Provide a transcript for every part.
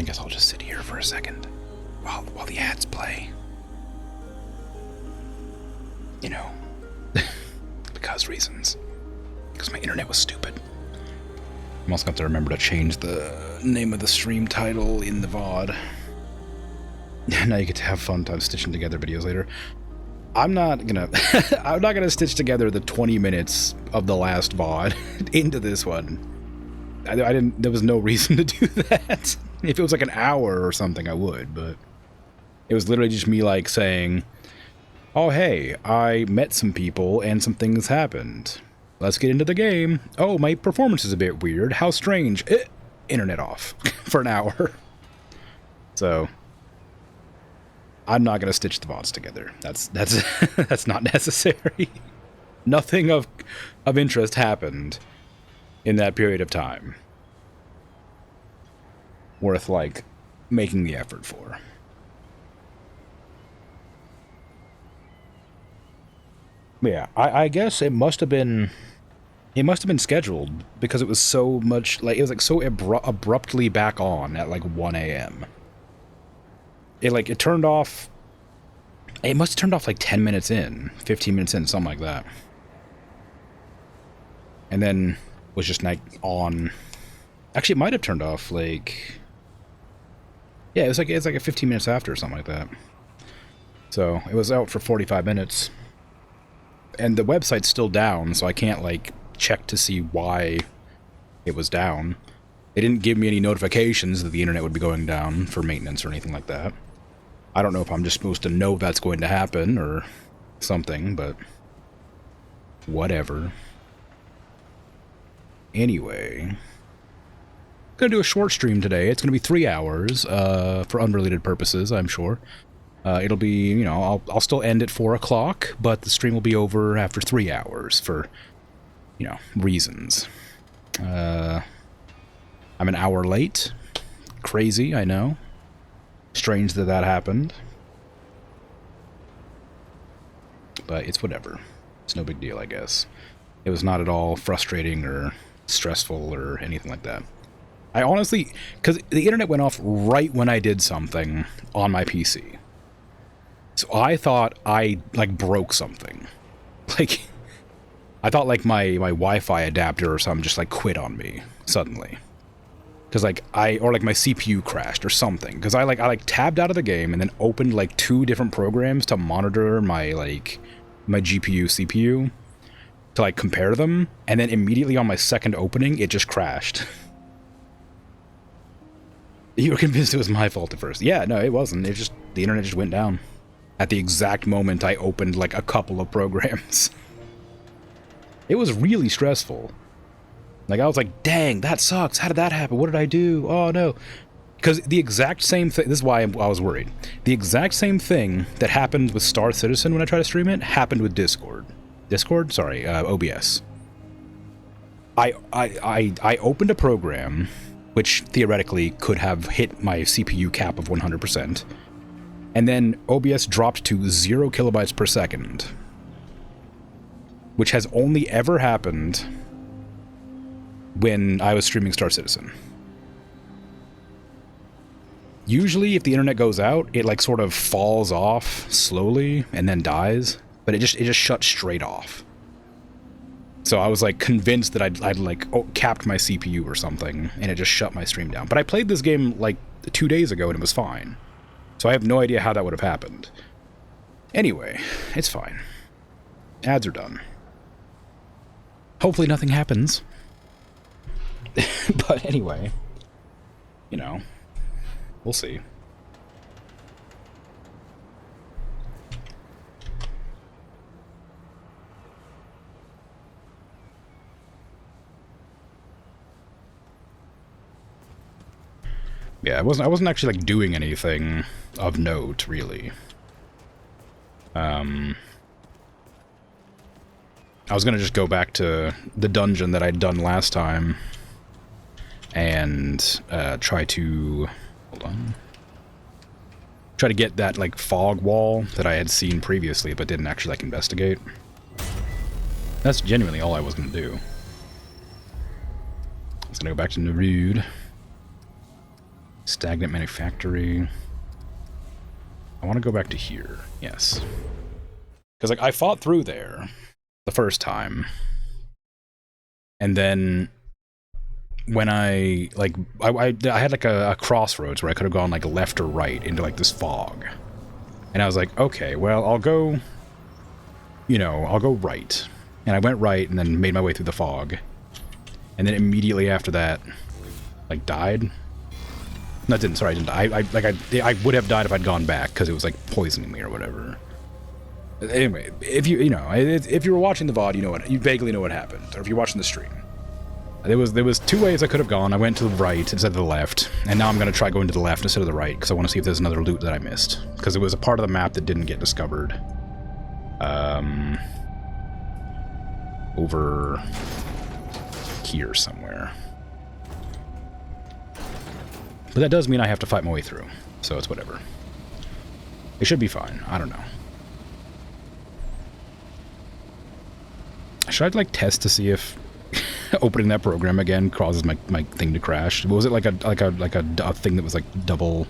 I guess I'll just sit here for a second while the ads play. You know, because reasons. Because my internet was stupid. I'm also going to have to remember to change the name of the stream title in the VOD. Now you get to have fun time stitching together videos later. I'm not gonna stitch together the 20 minutes of the last VOD into this one. There was no reason to do that. If it was like an hour or something, I would, but it was literally just me like saying, oh hey, I met some people and some things happened. Let's get into the game. Oh, my performance is a bit weird. How strange. Internet off for an hour. So I'm not gonna stitch the VODs together. That's that's not necessary. Nothing of interest happened in that period of time worth like making the effort for. Yeah, I guess it must have been scheduled because it was so much like it was like so abruptly back on at like 1 a.m. It turned off. It must have turned off like 10 minutes in, 15 minutes in, something like that. And then was just like on. Actually, it might have turned off like. Yeah, it's like 15 minutes after or something like that. So it was out for 45 minutes. And the website's still down, so I can't like check to see why it was down. They didn't give me any notifications that the internet would be going down for maintenance or anything like that. I don't know if I'm just supposed to know that's going to happen or something, but whatever. Anyway, gonna do a short stream today. It's gonna be 3 hours for unrelated purposes, I'm sure. It'll be, you know, I'll still end at 4 o'clock, but the stream will be over after 3 hours for, you know, reasons. I'm an hour late. Crazy, I know. Strange that that happened. But it's whatever. It's no big deal, I guess. It was not at all frustrating or stressful or anything like that. I honestly, because the internet went off right when I did something on my PC. So I thought I, like, broke something. Like, I thought, like, my Wi-Fi adapter or something just, like, quit on me suddenly. Because, like, or, like, my CPU crashed or something. Because I tabbed out of the game and then opened, like, 2 different programs to monitor my, like, my GPU, CPU. To, like, compare them. And then immediately on my second opening, it just crashed. You were convinced it was my fault at first. Yeah, no, it wasn't. It just, the internet just went down. At the exact moment I opened, like, a couple of programs. It was really stressful. Like, I was like, dang, that sucks. How did that happen? What did I do? Oh, no. Because the exact same thing, this is why I was worried. The exact same thing that happened with Star Citizen when I tried to stream it, happened with Discord. Discord? Sorry, OBS. I opened a program, which theoretically could have hit my CPU cap of 100%. And then OBS dropped to 0 kilobytes per second. Which has only ever happened when I was streaming Star Citizen. Usually, if the internet goes out, it like sort of falls off slowly and then dies, but it just shut straight off. So I was like convinced that I'd like capped my CPU or something, and it just shut my stream down. But I played this game like 2 days ago and it was fine. So I have no idea how that would have happened. Anyway, it's fine. Ads are done. Hopefully nothing happens. But anyway, you know, we'll see. Yeah, I wasn't actually like doing anything of note, really. I was gonna just go back to the dungeon that I'd done last time and try to get that like fog wall that I had seen previously but didn't actually like investigate. That's genuinely all I was gonna do. I was gonna go back to Narud. Stagnant manufactory. I want to go back to here. Yes. Because, like, I fought through there the first time. And then when I had like a crossroads where I could have gone like left or right into like this fog. And I was like, okay, well, I'll go, you know, I'll go right. And I went right and then made my way through the fog. And then immediately after that, like, died. No, I didn't. Sorry, I didn't. I would have died if I'd gone back because it was like poisoning me or whatever. Anyway, if if you were watching the VOD, you vaguely know what happened. Or if you're watching the stream, there was two ways I could have gone. I went to the right instead of the left, and now I'm gonna try going to the left instead of the right because I want to see if there's another loot that I missed because it was a part of the map that didn't get discovered. Over here somewhere. But that does mean I have to fight my way through, so it's whatever. It should be fine. I don't know. Should I, like, test to see if opening that program again causes my thing to crash? Was it like a thing that was like double,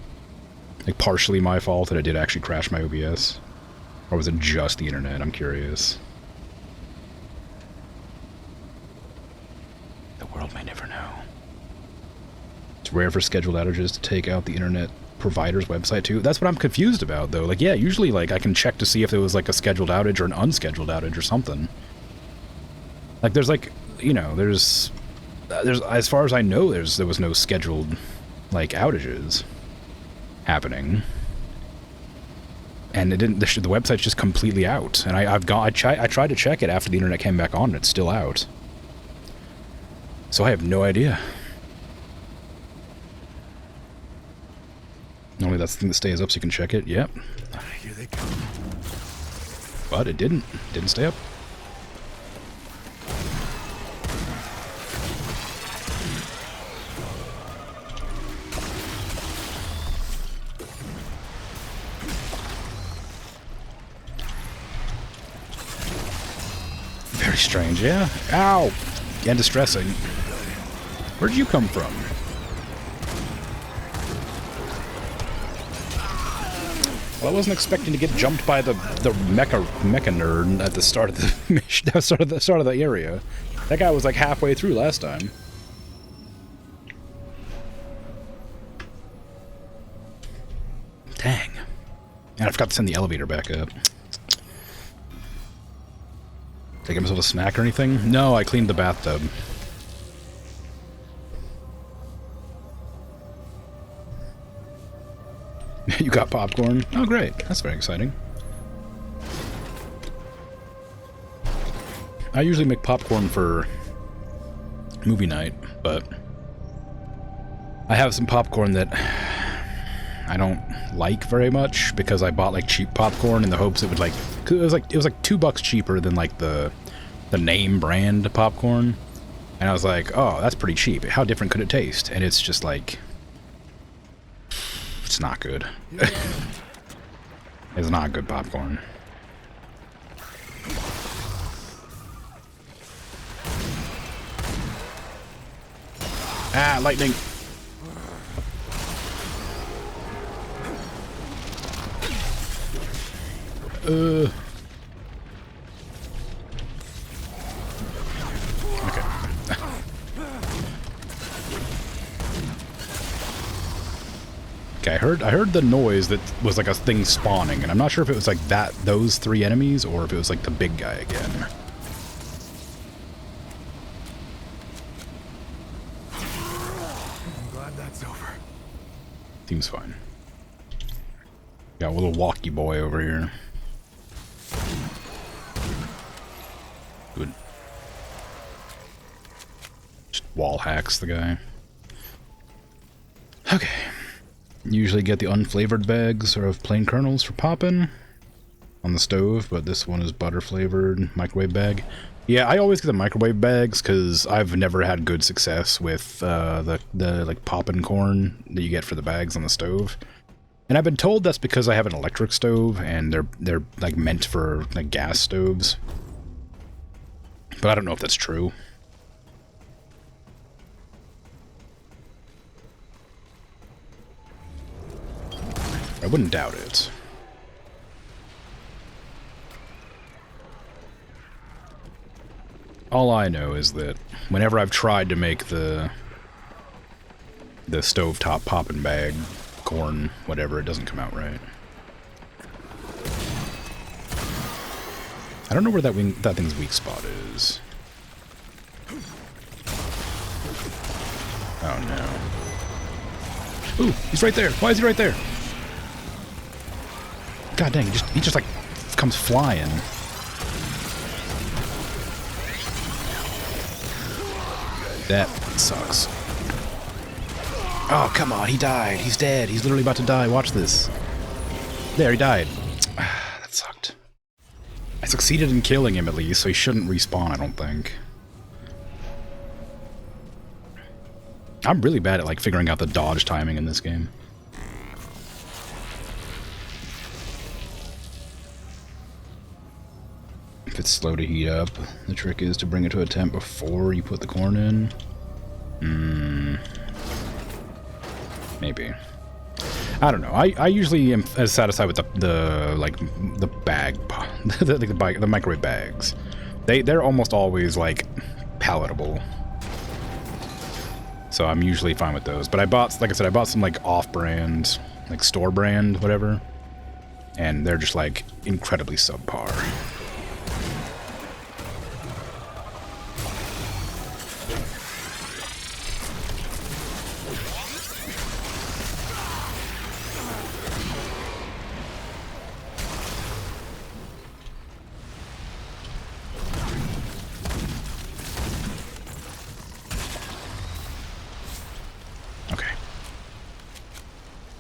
like partially my fault that it did actually crash my OBS, or was it just the internet? I'm curious. The world may never know. It's rare for scheduled outages to take out the internet provider's website too. That's what I'm confused about though. Like, yeah, usually like I can check to see if there was like a scheduled outage or an unscheduled outage or something. Like there's like, you know, there's as far as I know there was no scheduled like outages happening. And it didn't, the website's just completely out. And I tried to check it after the internet came back on and it's still out. So I have no idea. Only that's the thing that stays up so you can check it. Yep. Here they come. But it didn't stay up. Very strange, yeah? Ow! And distressing. Where'd you come from? Well, I wasn't expecting to get jumped by the mecha nerd at the start of the mission, start of the area. That guy was like halfway through last time. Dang. And I forgot to send the elevator back up. Did I get myself a snack or anything? No, I cleaned the bathtub. You got popcorn? Oh, great. That's very exciting. I usually make popcorn for movie night, but I have some popcorn that I don't like very much because I bought like cheap popcorn in the hopes it would like, it was like $2 cheaper than like the name brand popcorn, and I was like, oh, that's pretty cheap. How different could it taste? And it's just like, it's not good. It's not good popcorn. Ah, lightning. Okay. Okay, I heard the noise that was like a thing spawning, and I'm not sure if it was like those three enemies, or if it was like the big guy again. I'm glad that's over. Seems fine. Got a little walkie boy over here. Good. Just wall hacks the guy. Okay. Usually get the unflavored bags or of plain kernels for popping on the stove, but this one is butter flavored microwave bag. Yeah, I always get the microwave bags because I've never had good success with the like poppin' corn that you get for the bags on the stove. And I've been told that's because I have an electric stove and they're like meant for like gas stoves. But I don't know if that's true. I wouldn't doubt it. All I know is that whenever I've tried to make the stovetop poppin' bag, corn, whatever, it doesn't come out right. I don't know where that thing's weak spot is. Oh no. Ooh, he's right there. Why is he right there? God dang, he just like comes flying. That sucks. Oh, come on, he died. He's dead. He's literally about to die. Watch this. There, he died. That sucked. I succeeded in killing him at least, so he shouldn't respawn, I don't think. I'm really bad at, like, figuring out the dodge timing in this game. If it's slow to heat up, the trick is to bring it to a temp before you put the corn in. Maybe. I don't know. I usually am as satisfied with the bag, the microwave bags. They're almost always like palatable. So I'm usually fine with those. But I bought, like I said, I bought some like off-brand, like store brand, whatever, and they're just like incredibly subpar.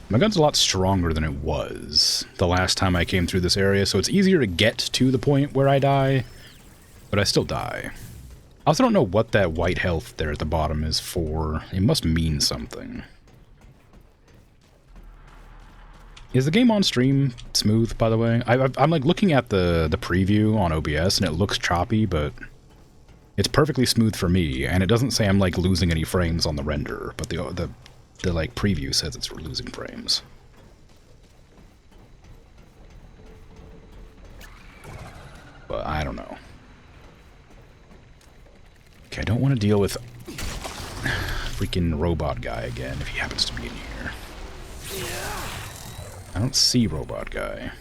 My gun's a lot stronger than it was the last time I came through this area, so it's easier to get to the point where I die, but I still die. I also don't know what that white health there at the bottom is for. It must mean something. Is the game on stream smooth, by the way? I'm like looking at the preview on OBS, and it looks choppy, but it's perfectly smooth for me, and it doesn't say I'm like losing any frames on the render, but the like preview says it's losing frames. But I don't know. Okay, I don't want to deal with freaking robot guy again if he happens to be in here. I don't see robot guy.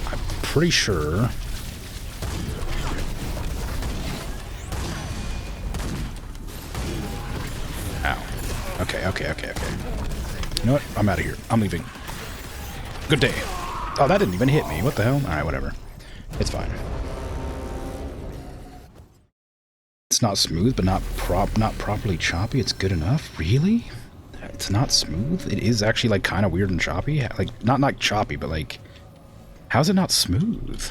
I'm pretty sure. Okay. You know what? I'm out of here. I'm leaving. Good day. Oh, that didn't even hit me. What the hell? Alright, whatever. It's fine. It's not smooth, but not properly choppy. It's good enough? Really? It's not smooth? It is actually, like, kind of weird and choppy? Like, not choppy, but, like... How's it not smooth?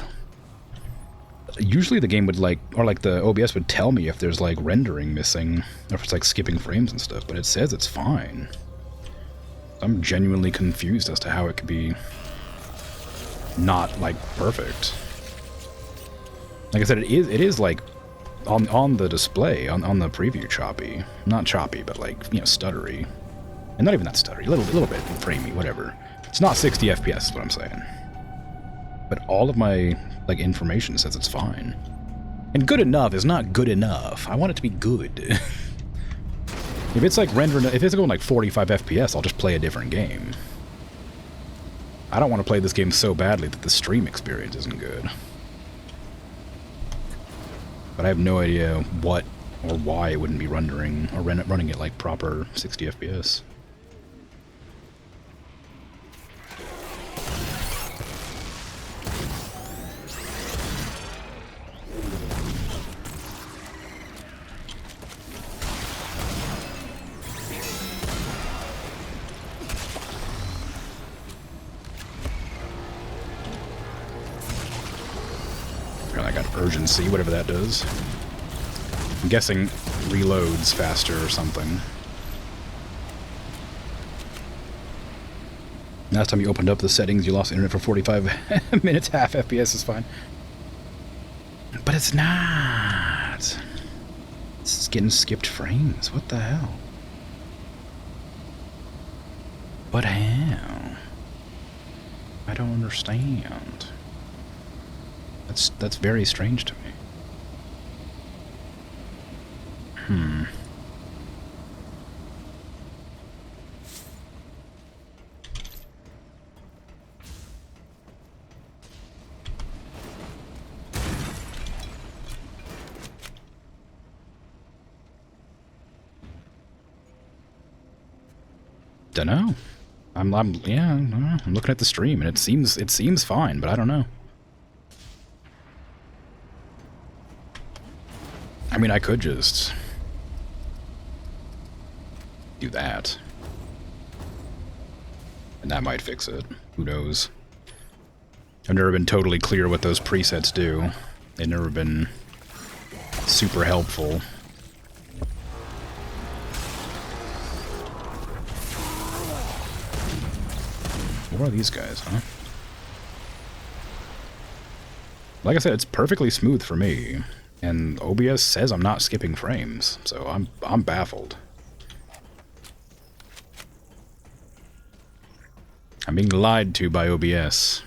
Usually the game would, like... Or, like, the OBS would tell me if there's, like, rendering missing. Or if it's, like, skipping frames and stuff. But it says it's fine. I'm genuinely confused as to how it could be... not, like, perfect. Like I said, it is like... On the display, on the preview, choppy. Not choppy, but, like, you know, stuttery. And not even that stuttery. A little bit framey, whatever. It's not 60 FPS is what I'm saying. But all of my, like, information says it's fine. And good enough is not good enough. I want it to be good. If it's, like, rendering... If it's going, like, 45 FPS, I'll just play a different game. I don't want to play this game so badly that the stream experience isn't good. But I have no idea what or why it wouldn't be rendering or running at like proper 60 FPS. I got urgency, whatever that does. I'm guessing reloads faster or something. Last time you opened up the settings, you lost internet for 45 minutes. Half FPS is fine. But it's not. It's getting skipped frames. What the hell? But how? I don't understand. That's very strange to me. Dunno. I'm looking at the stream and it seems fine, but I don't know. I mean, I could just do that. And that might fix it. Who knows? I've never been totally clear what those presets do. They've never been super helpful. What are these guys, huh? Like I said, it's perfectly smooth for me. And OBS says I'm not skipping frames, so I'm baffled. I'm being lied to by OBS.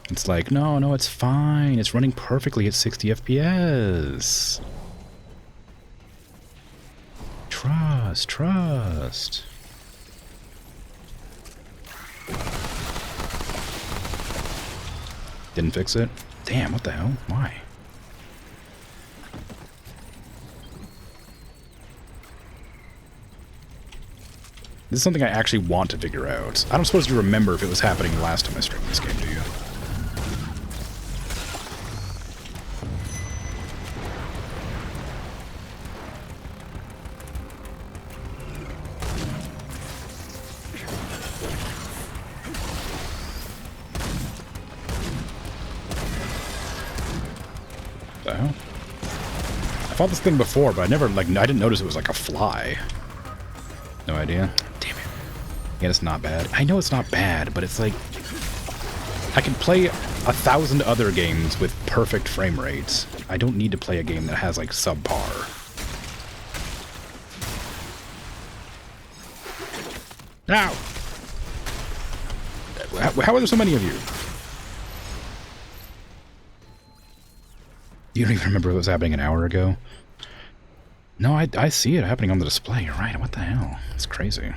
It's like, no, it's fine. It's running perfectly at 60 FPS. Trust. Didn't fix it? Damn, what the hell? Why? This is something I actually want to figure out. I'm supposed to remember if it was happening the last time I streamed this game, do you? What the hell? I fought this thing before, but I didn't notice it was like a fly. No idea. Damn it. Yeah, it's not bad. I know it's not bad, but it's like... I can play 1,000 other games with perfect frame rates. I don't need to play a game that has, like, subpar. Ow! How are there so many of you? You don't even remember what was happening an hour ago? No, I see it happening on the display. You're right. What the hell? It's crazy.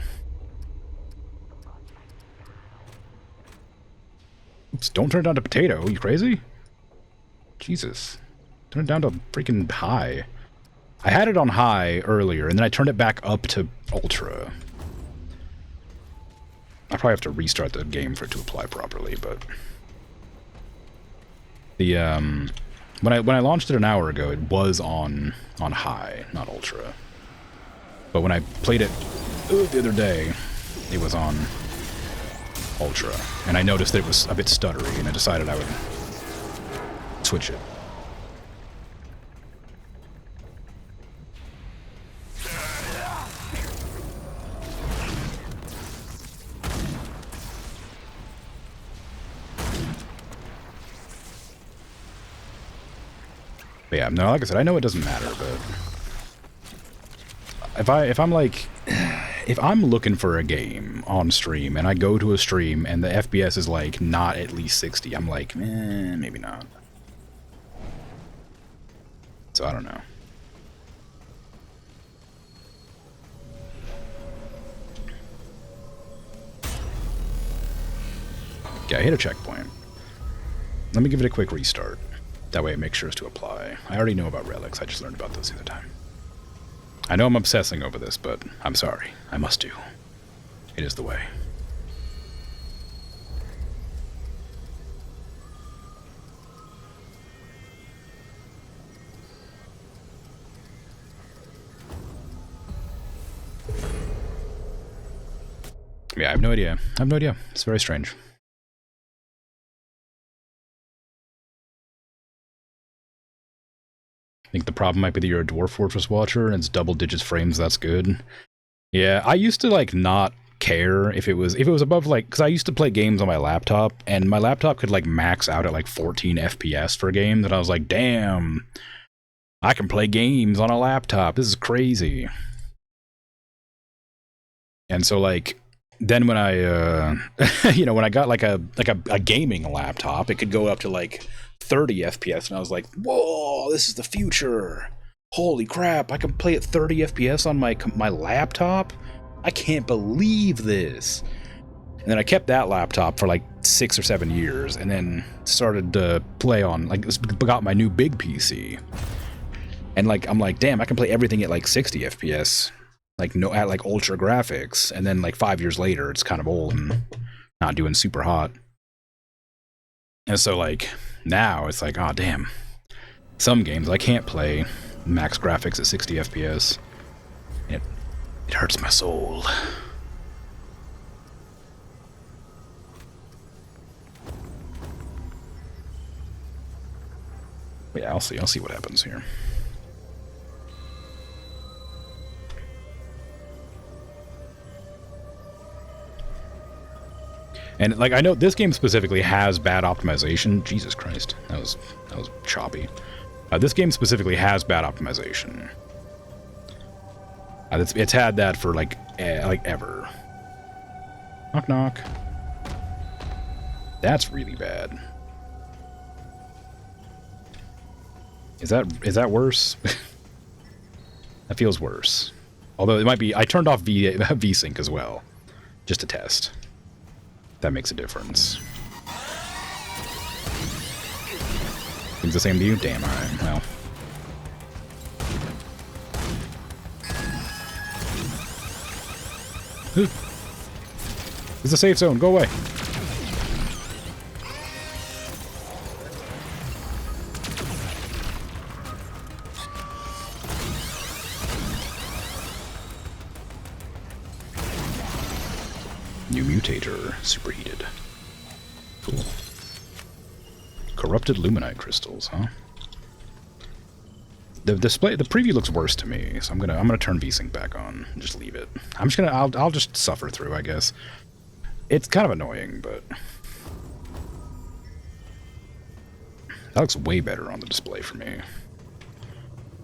Oops, don't turn it down to potato. Are you crazy? Jesus. Turn it down to freaking high. I had it on high earlier, and then I turned it back up to ultra. I probably have to restart the game for it to apply properly, but... The, When I launched it an hour ago, it was on high, not ultra. But when I played it the other day, it was on ultra. And I noticed that it was a bit stuttery, and I decided I would switch it. But yeah, no, like I said, I know it doesn't matter, but if I'm looking for a game on stream and I go to a stream and the FPS is like not at least 60, I'm like, maybe not. So I don't know. Okay, I hit a checkpoint. Let me give it a quick restart. That way it makes sure to apply. I already know about relics, I just learned about those the other time. I know I'm obsessing over this, but I'm sorry. I must do. It is the way. Yeah, I have no idea. I have no idea. It's very strange. I think the problem might be that you're a Dwarf Fortress watcher and it's double digits frames, that's good. Yeah, I used to like not care if it was above like, because I used to play games on my laptop and my laptop could like max out at like 14 FPS for games and I was like, damn, I can play games on a laptop. This is crazy. And so, like, then when I, you know, when I got like a gaming laptop, it could go up to like 30 FPS, and I was like, whoa, this is the future. Holy crap, I can play at 30 FPS on my laptop? I can't believe this. And then I kept that laptop for like 6 or 7 years, and then started to play on, like, got my new big PC. And like, I'm like, damn, I can play everything at like 60 FPS. Like, no, at like ultra graphics. And then like 5 years later, it's kind of old and not doing super hot. And so like, now it's like, oh damn. Some games I can't play max graphics at 60 FPS. It hurts my soul. But yeah, I'll see what happens here. And like, I know this game specifically has bad optimization. Jesus Christ, that was choppy. This game specifically has bad optimization. It's had that for like ever. Knock knock. That's really bad. Is that worse? That feels worse. Although it might be. I turned off VSync as well, just to test. That makes a difference. Seems the same to you? Damn, alright, well. It's a safe zone, go away. New mutator, superheated. Cool. Corrupted luminite crystals, huh? The display, the preview looks worse to me, so I'm gonna turn VSync back on and just leave it. I'll just suffer through, I guess. It's kind of annoying, but that looks way better on the display for me.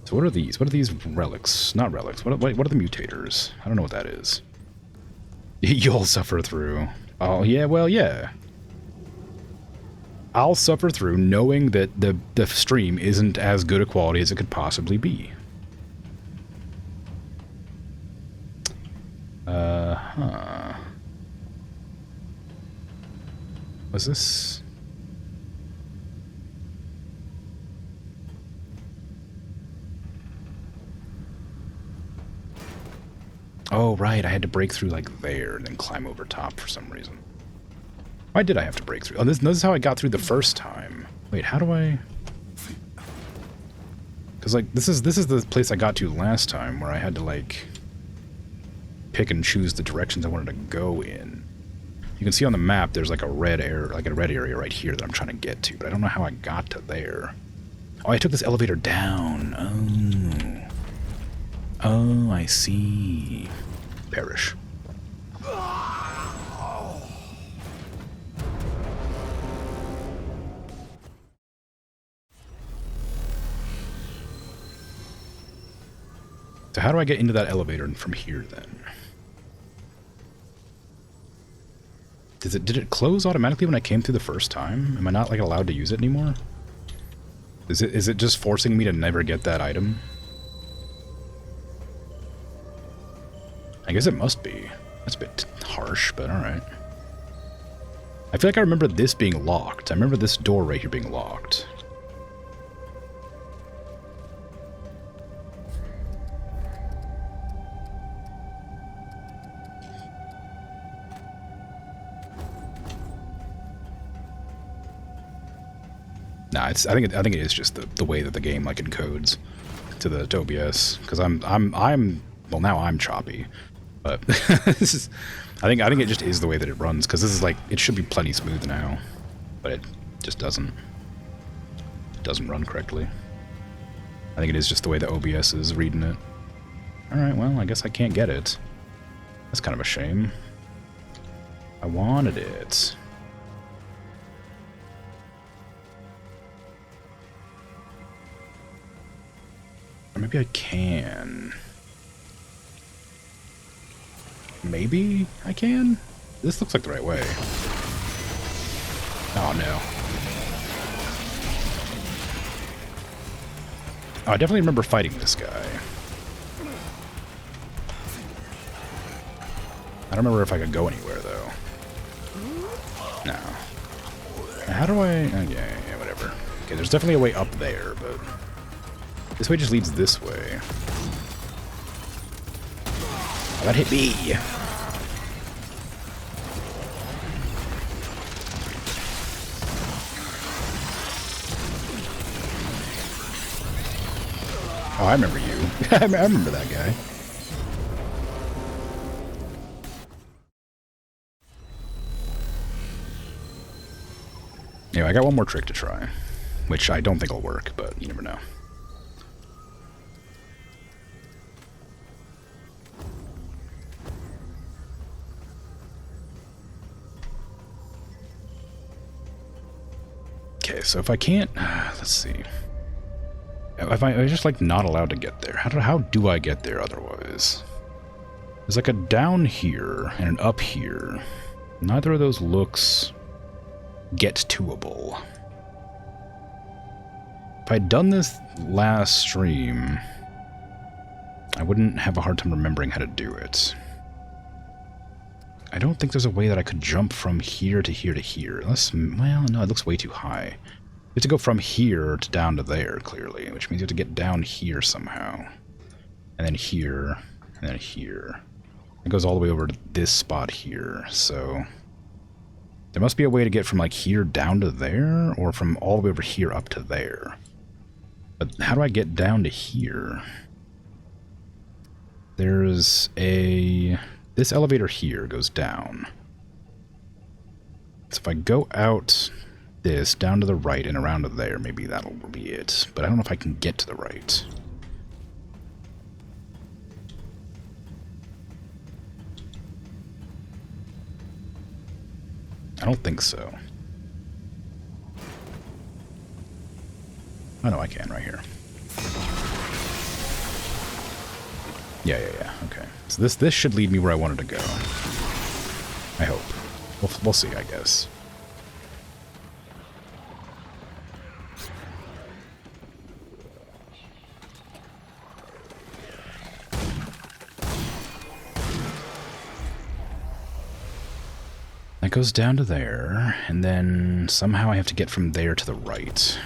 So what are these? What are these relics? Not relics. What are the mutators? I don't know what that is. You'll suffer through. Oh yeah, well yeah. I'll suffer through knowing that the stream isn't as good a quality as it could possibly be. Huh. Was this? Oh, right, I had to break through, like, there, and then climb over top for some reason. Why did I have to break through? Oh, this is how I got through the first time. Wait, how do I... Because, like, this is the place I got to last time, where I had to, like, pick and choose the directions I wanted to go in. You can see on the map, there's, like, a red area right here that I'm trying to get to, but I don't know how I got to there. Oh, I took this elevator down. Oh. Oh, I see. Perish. So how do I get into that elevator from here, then? Did it close automatically when I came through the first time? Am I not, like, allowed to use it anymore? Is it just forcing me to never get that item? I guess it must be. That's a bit harsh, but alright. I feel like I remember this being locked. I remember this door right here being locked. Nah, I think it is just the way that the game like encodes to OBS, because well, now I'm choppy. But this is, I think it just is the way that it runs, because this is like, it should be plenty smooth now, but it just doesn't run correctly. I think it is just the way the OBS is reading it. Alright, well, I guess I can't get it. That's kind of a shame. I wanted it. maybe I can. Maybe I can? This looks like the right way. Oh, no. Oh, I definitely remember fighting this guy. I don't remember if I could go anywhere, though. No. How do I... Oh, yeah, whatever. Okay, there's definitely a way up there, but... This way just leads this way. Oh, that hit me! Oh, I remember you. I remember that guy. Anyway, I got one more trick to try, which I don't think will work, but you never know. Okay, so if I can't... let's see. If I just, like, not allowed to get there. How do I get there otherwise? There's, like, a down here and an up here. Neither of those looks get-toable. If I'd done this last stream, I wouldn't have a hard time remembering how to do it. I don't think there's a way that I could jump from here to here to here. Unless, well, no, it looks way too high. You have to go from here to down to there, clearly, which means you have to get down here somehow. And then here, and then here. It goes all the way over to this spot here, so... There must be a way to get from, like, here down to there, or from all the way over here up to there. But how do I get down to here? There's a... This elevator here goes down. So if I go out this, down to the right, and around to there, maybe that'll be it. But I don't know if I can get to the right. I don't think so. Oh no, I can right here. Yeah. Okay. So this should lead me where I wanted to go. I hope. We'll see, I guess. That goes down to there, and then somehow I have to get from there to the right.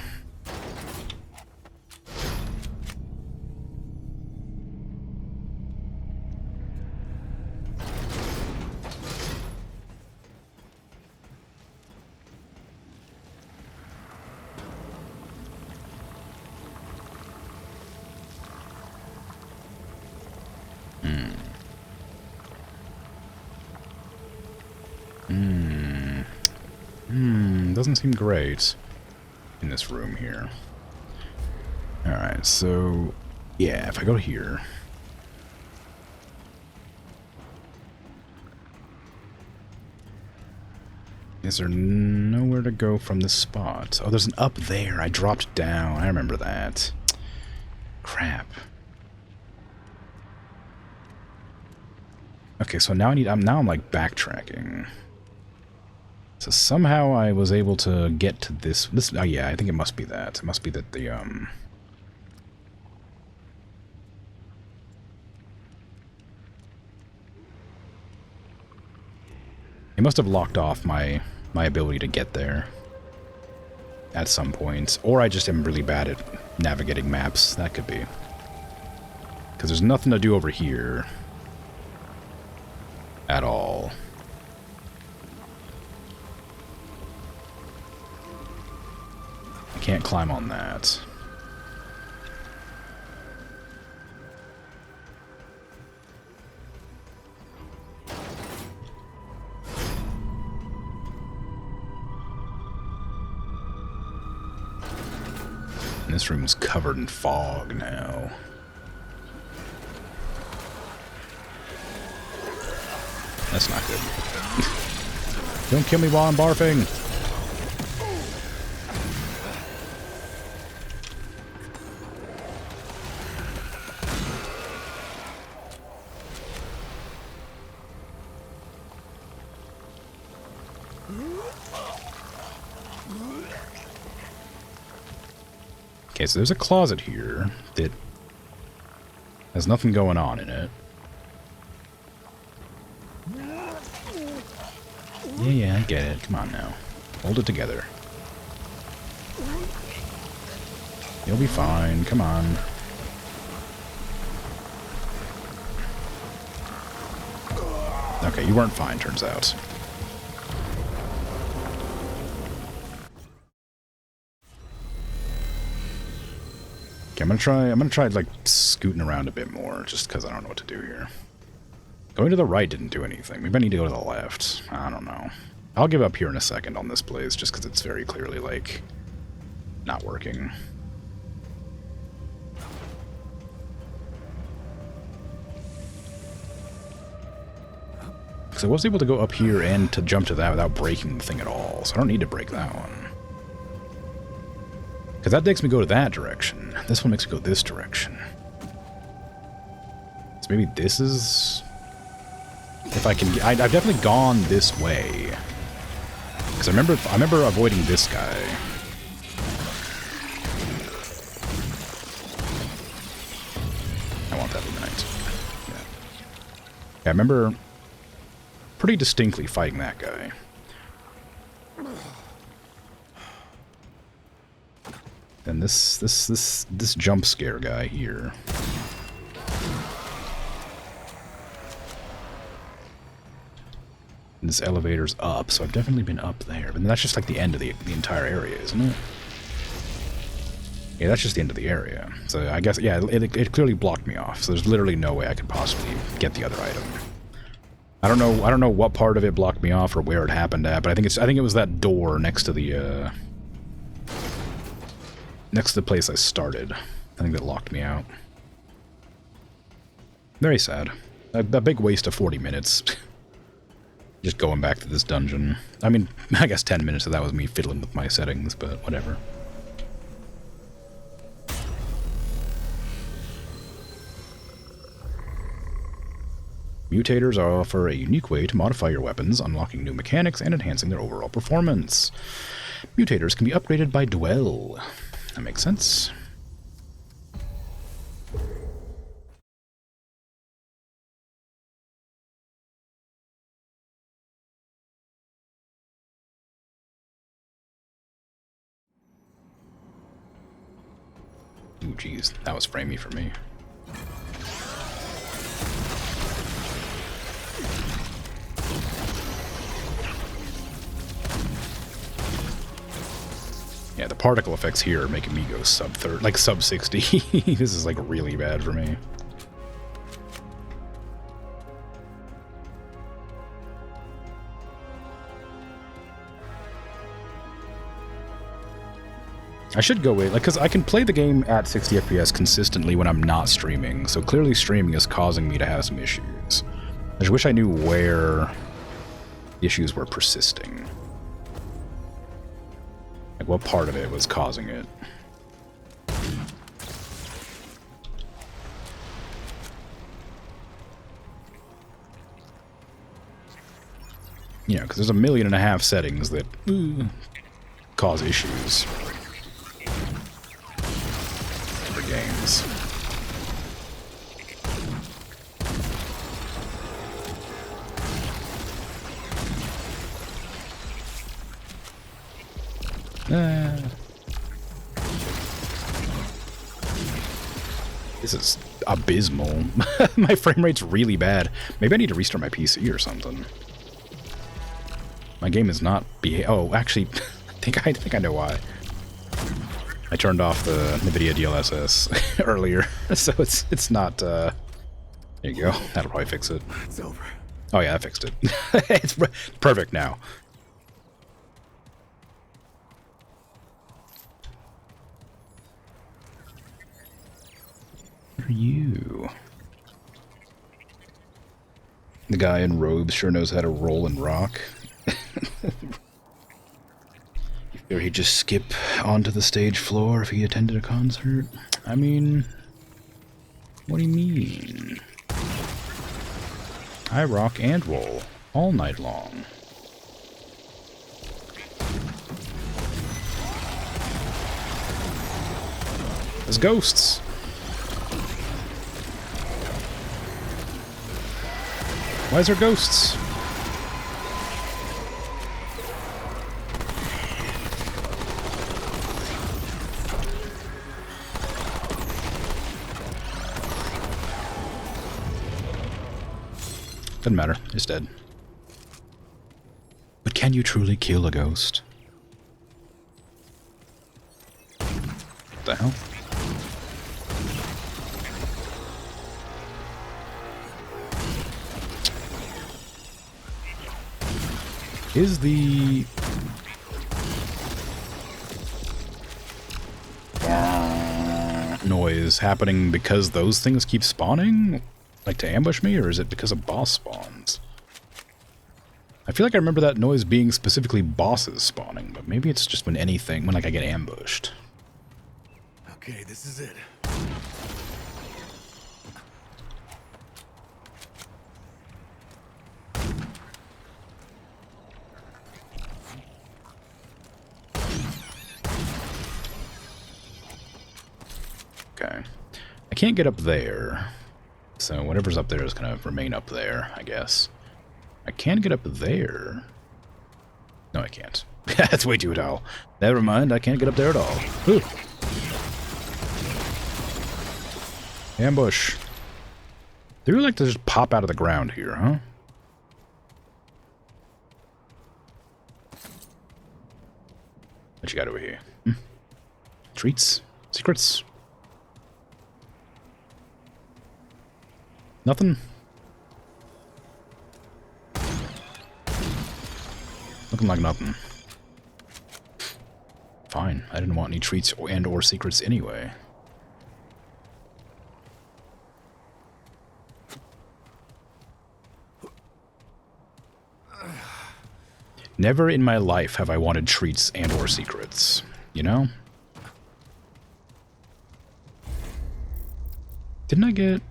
Doesn't seem great in this room here. Alright, so yeah, if I go here. Is there nowhere to go from this spot? Oh, there's an up there. I dropped down. I remember that. Crap. Okay, so now I'm like backtracking. So somehow I was able to get to this. Oh yeah, I think it must be that. It must be that the It must have locked off my ability to get there at some point, or I just am really bad at navigating maps. That could be. Because there's nothing to do over here at all. I can't climb on that. And this room's covered in fog now. That's not good. Don't kill me while I'm barfing. Okay, so there's a closet here that has nothing going on in it. Yeah, I get it. Come on now. Hold it together. You'll be fine. Come on. Okay, you weren't fine, turns out. Okay, I'm gonna try like scooting around a bit more, just because I don't know what to do here. Going to the right didn't do anything. Maybe I need to go to the left. I don't know. I'll give up here in a second on this place, just because it's very clearly, like, not working. Because I was able to go up here and to jump to that without breaking the thing at all, so I don't need to break that one. Because that makes me go to that direction. This one makes me go this direction. So maybe this is... If I can... I've definitely gone this way. Because I remember avoiding this guy. I want that Luminite. Yeah. I remember pretty distinctly fighting that guy. And this jump scare guy here. And this elevator's up, so I've definitely been up there. But that's just like the end of the entire area, isn't it? Yeah, that's just the end of the area. So I guess, yeah, it clearly blocked me off. So there's literally no way I could possibly get the other item. I don't know what part of it blocked me off or where it happened at, but I think it was that door next to the place I started. I think that locked me out. Very sad. A big waste of 40 minutes. Just going back to this dungeon. I mean, I guess 10 minutes of that was me fiddling with my settings, but whatever. Mutators offer a unique way to modify your weapons, unlocking new mechanics and enhancing their overall performance. Mutators can be upgraded by Dwell. That makes sense. Ooh, geez, that was framey for me. Yeah, the particle effects here are making me go sub-30, like sub-60. This is like really bad for me. I should go wait, like, because I can play the game at 60 FPS consistently when I'm not streaming, so clearly streaming is causing me to have some issues. I just wish I knew where the issues were persisting. Like, what part of it was causing it. You know, because there's 1.5 million settings that cause issues. For games. This is abysmal. My frame rate's really bad. Maybe I need to restart my PC or something. My game is not oh, actually, I think I know why. I turned off the NVIDIA DLSS earlier, so it's not. There you go. That'll probably fix it. It's over. Oh yeah, I fixed it. It's perfect now. What are you? The guy in robes sure knows how to roll and rock. Or he'd just skip onto the stage floor if he attended a concert? I mean, what do you mean? I rock and roll all night long. There's ghosts! Why is there ghosts? Doesn't matter. It's dead. But can you truly kill a ghost? What the hell? Is the... noise happening because those things keep spawning? Like to ambush me, or is it because of boss spawns? I feel like I remember that noise being specifically bosses spawning, but maybe it's just when anything, when like I get ambushed. Okay, this is it. Okay. I can't get up there. So whatever's up there is going to remain up there, I guess. I can get up there. No, I can't. That's way too tall. Never mind, I can't get up there at all. Ooh. Ambush. They really like to just pop out of the ground here, huh? What you got over here? Hmm? Treats? Secrets? Nothing? Looking like nothing. Fine. I didn't want any treats and or secrets anyway. Never in my life have I wanted treats and or secrets. You know? Didn't I get...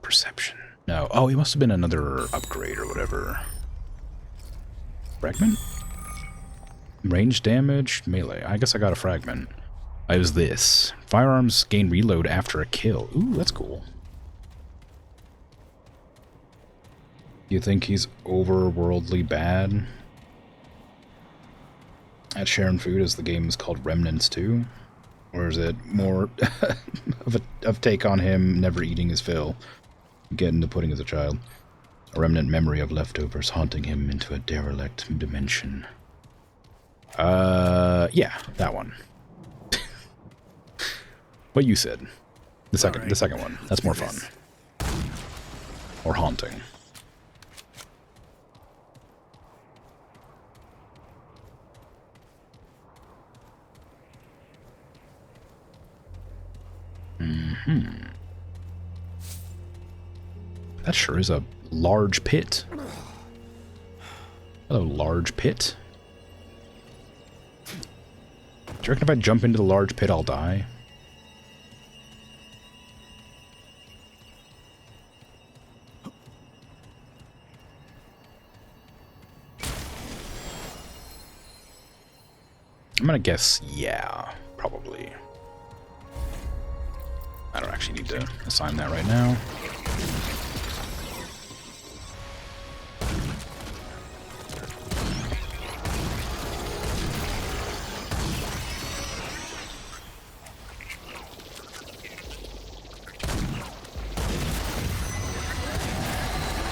perception? No. Oh, it must have been another upgrade or whatever. Fragment? Range damage? Melee. I guess I got a fragment. It was this. Firearms gain reload after a kill. Ooh, that's cool. You think he's overworldly bad? At sharing food as the game is called Remnant II? Or is it more of a take on him never eating his fill? Getting the pudding as a child. A remnant memory of leftovers haunting him into a derelict dimension. Yeah, that one. What you said. The second one. That's more fun. Or haunting. Mm-hmm. That sure is a large pit. Hello, large pit. Do you reckon if I jump into the large pit, I'll die? I'm gonna guess, yeah, probably. I don't actually need to assign that right now.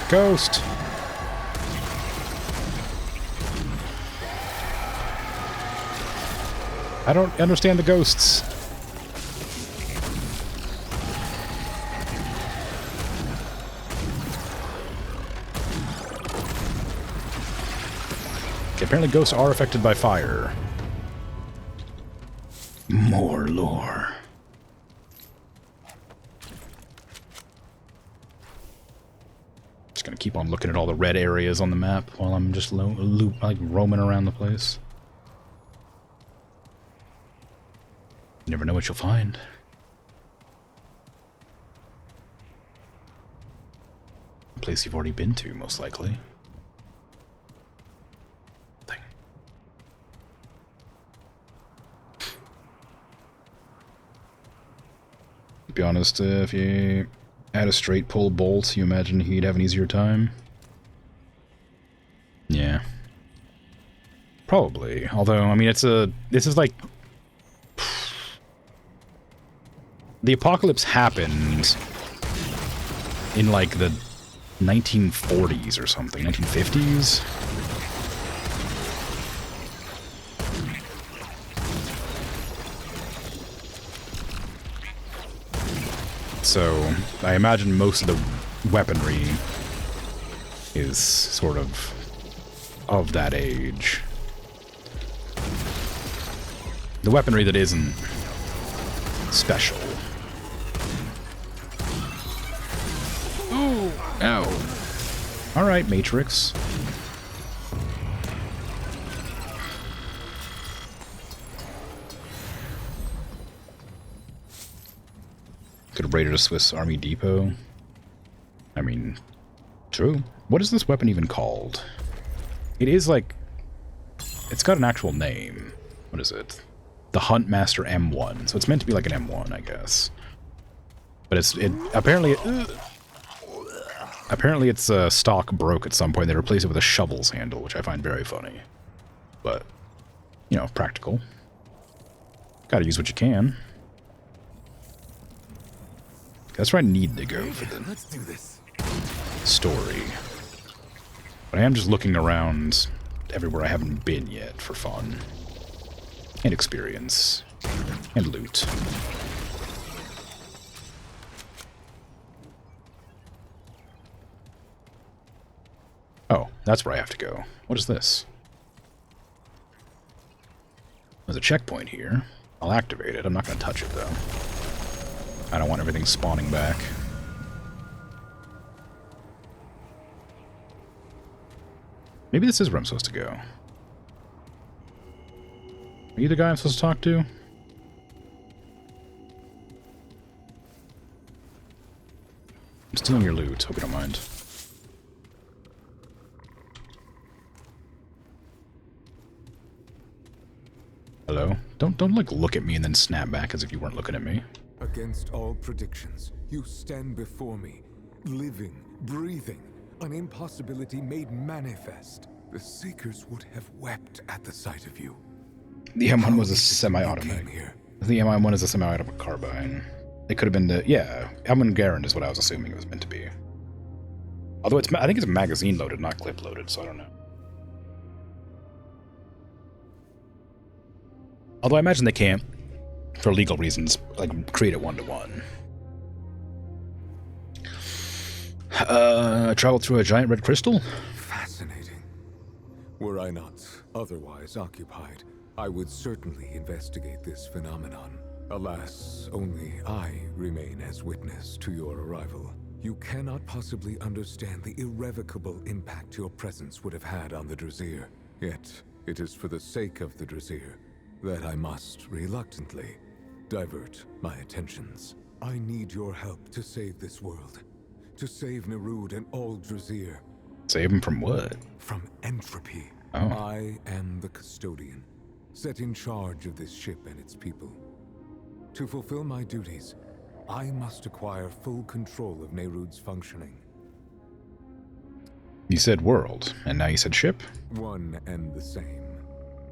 Ghost! I don't understand the ghosts. Okay, apparently ghosts are affected by fire. More lore. Just gonna keep on looking at all the red areas on the map while I'm just like roaming around the place. You never know what you'll find. A place you've already been to, most likely. Thing. be honest. If you had a straight pull bolt, you imagine he'd have an easier time? Yeah. Probably. Although, I mean, this is like... The apocalypse happened in, like, the 1940s or something. 1950s? So, I imagine most of the weaponry is sort of that age. The weaponry that isn't special. Oh, ow. Alright, Matrix. Could have raided a Swiss Army depot. I mean, true. What is this weapon even called? It is like... It's got an actual name. What is it? The Huntmaster M1. So it's meant to be like an M1, I guess. But apparently its stock broke at some point. They replaced it with a shovel's handle, which I find very funny. But, you know, practical. Gotta use what you can. That's where I need to go for the Let's do this. Story. But I am just looking around everywhere I haven't been yet for fun. And experience. And loot. Oh, that's where I have to go. What is this? There's a checkpoint here. I'll activate it. I'm not going to touch it, though. I don't want everything spawning back. Maybe this is where I'm supposed to go. Are you the guy I'm supposed to talk to? I'm stealing your loot. Hope you don't mind. Hello? Don't like look at me and then snap back as if you weren't looking at me. Against all predictions, you stand before me, living, breathing, an impossibility made manifest. The Seekers would have wept at the sight of you. The M1 was a semi-automatic. The M1 is a semi-automatic carbine. It could have been the... Yeah, M1 Garand is what I was assuming it was meant to be. Although it's... I think it's magazine loaded, not clip loaded, so I don't know. Although I imagine they can't, for legal reasons, like, create it one-to-one. Travel through a giant red crystal? Fascinating. Were I not otherwise occupied, I would certainly investigate this phenomenon. Alas, only I remain as witness to your arrival. You cannot possibly understand the irrevocable impact your presence would have had on the Drasir. Yet, it is for the sake of the Drasir that I must, reluctantly, divert my attentions. I need your help to save this world. To save Nerud and all Drasir. Save him from what? From entropy. Oh. I am the custodian, set in charge of this ship and its people. To fulfill my duties, I must acquire full control of Nerud's functioning. You said world, and now you said ship? One and the same.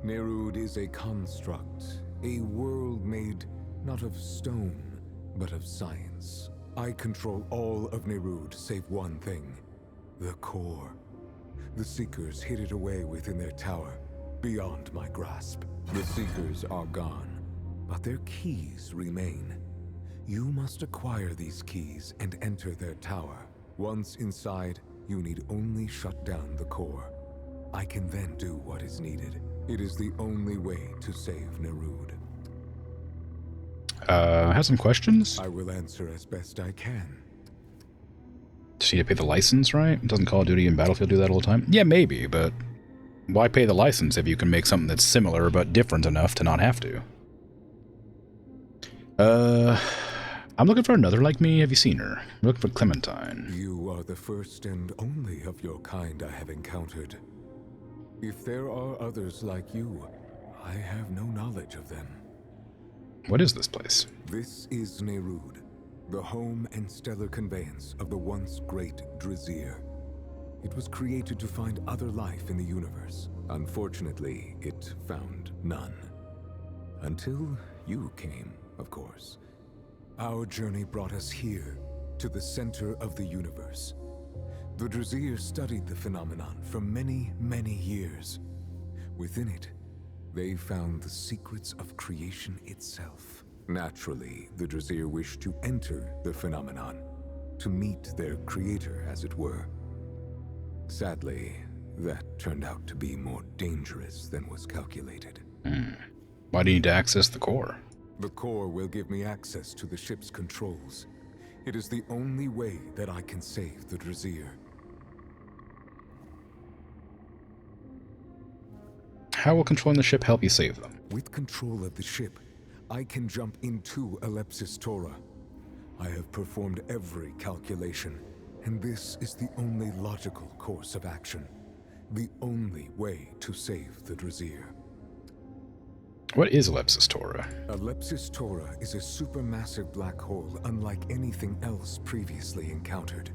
Nerud is a construct, a world made not of stone, but of science. I control all of Nerud save one thing, the core. The Seekers hid it away within their tower, beyond my grasp. The Seekers are gone, but their keys remain. You must acquire these keys and enter their tower. Once inside, you need only shut down the core. I can then do what is needed. It is the only way to save Nerud. I have some questions. I will answer as best I can. Does she need to pay the license, right? Doesn't Call of Duty and Battlefield do that all the time? Yeah, maybe, but why pay the license if you can make something that's similar but different enough to not have to? I'm looking for another like me. Have you seen her? I'm looking for Clementine. You are the first and only of your kind I have encountered. If there are others like you, I have no knowledge of them. What is this place? This is Nerud, the home and stellar conveyance of the once great Drizir. It was created to find other life in the universe. Unfortunately, it found none. Until you came, of course. Our journey brought us here, to the center of the universe. The Drizir studied the phenomenon for many, many years. Within it, they found the secrets of creation itself. Naturally, the Drizir wished to enter the phenomenon, to meet their creator, as it were. Sadly, that turned out to be more dangerous than was calculated. Why do you need to access the core? The core will give me access to the ship's controls. It is the only way that I can save the Drizir. How will controlling the ship help you save them? With control of the ship, I can jump into Ellipsis Tora. I have performed every calculation, and this is the only logical course of action. The only way to save the Drizir. What is Ellipsis Tora? Ellipsis Tora is a supermassive black hole unlike anything else previously encountered.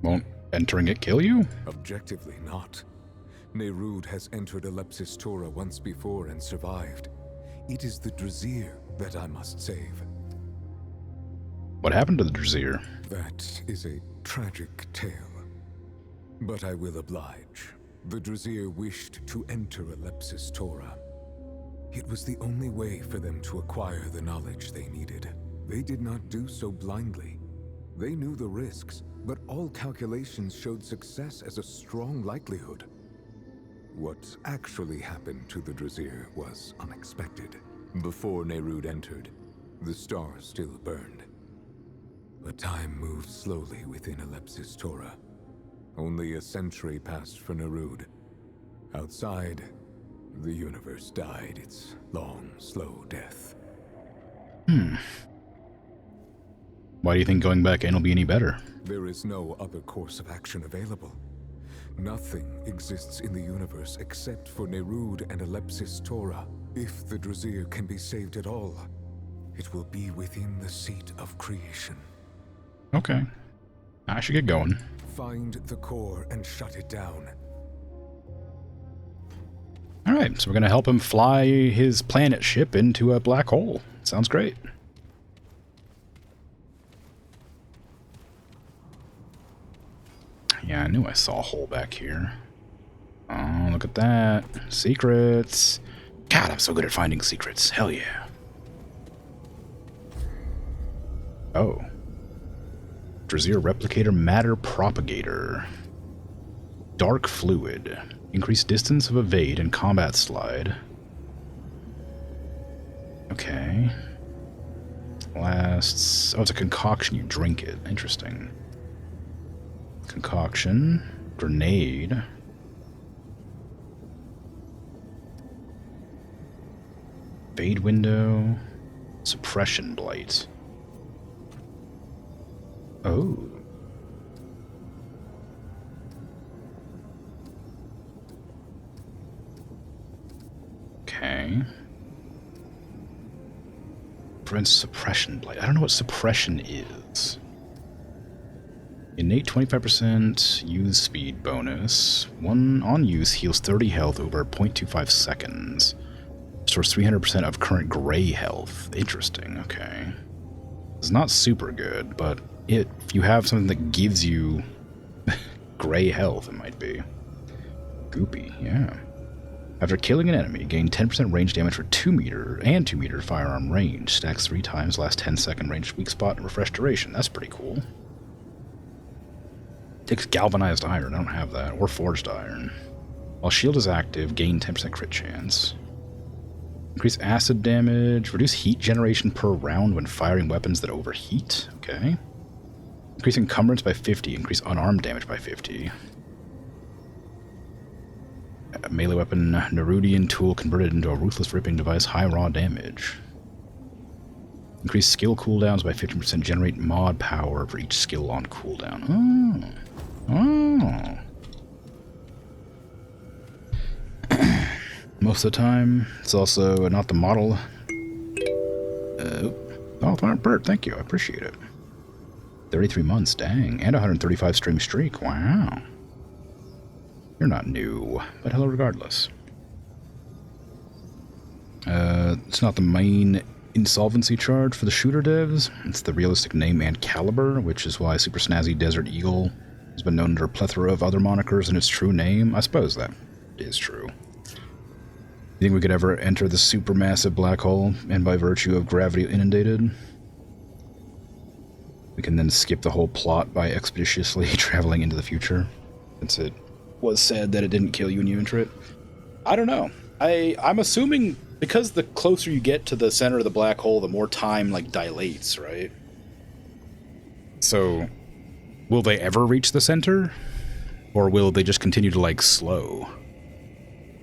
Won't entering it kill you? Objectively not. Nerud has entered Ellipsis Tora once before and survived. It is the Drizir that I must save. What happened to the Drizir? That is a tragic tale. But I will oblige. The Drizir wished to enter Ellipsis Tora. It was the only way for them to acquire the knowledge they needed. They did not do so blindly. They knew the risks, but all calculations showed success as a strong likelihood. What actually happened to the Drizir was unexpected. Before Nerud entered, the stars still burned. But time moved slowly within Ellipsis Tora. Only a century passed for Nerud. Outside, the universe died its long, slow death. Why do you think going back in will be any better? There is no other course of action available. Nothing exists in the universe except for Nerud and Ellipsis Tora. If the Drizir can be saved at all, it will be within the seat of creation. Okay. I should get going. Find the core and shut it down. Alright, so we're going to help him fly his planet ship into a black hole. Sounds great. Yeah, I knew I saw a hole back here. Oh, look at that. Secrets. God, I'm so good at finding secrets. Hell yeah. Oh. Drizir Replicator Matter Propagator. Dark Fluid. Increase distance of evade and combat slide. Okay. Lasts... Oh, it's a concoction. You drink it. Interesting. Concoction. Grenade. Fade window. Suppression blight. Oh. Okay. Prevents suppression blight. I don't know what suppression is. Innate 25% use speed bonus. One on use heals 30 health over 0.25 seconds. Restores 300% of current gray health. Interesting, okay. It's not super good, but if you have something that gives you gray health, it might be. Goopy, yeah. After killing an enemy, gain 10% range damage for 2 meter and 2 meter firearm range. Stacks 3 times, last 10-second range weak spot, and refresh duration. That's pretty cool. Takes galvanized iron, I don't have that, or forged iron. While shield is active, gain 10% crit chance. Increase acid damage, reduce heat generation per round when firing weapons that overheat. Okay. Increase encumbrance by 50, increase unarmed damage by 50. A melee weapon, Nerudian tool converted into a ruthless ripping device, high raw damage. Increase skill cooldowns by 15%, generate mod power for each skill on cooldown. Oh. Oh. Most of the time, it's also not the model. Oh, Bert, thank you. I appreciate it. 33 months, dang. And 135 stream streak. Wow. You're not new, but hello regardless. It's not the main insolvency charge for the shooter devs. It's the realistic name and caliber, which is why Super Snazzy Desert Eagle has been known under a plethora of other monikers in its true name. I suppose that is true. You think we could ever enter the supermassive black hole, and by virtue of gravity inundated? We can then skip the whole plot by expeditiously traveling into the future, since it was said that it didn't kill you when you enter it. I don't know. I'm assuming because the closer you get to the center of the black hole, the more time, like, dilates, right? So, will they ever reach the center? Or will they just continue to, like, slow?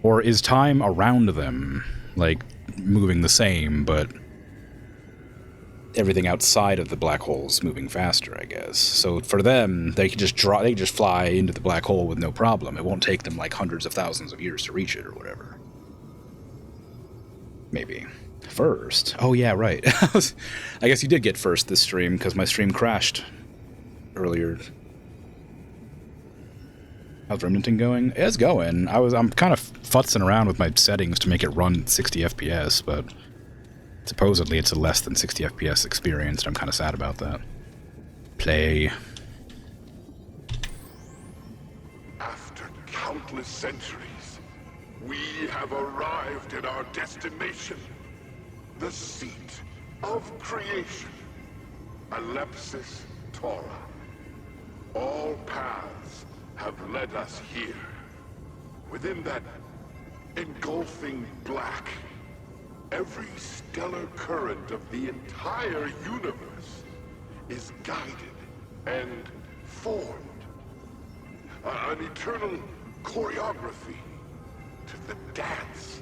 Or is time around them, like, moving the same, but everything outside of the black hole's moving faster, I guess. So for them, they can just fly into the black hole with no problem. It won't take them, like, hundreds of thousands of years to reach it or whatever. Maybe. First. Oh, yeah, right. I guess you did get first this stream, because my stream crashed earlier. How's Remnant II going? It's going. I'm kind of futzing around with my settings to make it run 60 FPS, but supposedly it's a less than 60 FPS experience, and I'm kind of sad about that. Play. After countless centuries, we have arrived at our destination. The seat of creation. Alepsis Torah. All paths have led us here. Within that engulfing black, every stellar current of the entire universe is guided and formed. An eternal choreography to the dance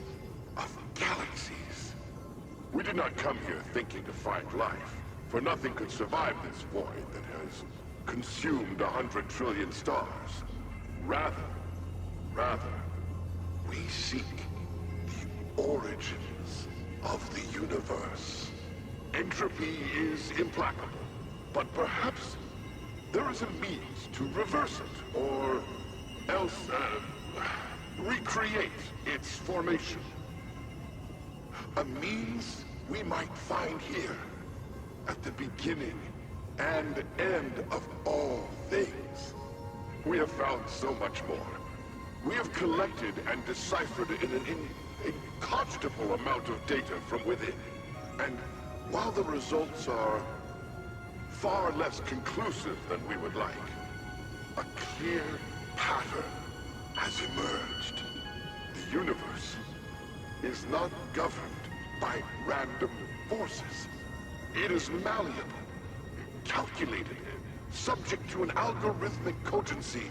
of galaxies. We did not come here thinking to find life, for nothing could survive this void that has consumed 100 trillion stars. Rather, we seek the origins of the universe. Entropy is implacable, but perhaps there is a means to reverse it, or else recreate its formation. A means we might find here, at the beginning and end of all things. We have found so much more. We have collected and deciphered in an incontestable amount of data from within. And while the results are far less conclusive than we would like, a clear pattern has emerged. The universe is not governed by random forces. It is malleable, calculated, subject to an algorithmic cogency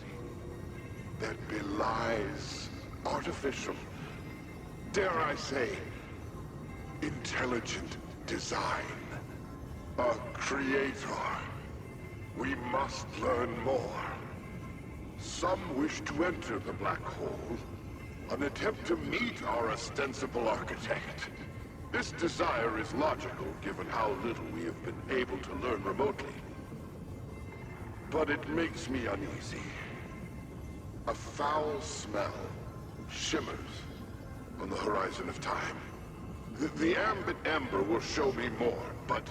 that belies artificial, dare I say, intelligent design. A creator. We must learn more. Some wish to enter the black hole, an attempt to meet our ostensible architect. This desire is logical, given how little we have been able to learn remotely. But it makes me uneasy. A foul smell shimmers on the horizon of time. The ambit ember will show me more, but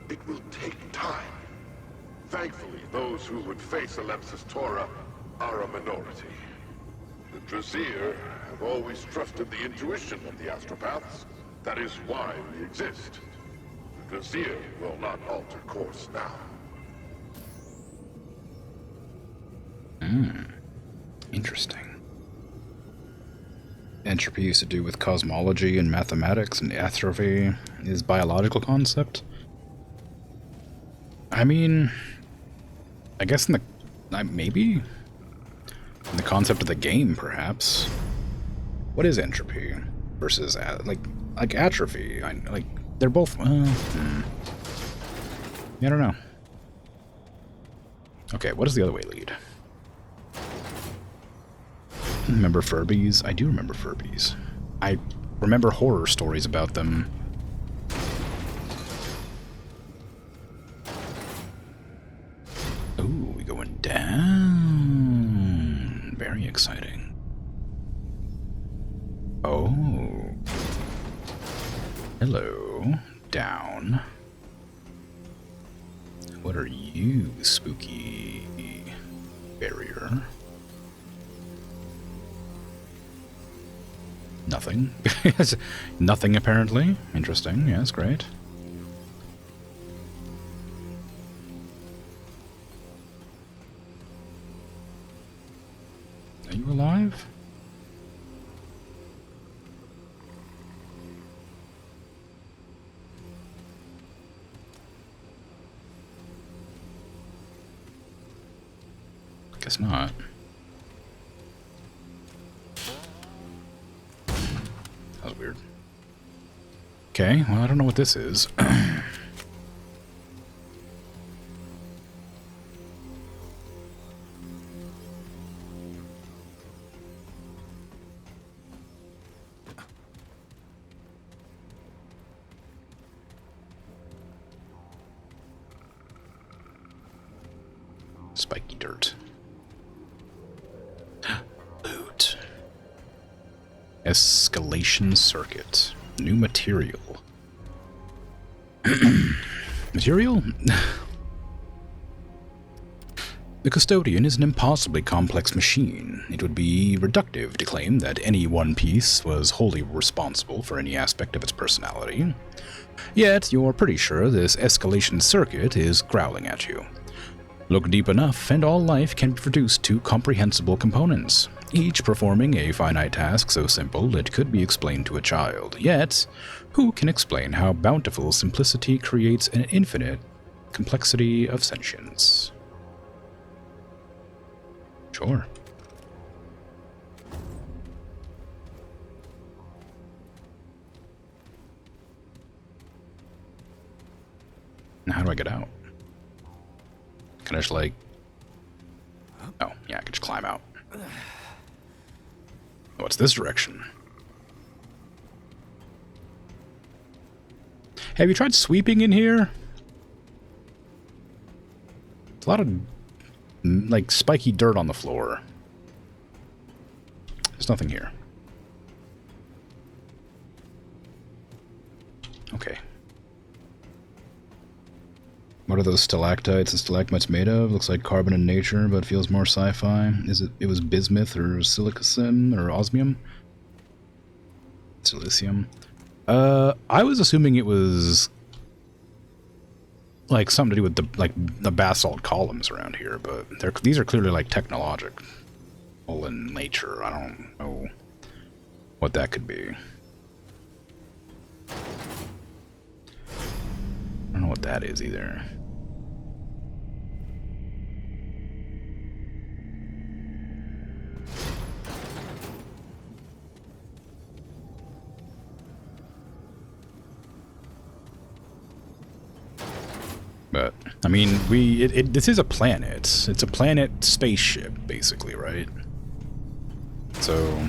it will take time. Thankfully, those who would face Alepsis Torah are a minority. The Drazier have always trusted the intuition of the astropaths. That is why we exist. The Drazier will not alter course now. Interesting. Entropy used to do with cosmology and mathematics, and atrophy is biological concept. I mean, I guess in the maybe in the concept of the game, perhaps. What is entropy versus like atrophy? Like they're both. I don't know. Okay, what does the other way lead? Remember Furbies? I do remember Furbies. I remember horror stories about them. down. Very exciting. Oh. Hello. Down. What are you, spooky barrier? Nothing. Nothing, apparently. Interesting. Yes, great. Are you alive? Guess not. That was weird. Okay, well, I don't know what this is. Spiky dirt. Loot. Escalation circuit. New material. Material? The Custodian is an impossibly complex machine. It would be reductive to claim that any one piece was wholly responsible for any aspect of its personality. Yet, you're pretty sure this escalation circuit is growling at you. Look deep enough, and all life can be reduced to comprehensible components, each performing a finite task so simple it could be explained to a child. Yet, who can explain how bountiful simplicity creates an infinite complexity of sentience? Sure. Now, how do I get out? Can I just, like... Oh, yeah, I can just climb out. What's this direction? Have you tried sweeping in here? It's a lot of, like, spiky dirt on the floor. There's nothing here. Okay. What are those stalactites and stalagmites made of? Looks like carbon in nature, but feels more sci-fi. It was bismuth or silicon or osmium? Silicium. I was assuming it was like something to do with the basalt columns around here, but these are clearly like technological in nature. I don't know what that could be. I don't know what that is either. But, I mean, this is a planet. It's a planet spaceship, basically, right? So,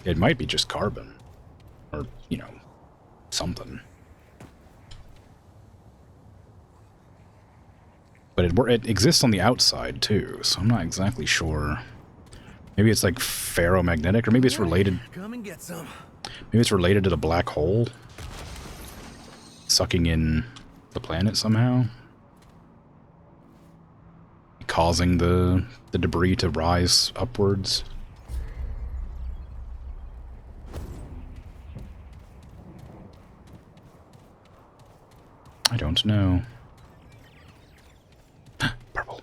it might be just carbon. Or, you know, something. But it exists on the outside, too, so I'm not exactly sure. Maybe it's, like, ferromagnetic, or maybe it's related... Come and get some. Maybe it's related to the black hole? Sucking in... the planet somehow, causing the debris to rise upwards. I don't know. Purple.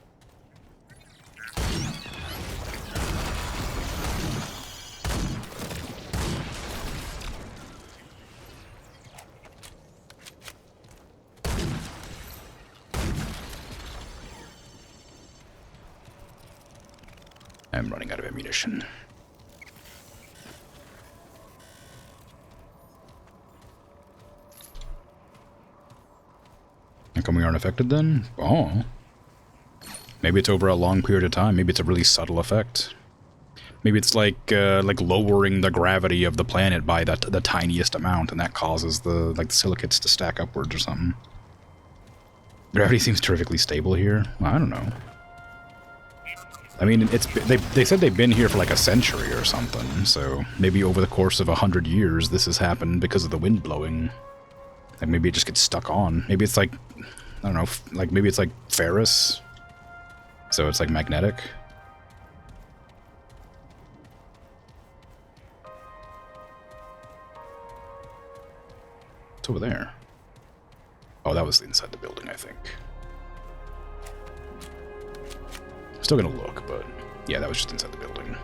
I'm running out of ammunition. How come we aren't affected then? Oh. Maybe it's over a long period of time. Maybe it's a really subtle effect. Maybe it's like lowering the gravity of the planet by the tiniest amount, and that causes the silicates to stack upwards or something. Gravity seems terrifically stable here. Well, I don't know. I mean, they said they've been here for like a century or something, so maybe over the course of 100 years this has happened because of the wind blowing. Like maybe it just gets stuck on. Maybe it's like, I don't know, like maybe it's like ferrous, so it's like magnetic. What's over there? Oh, that was inside the building, I think. Still gonna look, but yeah, that was just inside the building.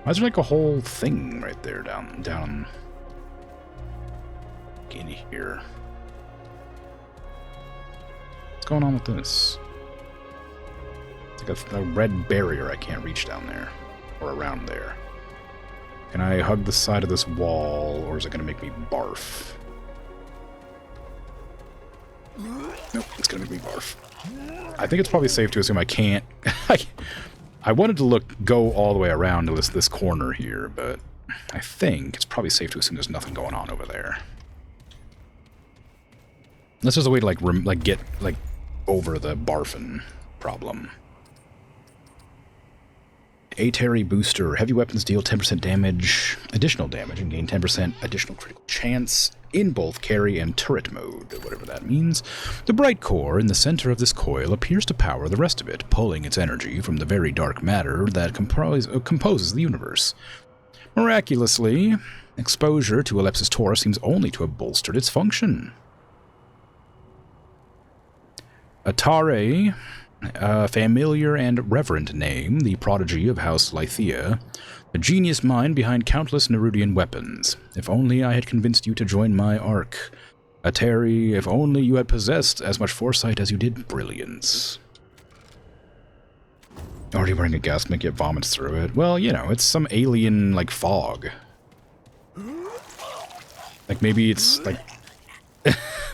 Why is there like a whole thing right there down in here? What's going on with this? It's like a red barrier I can't reach down there. Or around there. Can I hug the side of this wall, or is it gonna make me barf? Nope, it's gonna make me barf. I think it's probably safe to assume I can't... I wanted to go all the way around to this corner here, but I think it's probably safe to assume there's nothing going on over there. Unless there's a way to get over the barfing problem. Atari booster. Heavy weapons deal 10% damage, additional damage, and gain 10% additional critical chance in both carry and turret mode, whatever that means. The bright core in the center of this coil appears to power the rest of it, pulling its energy from the very dark matter that composes the universe. Miraculously, exposure to Ellipsis Taurus seems only to have bolstered its function. Atare, a familiar and reverent name, the prodigy of House Lythea, the genius mind behind countless Nerudian weapons. If only I had convinced you to join my arc. Atari, if only you had possessed as much foresight as you did brilliance. Already wearing a gas mask, yet vomits through it. Well, you know, it's some alien, like, fog. Like, maybe it's, like... you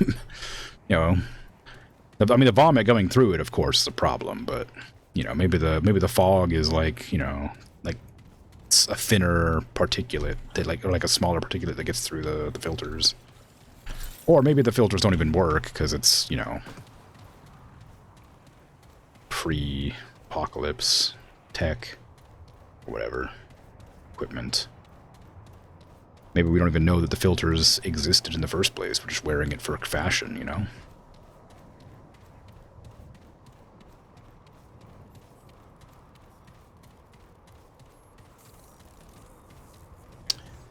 know... I mean, the vomit going through it, of course, is a problem, but, you know, maybe the fog is, like, you know, like, it's a thinner particulate, or like a smaller particulate that gets through the filters. Or maybe the filters don't even work, because it's, you know, pre-apocalypse tech, or whatever, equipment. Maybe we don't even know that the filters existed in the first place, we're just wearing it for fashion, you know?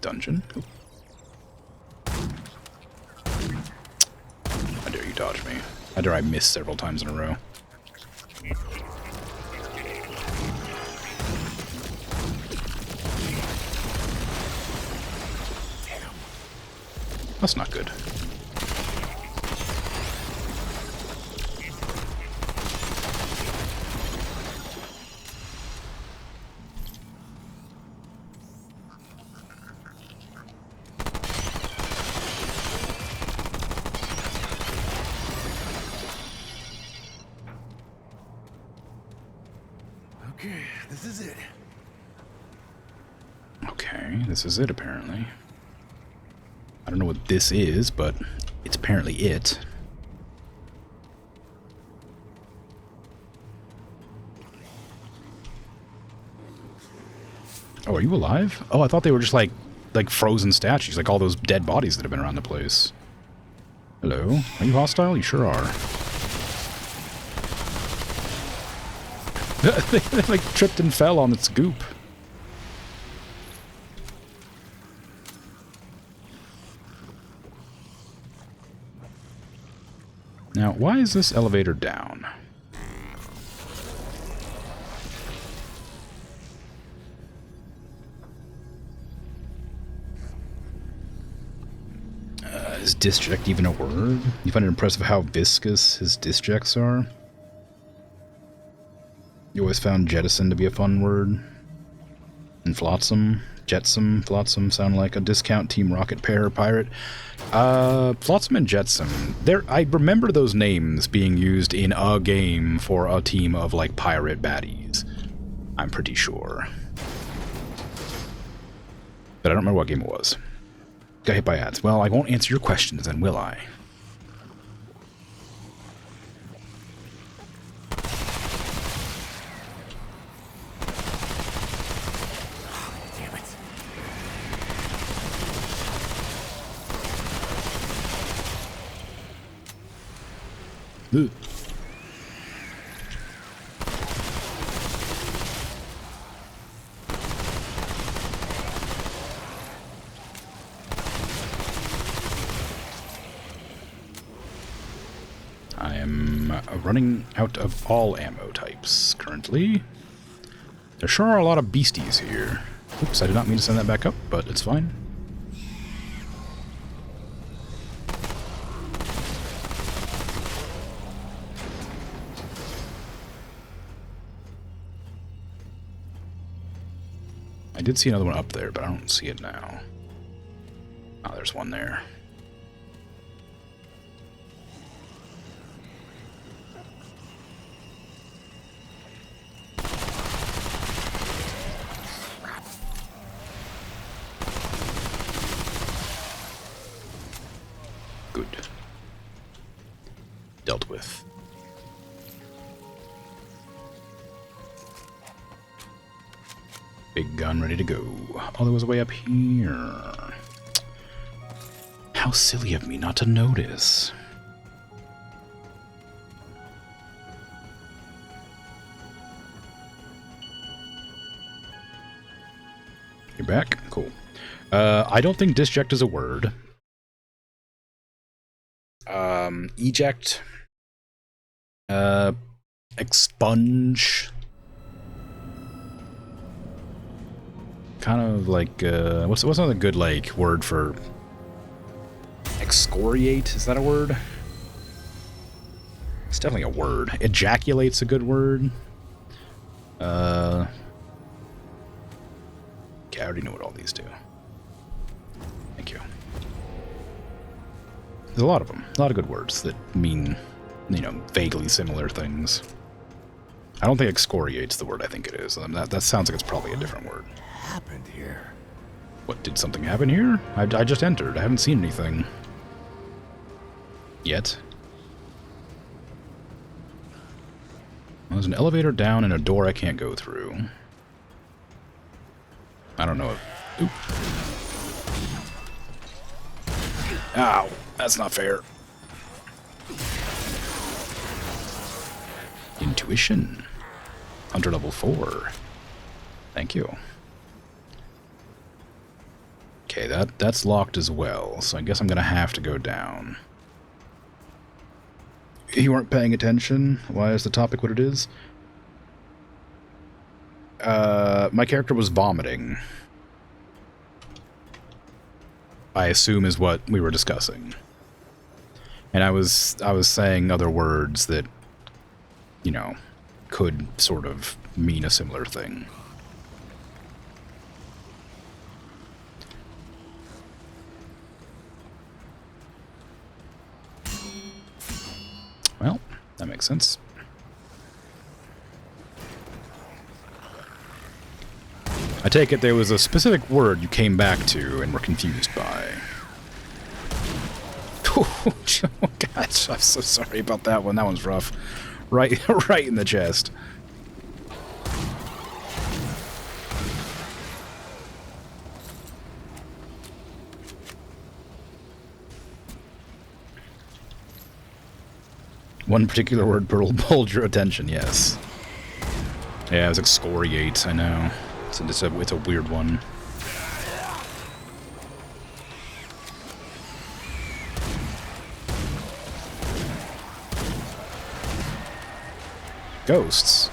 Dungeon. Ooh. How dare you dodge me? How dare I miss several times in a row? That's not good. This is it, apparently. I don't know what this is, but it's apparently it. Oh, are you alive? Oh, I thought they were just like frozen statues, like all those dead bodies that have been around the place. Hello? Are you hostile? You sure are. They like tripped and fell on its goop. Now, why is this elevator down? Is disject even a word? You find it impressive how viscous his disjects are? You always found jettison to be a fun word. And flotsam, jetsam, flotsam sound like a discount Team Rocket pair pirate. Flotsam and jetsam. I remember those names being used in a game for a team of like pirate baddies. I'm pretty sure. But I don't remember what game it was. Got hit by ads. Well, I won't answer your questions then, will I? Ugh. I am running out of all ammo types currently. There sure are a lot of beasties here. Oops, I did not mean to send that back up, but it's fine. I did see another one up there, but I don't see it now. Oh, there's one there. Good. Dealt with. Big gun ready to go. Oh, there was a way up here. How silly of me not to notice. You're back? Cool. I don't think disject is a word. Eject. Expunge. Kind of like, what's another good, like, word for excoriate? Is that a word? It's definitely a word. Ejaculate's a good word. Okay, I already know what all these do. Thank you. There's a lot of them. A lot of good words that mean, you know, vaguely similar things. I don't think excoriate's the word I think it is. That sounds like it's probably a different word. Happened here? What, did something happen here? I just entered. I haven't seen anything. Yet. Well, there's an elevator down and a door I can't go through. I don't know if... Oop. Ow! That's not fair. Intuition. Hunter level 4. Thank you. Okay, that's locked as well, so I guess I'm gonna have to go down. You weren't paying attention? Why is the topic what it is? My character was vomiting. I assume is what we were discussing. And I was saying other words that, you know, could sort of mean a similar thing. Well, that makes sense. I take it there was a specific word you came back to and were confused by. Oh, gosh, I'm so sorry about that one. That one's rough. Right, right in the chest. One particular word pulled your attention, yes. Yeah, it was excoriate, I know. It's a weird one. Ghosts.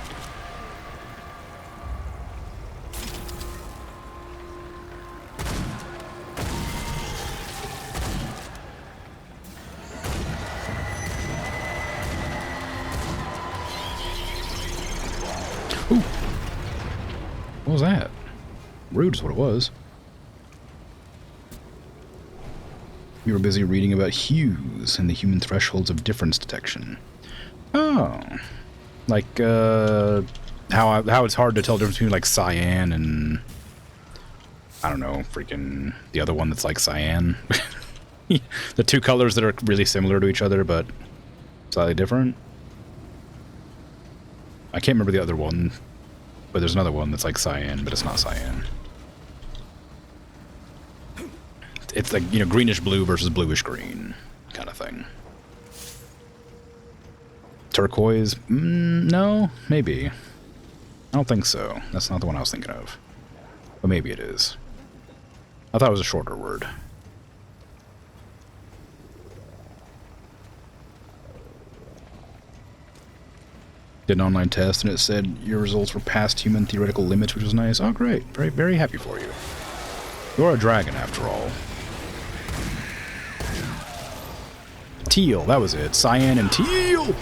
Ooh. What was that? Rude is what it was. You were busy reading about hues and the human thresholds of difference detection. Oh. Like, how it's hard to tell the difference between, like, cyan and... I don't know, freaking... the other one that's like cyan. The two colors that are really similar to each other, but slightly different. I can't remember the other one, but there's another one that's like cyan, but it's not cyan. It's like, you know, greenish blue versus bluish green kind of thing. Turquoise? No, maybe. I don't think so. That's not the one I was thinking of. But maybe it is. I thought it was a shorter word. Did an online test and it said your results were past human theoretical limits, which was nice. Oh, great. Very, very happy for you. You're a dragon, after all. Teal, that was it. Cyan and teal!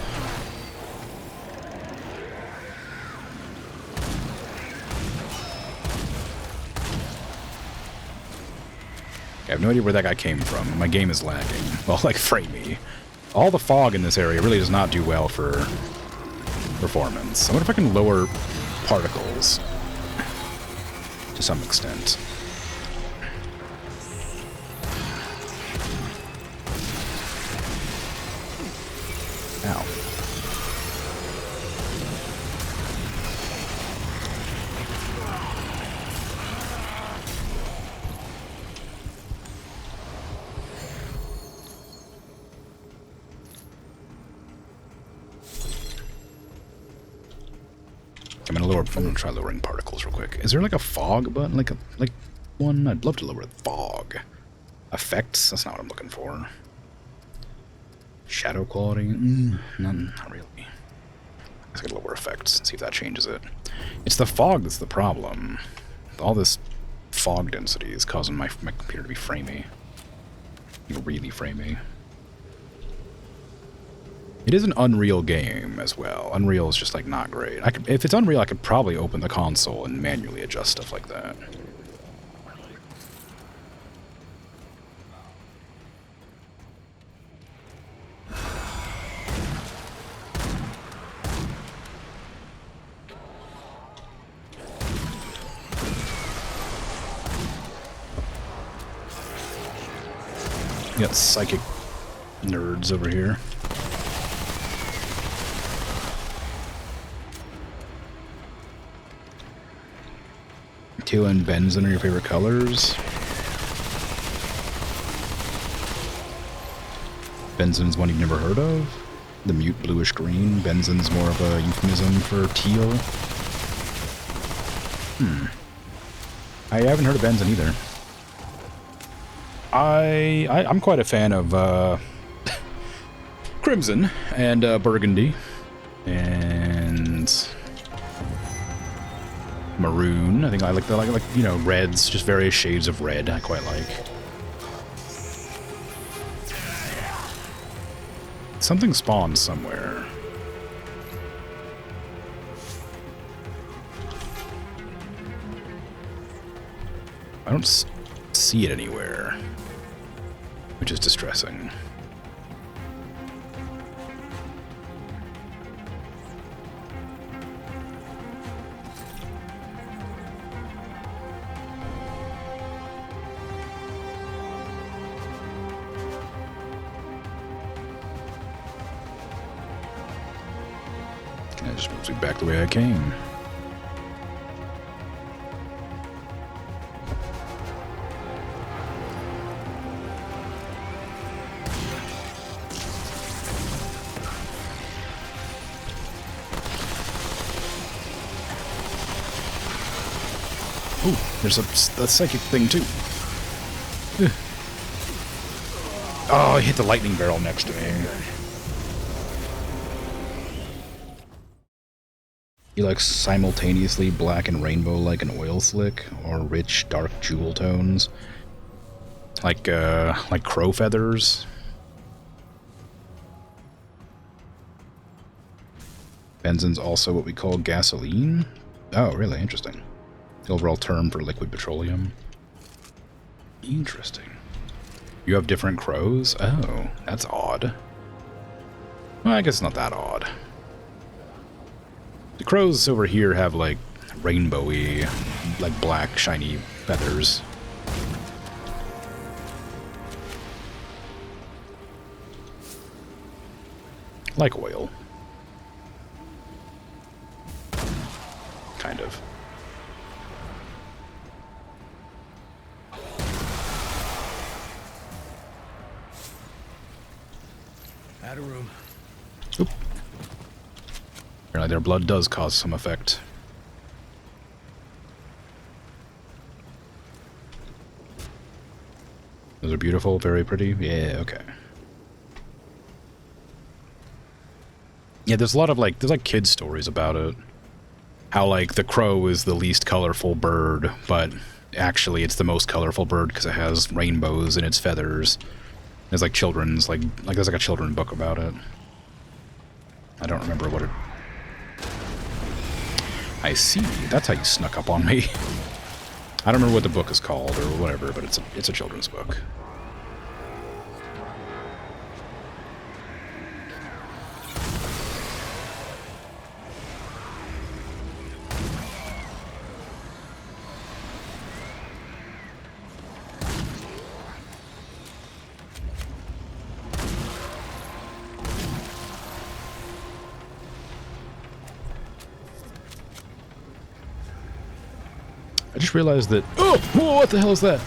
I have no idea where that guy came from. My game is lagging. Well, like, framey. All the fog in this area really does not do well for performance. I wonder if I can lower particles to some extent. Ow. I'm gonna try lowering particles real quick. Is there like a fog button? Like one? I'd love to lower the fog. Effects? That's not what I'm looking for. Shadow quality? Not really. I gotta lower effects and see if that changes it. It's the fog that's the problem. All this fog density is causing my computer to be framey. Really framey. It is an Unreal game as well. Unreal is just like not great. If it's Unreal, I could probably open the console and manually adjust stuff like that. You got psychic nerds over here. Teal and benzene are your favorite colors. Benzene's one you've never heard of. The mute bluish green. Benzene's more of a euphemism for teal. I haven't heard of benzene either. I'm quite a fan of crimson and burgundy and maroon. I think I like you know, reds, just various shades of red. I quite like. Something spawns somewhere. I don't see it anywhere, which is distressing. Just moves me back the way I came. Ooh, there's a psychic thing too. Oh, I hit the lightning barrel next to me. You like simultaneously black and rainbow like an oil slick, or rich dark jewel tones, like crow feathers. Benzene's also what we call gasoline. Oh, really interesting. The overall term for liquid petroleum. Interesting. You have different crows? Oh, that's odd. Well, I guess it's not that odd. The crows over here have, like, rainbowy, like, black, shiny feathers. Like oil. Kind of. Out of room. Oop. Apparently their blood does cause some effect. Those are beautiful, very pretty. Yeah, okay. Yeah, there's a lot of like, there's like kid stories about it. How like the crow is the least colorful bird, but actually it's the most colorful bird because it has rainbows in its feathers. There's like children's, like there's like a children's book about it. I don't remember what it... I see. That's how you snuck up on me. I don't remember what the book is called or whatever, but it's a children's book. I just realized that... Oh! Whoa, what the hell is that?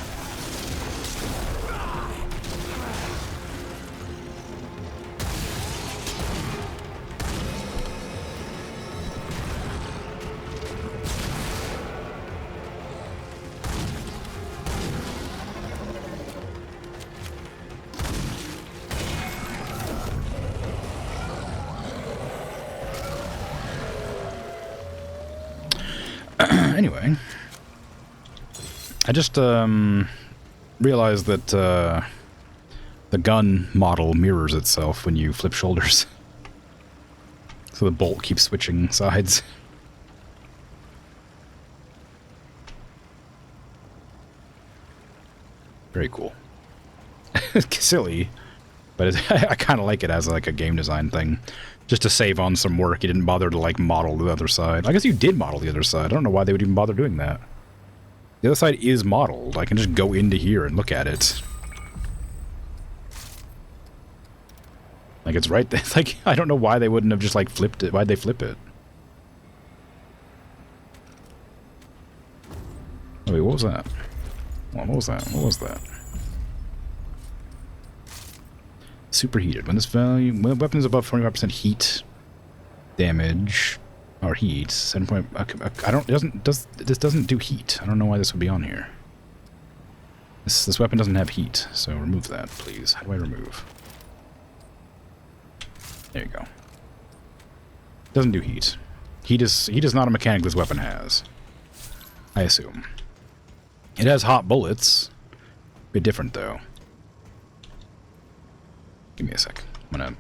Anyway... I just realized that the gun model mirrors itself when you flip shoulders. So the bolt keeps switching sides. Very cool. Silly, but I kind of like it as like a game design thing. Just to save on some work, you didn't bother to like model the other side. I guess you did model the other side. I don't know why they would even bother doing that. The other side is modeled. I can just go into here and look at it. Like, it's right there. Like, I don't know why they wouldn't have just, like, flipped it. Why'd they flip it? Oh, wait, what was that? What was that? What was that? Superheated. When this value... When the weapon is above 25% heat damage... Or heat, 7 point... I don't... This doesn't do heat. I don't know why this would be on here. This weapon doesn't have heat, so remove that, please. How do I remove? There you go. Doesn't do heat. Heat is not a mechanic this weapon has. I assume. It has hot bullets. Bit different, though. Give me a sec. I'm gonna...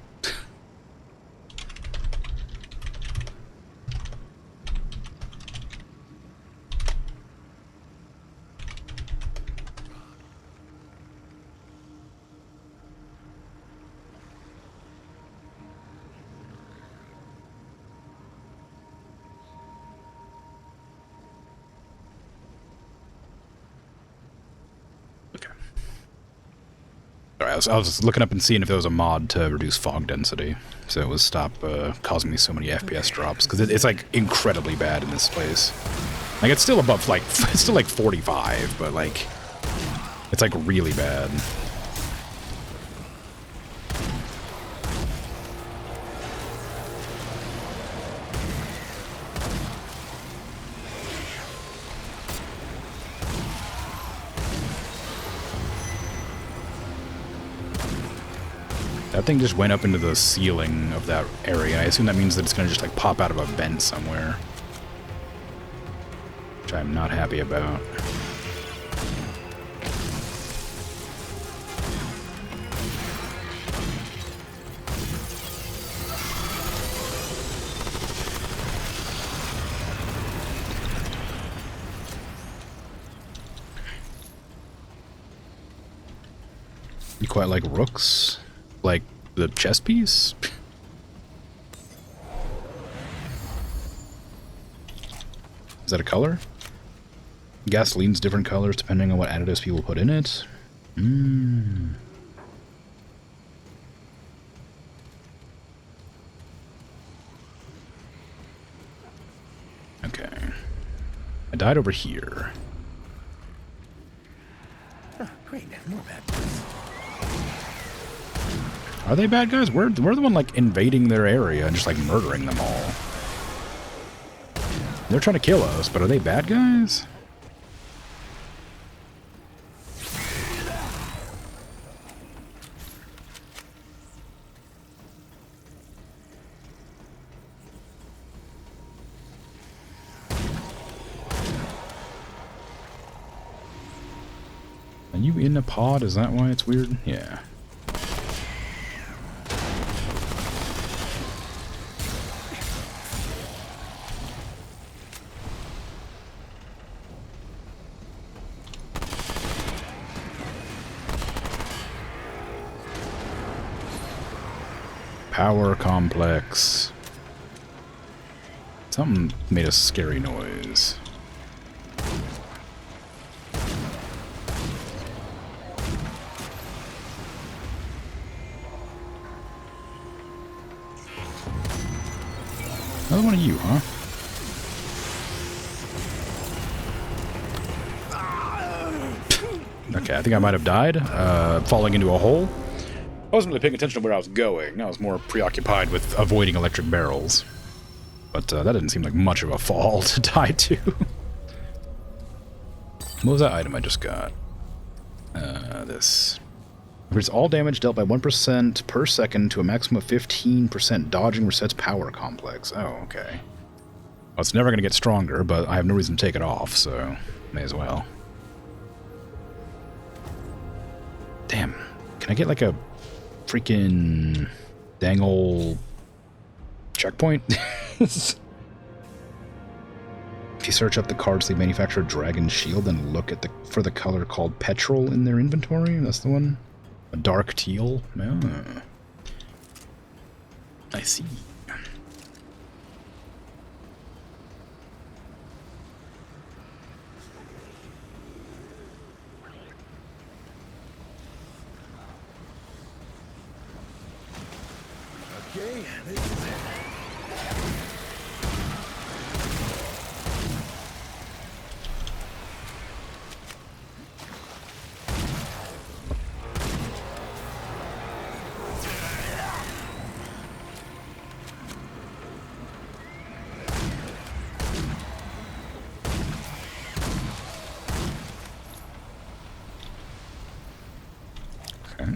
I was just looking up and seeing if there was a mod to reduce fog density, so it would stop causing me so many FPS drops, because it's like incredibly bad in this place. Like it's still above like it's still like 45, but like it's like really bad. That thing just went up into the ceiling of that area. I assume that means that it's going to just like pop out of a vent somewhere. Which I'm not happy about. You quite like rooks? Like the chess piece? Is that a color? Gasoline's different colors depending on what additives people put in it. Okay. I died over here. Oh, great, more bad guys. Are they bad guys? We're the one like invading their area and just like murdering them all. They're trying to kill us, but are they bad guys? Are you in a pod? Is that why it's weird? Yeah. Power complex. Something made a scary noise. Another one of you, huh? Okay, I think I might have died, falling into a hole. I wasn't really paying attention to where I was going. I was more preoccupied with avoiding electric barrels. But that didn't seem like much of a fall to die to. What was that item I just got? This. Increases all damage dealt by 1% per second to a maximum of 15%. Dodging resets power complex. Oh, okay. Well, it's never going to get stronger, but I have no reason to take it off, so may as well. Damn. Can I get like a freaking dang ol' checkpoint? If you search up the cards they manufacture a dragon shield and look at for the color called petrol in their inventory, that's the one. A dark teal? Ah. I see. Okay, this is it. Okay.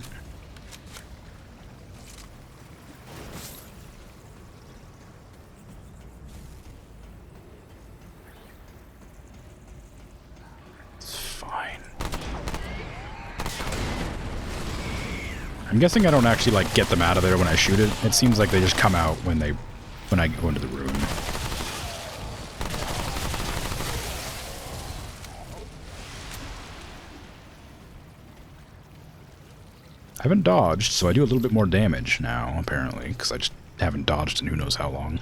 I'm guessing I don't actually like get them out of there when I shoot it. It seems like they just come out when I go into the room. I haven't dodged, so I do a little bit more damage now, apparently, because I just haven't dodged in who knows how long.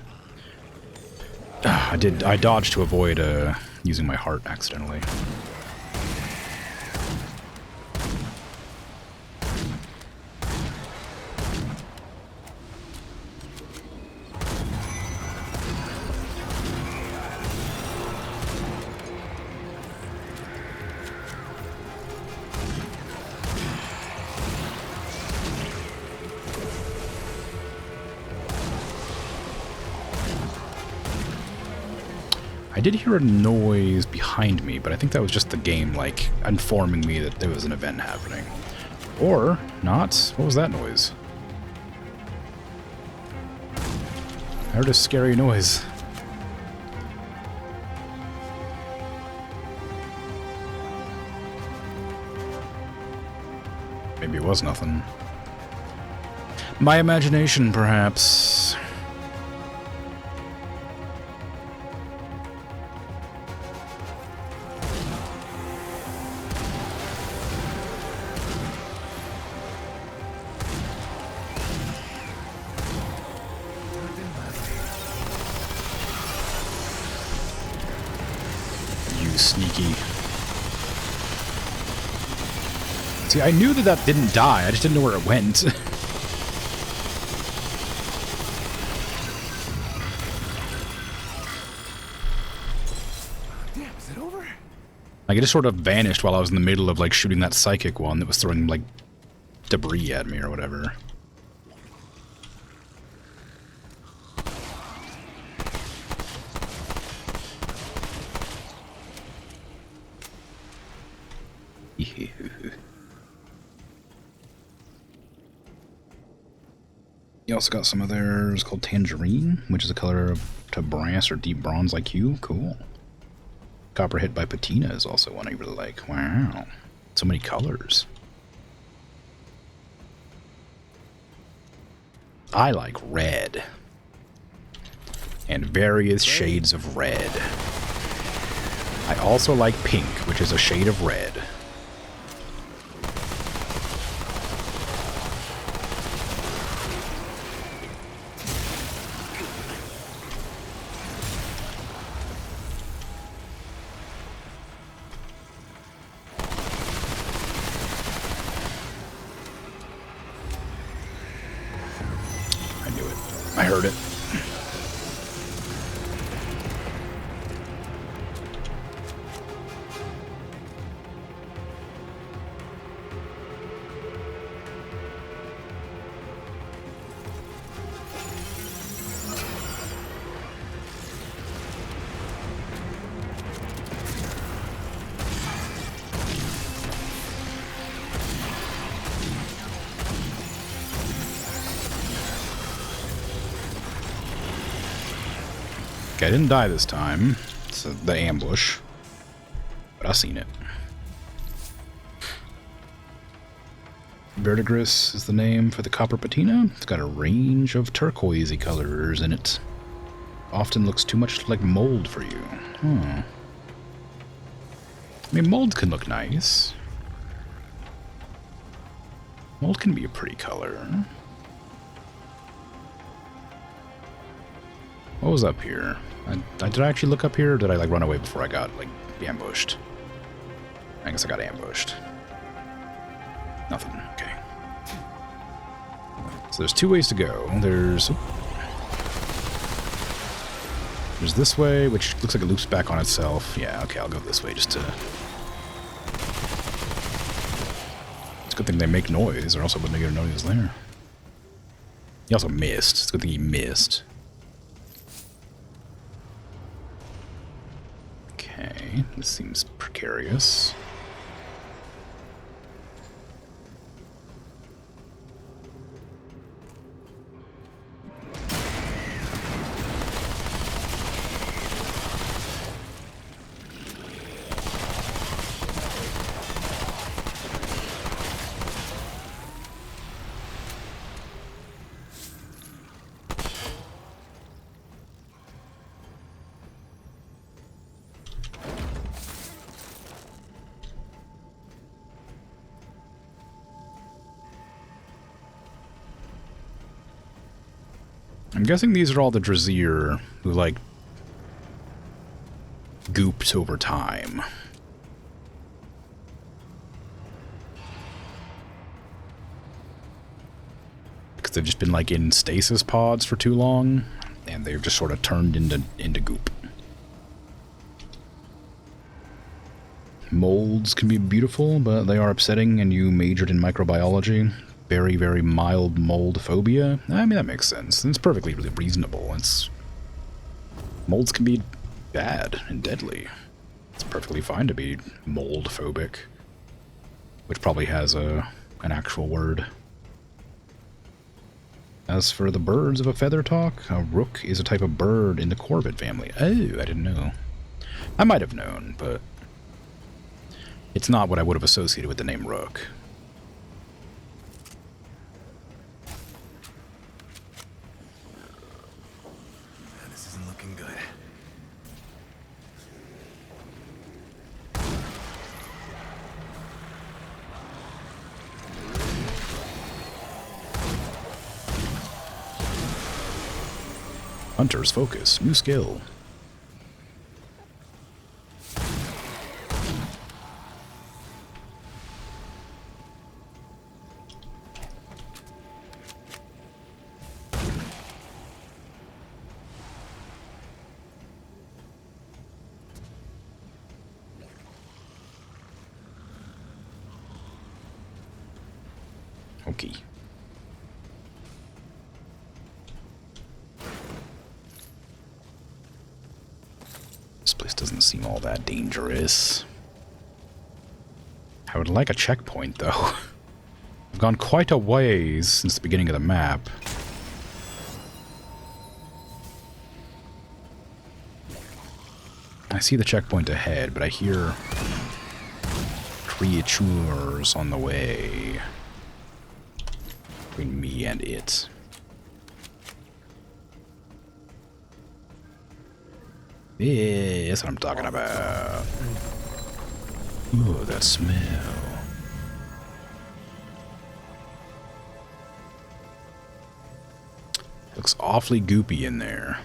I dodged to avoid using my heart accidentally. I did hear a noise behind me, but I think that was just the game, like, informing me that there was an event happening. Or not. What was that noise? I heard a scary noise. Maybe it was nothing. My imagination, perhaps. Sneaky. See, I knew that didn't die, I just didn't know where it went. Damn, is it over? Like, it just sort of vanished while I was in the middle of, like, shooting that psychic one that was throwing, like, debris at me or whatever. You also got some of theirs called Tangerine, which is a color to brass or deep bronze like you. Cool. Copper hit by Patina is also one I really like. Wow. So many colors. I like red. And various shades of red. I also like pink, which is a shade of red. I knew it. I heard it. Okay, I didn't die this time. It's the ambush. But I seen it. Verdigris is the name for the copper patina. It's got a range of turquoisey colors in it. Often looks too much like mold for you. I mean, mold can look nice. Mold can be a pretty color. What was up here? Did I actually look up here, or did I like run away before I got like ambushed? I guess I got ambushed. Nothing. Okay. So there's two ways to go. There's this way, which looks like it loops back on itself. Yeah, okay, I'll go this way just to... It's a good thing they make noise, or else I wouldn't get a noise there. He also missed. It's a good thing he missed. Okay, this seems precarious. I'm guessing these are all the Drazier who, like, gooped over time. Because they've just been, like, in stasis pods for too long, and they've just sort of turned into goop. Molds can be beautiful, but they are upsetting, and you majored in microbiology. Very, very mild mold phobia. I mean, that makes sense. It's perfectly really reasonable. Molds can be bad and deadly. It's perfectly fine to be mold phobic, which probably has an actual word. As for the birds of a feather talk, a rook is a type of bird in the corvid family. Oh, I didn't know. I might have known, but it's not what I would have associated with the name rook. Hunter's Focus, new skill. Okay. This place doesn't seem all that dangerous. I would like a checkpoint, though. I've gone quite a ways since the beginning of the map. I see the checkpoint ahead, but I hear creatures on the way between me and it. Yeah, that's what I'm talking about. Ooh, that smell. Looks awfully goopy in there.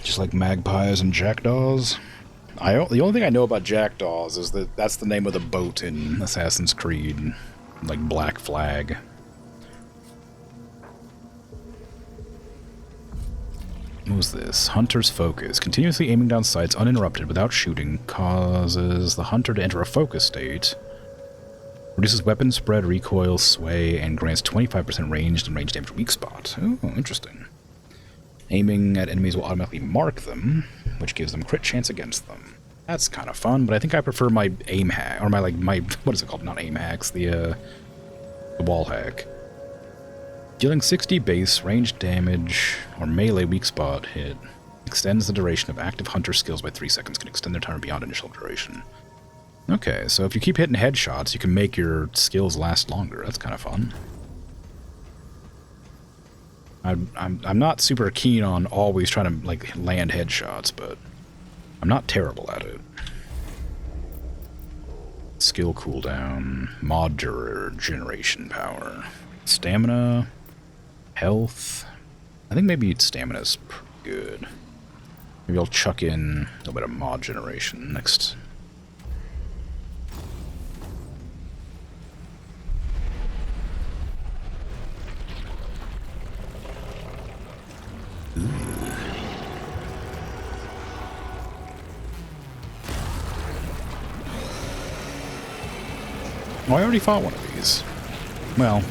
Just like magpies and jackdaws. The only thing I know about jackdaws is that that's the name of the boat in Assassin's Creed. Like Black Flag. What was this? Hunter's focus. Continuously aiming down sights uninterrupted without shooting causes the hunter to enter a focus state. Reduces weapon spread, recoil, sway, and grants 25% ranged and range damage weak spot. Oh, interesting. Aiming at enemies will automatically mark them, which gives them crit chance against them. That's kind of fun, but I think I prefer my aim hack, or my what is it called? Not aim hacks, the wall hack. Dealing 60 base, ranged damage, or melee weak spot hit. Extends the duration of active hunter skills by 3 seconds. Can extend their timer beyond initial duration. Okay, so if you keep hitting headshots, you can make your skills last longer. That's kind of fun. I'm not super keen on always trying to like land headshots, but I'm not terrible at it. Skill cooldown, mod generation power, stamina, health. I think maybe stamina's pretty good. Maybe I'll chuck in a little bit of mod generation next. Oh, I already fought one of these. Well,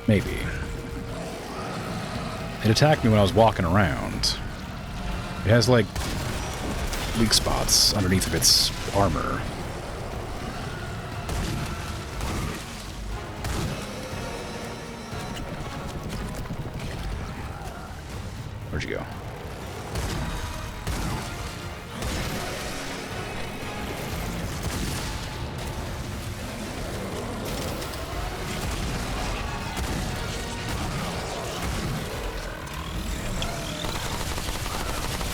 maybe. It attacked me when I was walking around. It has, like, weak spots underneath of its armor. Where'd you go?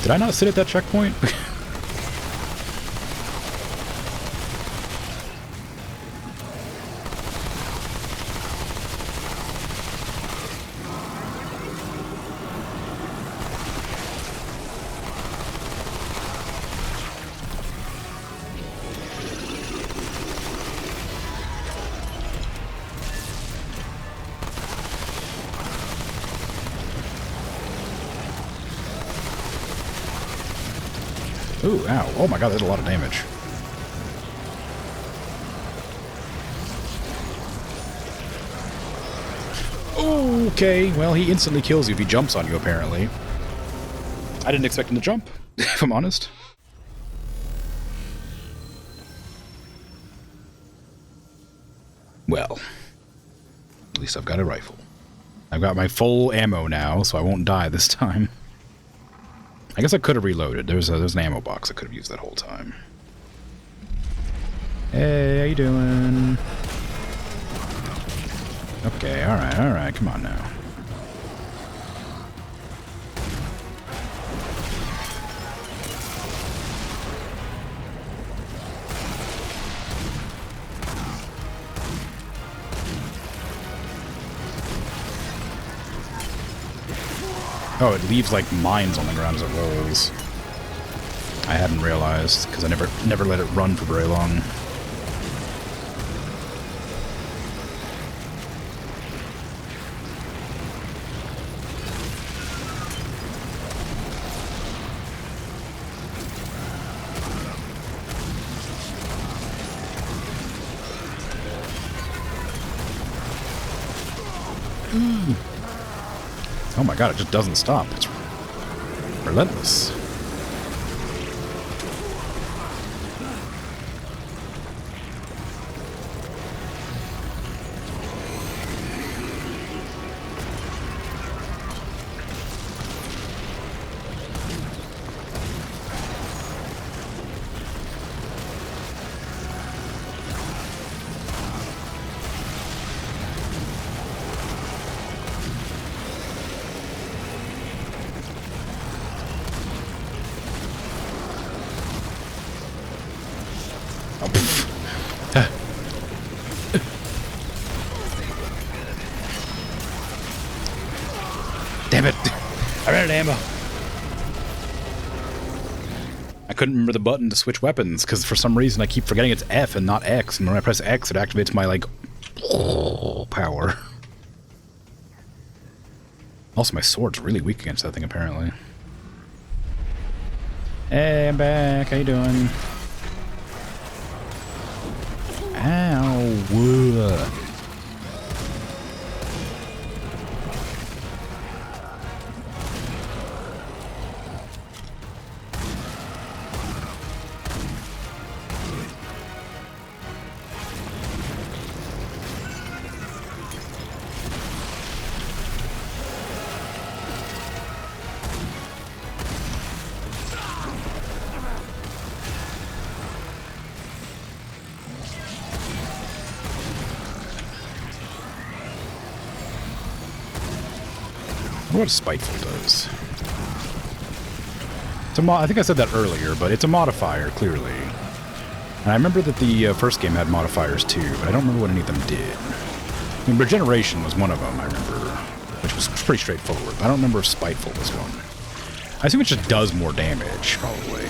Did I not sit at that checkpoint? Ooh, ow. Oh my god, that's a lot of damage. Okay, well, he instantly kills you if he jumps on you, apparently. I didn't expect him to jump, if I'm honest. Well, at least I've got a rifle. I've got my full ammo now, so I won't die this time. I guess I could have reloaded. There's an ammo box I could have used that whole time. Hey, how you doing? Okay, alright, come on now. Oh, it leaves like mines on the ground as it rolls. I hadn't realized because I never let it run for very long. Oh my god, it just doesn't stop. It's relentless. Oh, pff. Damn it! I ran out of ammo. I couldn't remember the button to switch weapons because for some reason I keep forgetting it's F and not X, and when I press X, it activates my like power. Also, my sword's really weak against that thing apparently. Hey, I'm back. How you doing? Ow. Whoa. I wonder what Spiteful does. It's a I think I said that earlier, but it's a modifier, clearly. And I remember that the first game had modifiers too, but I don't remember what any of them did. I mean, Regeneration was one of them, I remember, which was pretty straightforward. But I don't remember if Spiteful was one. I assume it just does more damage, probably.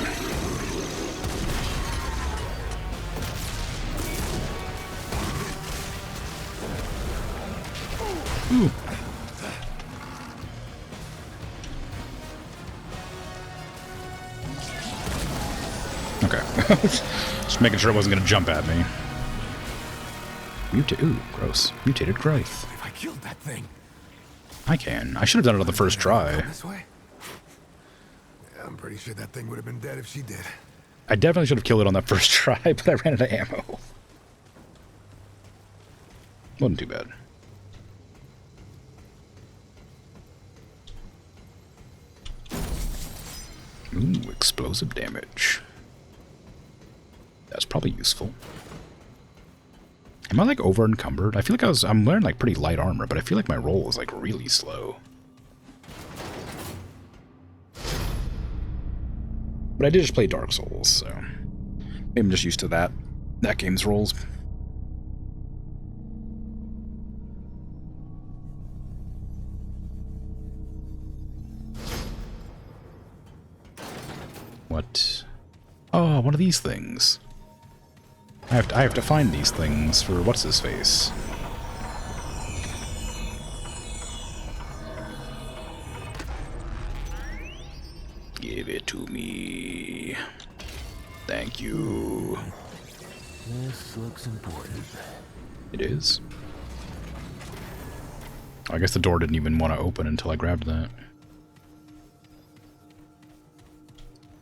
Ooh. Okay. Just making sure it wasn't going to jump at me. Ooh, gross. Mutated growth. If I killed that thing. I can. I should have done it on the first try. This way? Yeah, I'm pretty sure that thing would have been dead if she did. I definitely should have killed it on that first try, but I ran out of ammo. Wasn't too bad. Ooh, explosive damage. That's probably useful. Am I like over encumbered? I feel like I'm wearing like pretty light armor, but I feel like my roll is like really slow. But I did just play Dark Souls, so maybe I'm just used to that game's rolls. What? Oh, one of these things. I have to find these things for what's his face. Give it to me. Thank you. This looks important. It is. I guess the door didn't even want to open until I grabbed that.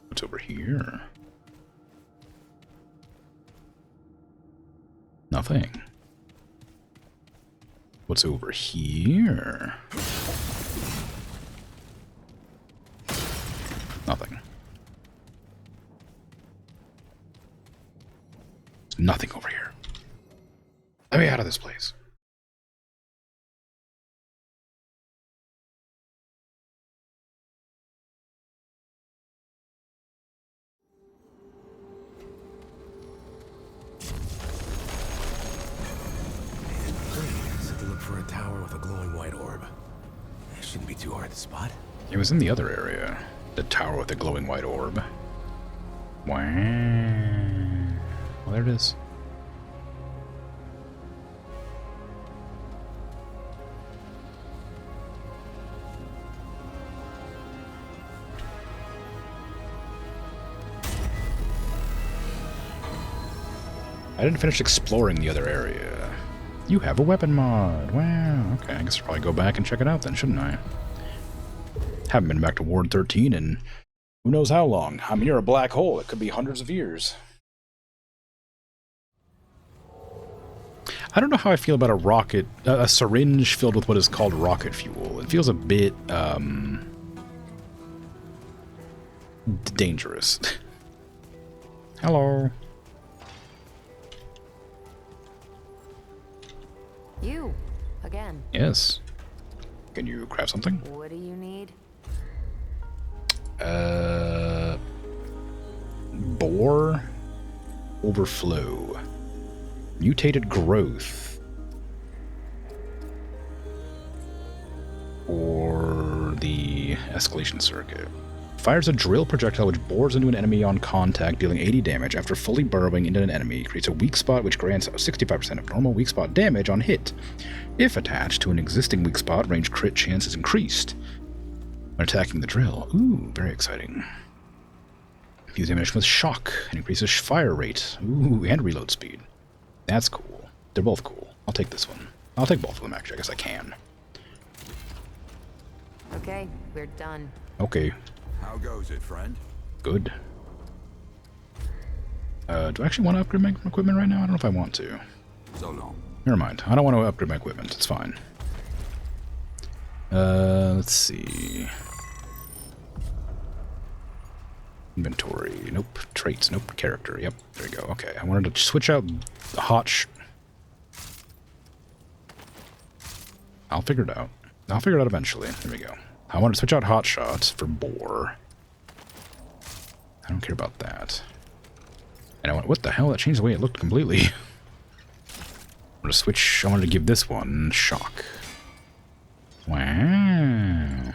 What's over here? Nothing. What's over here? Nothing. There's nothing over here. Let me out of this place. Said to look for a tower with a glowing white orb. It shouldn't be too hard to spot. It was in the other area. The tower with the glowing white orb. Wow. Well, there it is. I didn't finish exploring the other area. You have a weapon mod. Wow. Okay, I guess I'll probably go back and check it out then, shouldn't I? Haven't been back to Ward 13 in who knows how long. I'm near a black hole. It could be hundreds of years. I don't know how I feel about a rocket, a syringe filled with what is called rocket fuel. It feels a bit, dangerous. Hello. You, again. Yes. Can you craft something? What do you need? Bore overflow. Mutated growth. Or the escalation circuit. Fires a drill projectile which bores into an enemy on contact, dealing 80 damage. After fully burrowing into an enemy, creates a weak spot which grants 65% of normal weak spot damage on hit. If attached to an existing weak spot, range crit chance is increased when attacking the drill. Ooh, very exciting. Fuse ammunition with shock and increases fire rate. Ooh, and reload speed. That's cool. They're both cool. I'll take this one. I'll take both of them, actually. I guess I can. Okay, we're done. Okay. How goes it, friend? Good. Do I actually want to upgrade my equipment right now? I don't know if I want to. So long. Never mind. I don't want to upgrade my equipment. It's fine. Let's see. Inventory. Nope. Traits. Nope. Character. Yep. There we go. Okay. I wanted to switch out hot I'll figure it out. I'll figure it out eventually. There we go. I wanted to switch out hot shots for bore. I don't care about that. And I went, what the hell? That changed the way it looked completely. I wanted to give this one shock. Wow.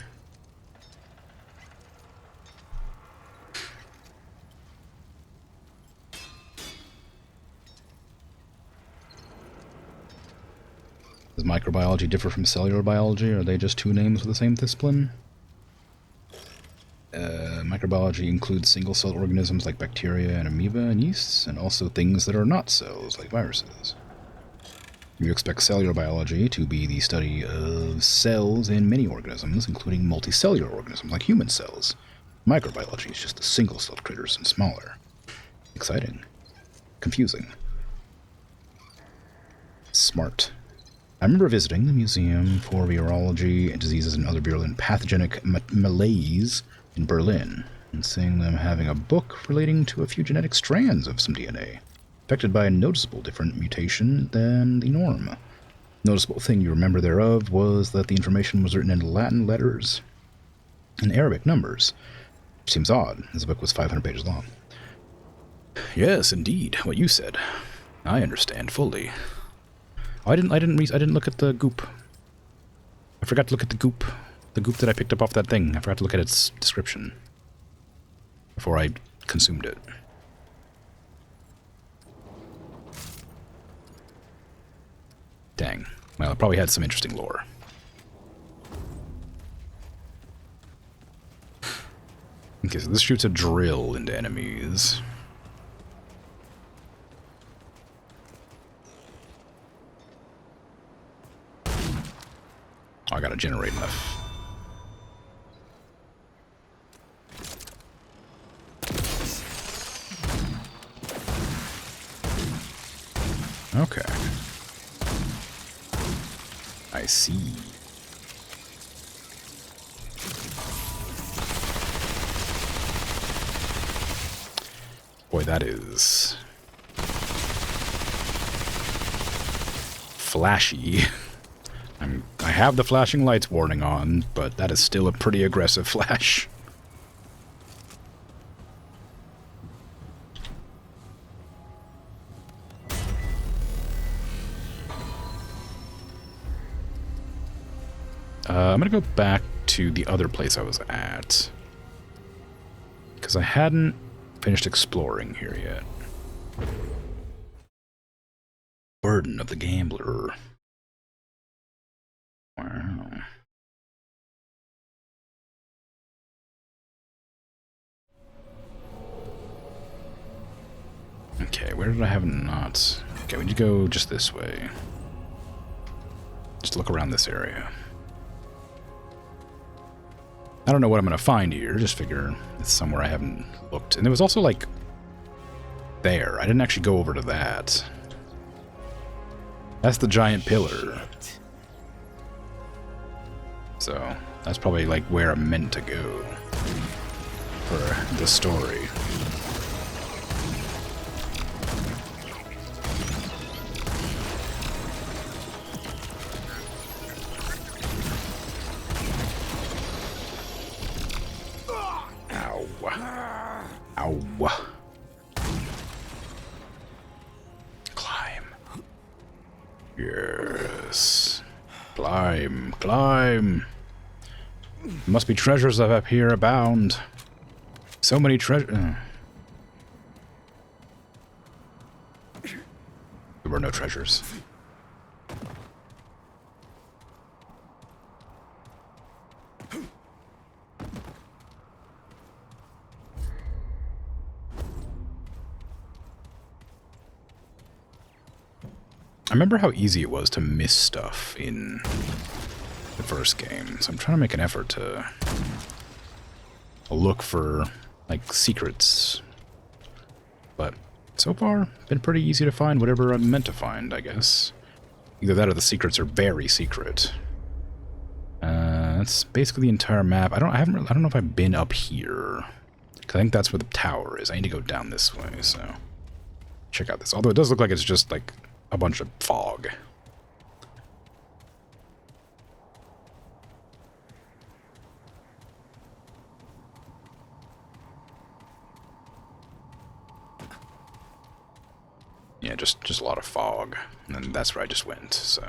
Does microbiology differ from cellular biology? Are they just two names for the same discipline? Microbiology includes single-cell organisms like bacteria and amoeba and yeasts, and also things that are not cells, like viruses. You expect cellular biology to be the study of cells in many organisms, including multicellular organisms like human cells. Microbiology is just the single-celled critters and smaller. Exciting. Confusing. Smart. I remember visiting the Museum for Virology and Diseases and Other Virulent Pathogenic Malaise in Berlin, and seeing them having a book relating to a few genetic strands of some DNA, affected by a noticeable different mutation than the norm. Noticeable thing you remember thereof was that the information was written in Latin letters and Arabic numbers, which seems odd, as the book was 500 pages long. Yes, indeed, what you said. I understand fully. Oh, I didn't look at the goop. I forgot to look at the goop. The goop that I picked up off that thing. I forgot to look at its description before I consumed it. Dang. Well, it probably had some interesting lore. Okay, so this shoots a drill into enemies. Oh, I gotta generate enough. Okay. I see. Boy, that is flashy. I have the flashing lights warning on, but that is still a pretty aggressive flash. I'm gonna go back to the other place I was at, because I hadn't finished exploring here yet. Burden of the Gambler. Wow. Okay, where did I have knots? Okay, we need to go just this way. Just look around this area. I don't know what I'm going to find here. Just figure it's somewhere I haven't looked. And there was also, like, there. I didn't actually go over to that. That's the giant pillar. So, that's probably, like, where I'm meant to go for the story. Ow. Climb. Yes. Climb. Must be treasures up here abound. So many treasures. There were no treasures. I remember how easy it was to miss stuff in the first game, so I'm trying to make an effort to look for, like, secrets. But so far, been pretty easy to find whatever I'm meant to find, I guess. Either that or the secrets are very secret. That's basically the entire map. I don't know if I've been up here, because I think that's where the tower is. I need to go down this way, so check out this. Although it does look like it's just, like, a bunch of fog. Yeah, just a lot of fog. And then that's where I just went, so.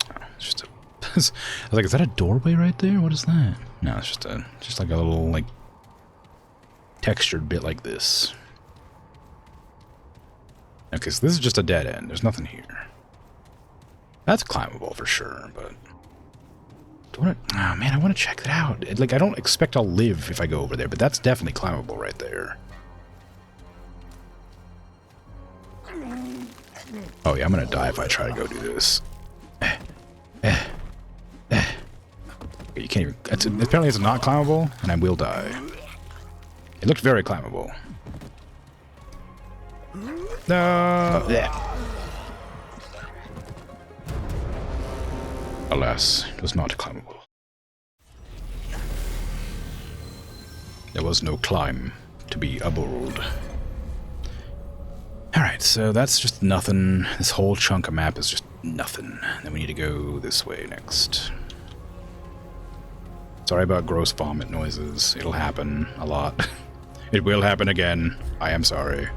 Oh, it's just a... I was like, is that a doorway right there? What is that? No, it's just like a little, like, textured bit like this. Okay, so this is just a dead end. There's nothing here. That's climbable for sure, but... oh man, I want to check that out. Like, I don't expect I'll live if I go over there, but that's definitely climbable right there. Oh yeah, I'm gonna die if I try to go do this. You can't even... apparently it's not climbable, and I will die. It looked very climbable. No! Yeah. Alas, it was not climbable. There was no climb to be aboard. Alright, so that's just nothing. This whole chunk of map is just nothing. Then we need to go this way next. Sorry about gross vomit noises. It'll happen a lot. It will happen again. I am sorry.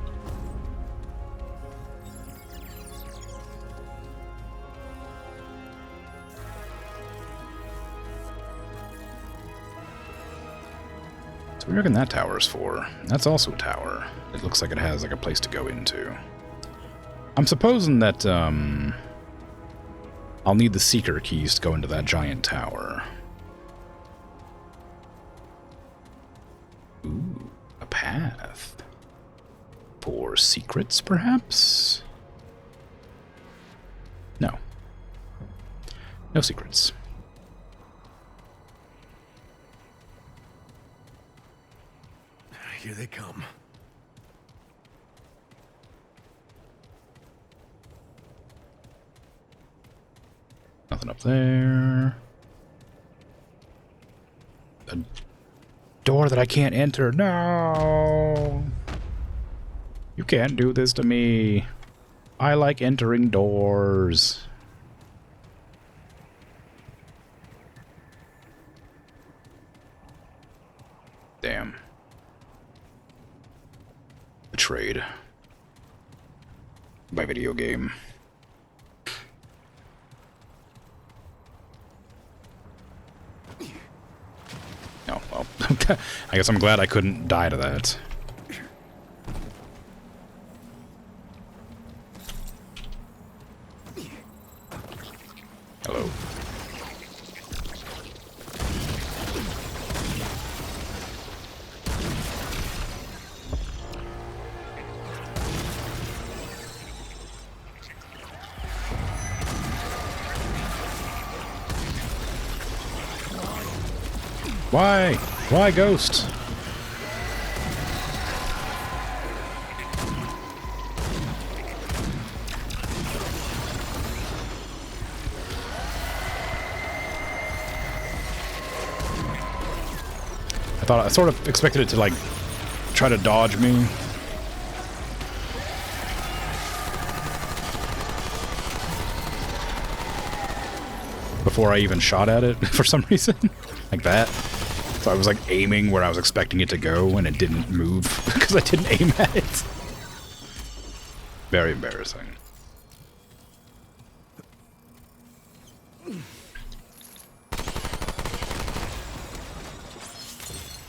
So what do you reckon that tower's for? That's also a tower. It looks like it has like a place to go into. I'm supposing that I'll need the seeker keys to go into that giant tower. Ooh, a path. For secrets, perhaps? No. No secrets. Here they come. Nothing up there. A door that I can't enter. No! You can't do this to me. I like entering doors. Damn. Betrayed. By video game. Oh, well. I guess I'm glad I couldn't die to that. Hello. Why? Why, Ghost? I sort of expected it to, like, try to dodge me. Before I even shot at it, for some reason. Like that. So I was, like, aiming where I was expecting it to go, and it didn't move because I didn't aim at it. Very embarrassing.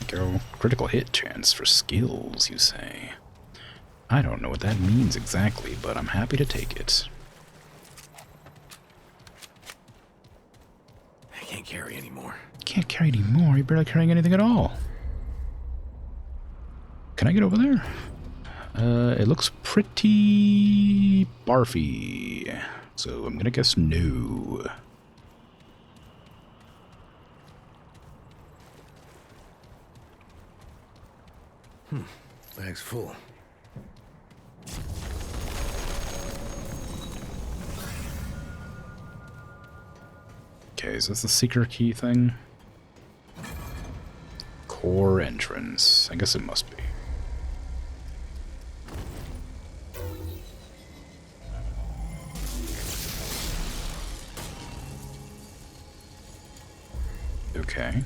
Go. Critical hit chance for skills, you say? I don't know what that means exactly, but I'm happy to take it. I can't carry anymore. Can't carry anymore? You're barely carrying anything at all. Can I get over there? It looks pretty barfy, so I'm gonna guess no. Bag's full. Okay, is this the seeker key thing? Core entrance. I guess it must be. Okay.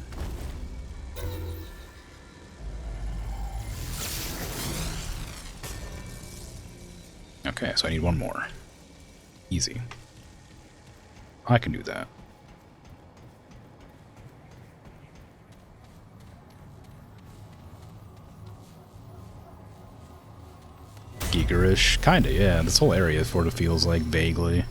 Okay, so I need one more. Easy. I can do that. Giegerish? Kinda, yeah. This whole area sort of feels like vaguely.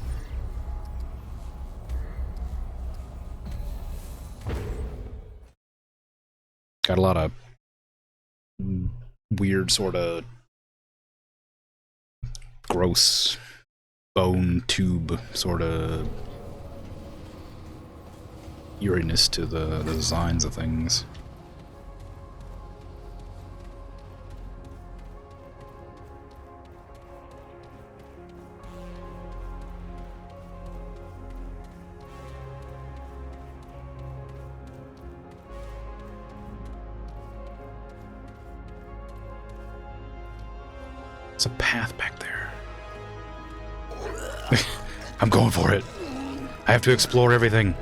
Got a lot of weird sort of gross bone tube sort of eeriness to the designs of things. There's a path back there. I'm going for it. I have to explore everything.